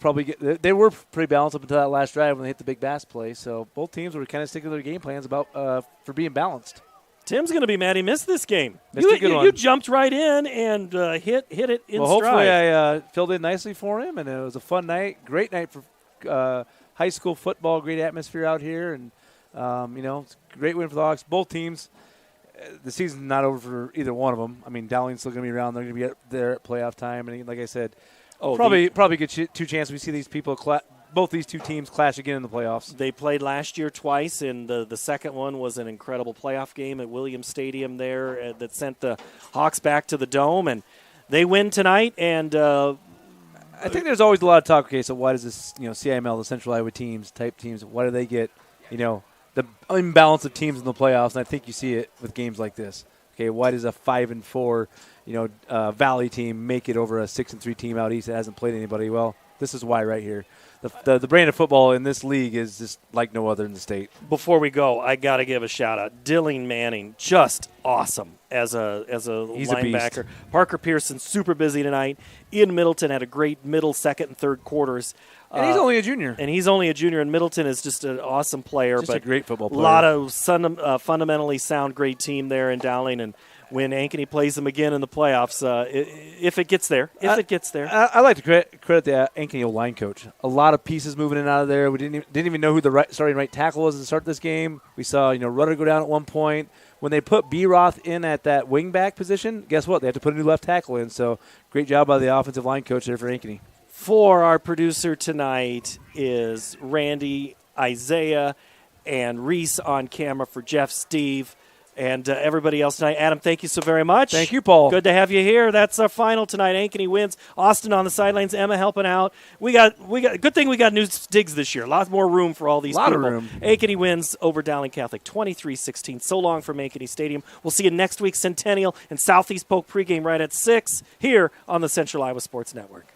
they were pretty balanced up until that last drive when they hit the big bass play. So both teams were kind of sticking to their game plans for being balanced. Tim's going to be mad he missed this game. You jumped right in and hit it in stride. Hopefully I filled in nicely for him, and it was a fun night. Great night for high school football, great atmosphere out here. And, it's a great win for the Hawks. Both teams, the season's not over for either one of them. I mean, Dowling's still going to be around. They're going to be there at playoff time. And like I said, probably good two chances we see these people both these two teams clash again in the playoffs. They played last year twice, and the second one was an incredible playoff game at Williams Stadium there that sent the Hawks back to the Dome, and they win tonight. And I think there's always a lot of talk. Okay, so why does this, CIML, the Central Iowa teams, why do they get, the imbalance of teams in the playoffs? And I think you see it with games like this. Okay, why does a 5-4, Valley team make it over a 6-3 team out east that hasn't played anybody? Well, this is why right here. The brand of football in this league is just like no other in the state. Before we go, I got to give a shout-out. Dilling Manning, just awesome as a linebacker. Parker Pearson, super busy tonight. Ian Middleton had a great middle, second, and third quarters. And he's only a junior. And Middleton is just an awesome player. Just a great football player. A lot of fundamentally sound, great team there in Dowling, and when Ankeny plays them again in the playoffs, if it gets there. It gets there. I like to credit the Ankeny line coach. A lot of pieces moving in and out of there. We didn't even know who the starting right tackle was to start this game. We saw Rudder go down at one point. When they put B-Roth in at that wingback position, guess what? They have to put a new left tackle in. So great job by the offensive line coach there for Ankeny. For our producer tonight is Randy, Isaiah, and Reese on camera for Jeff, Steve, and everybody else tonight. Adam, thank you so very much. Thank you, Paul. Good to have you here. That's our final tonight. Ankeny wins. Austin on the sidelines. Emma helping out. We got. Good thing we got new digs this year. Lots more room for all these people. A lot of room. Ankeny wins over Dowling Catholic, 23-16. So long from Ankeny Stadium. We'll see you next week. Centennial and Southeast Polk pregame right at 6 here on the Central Iowa Sports Network.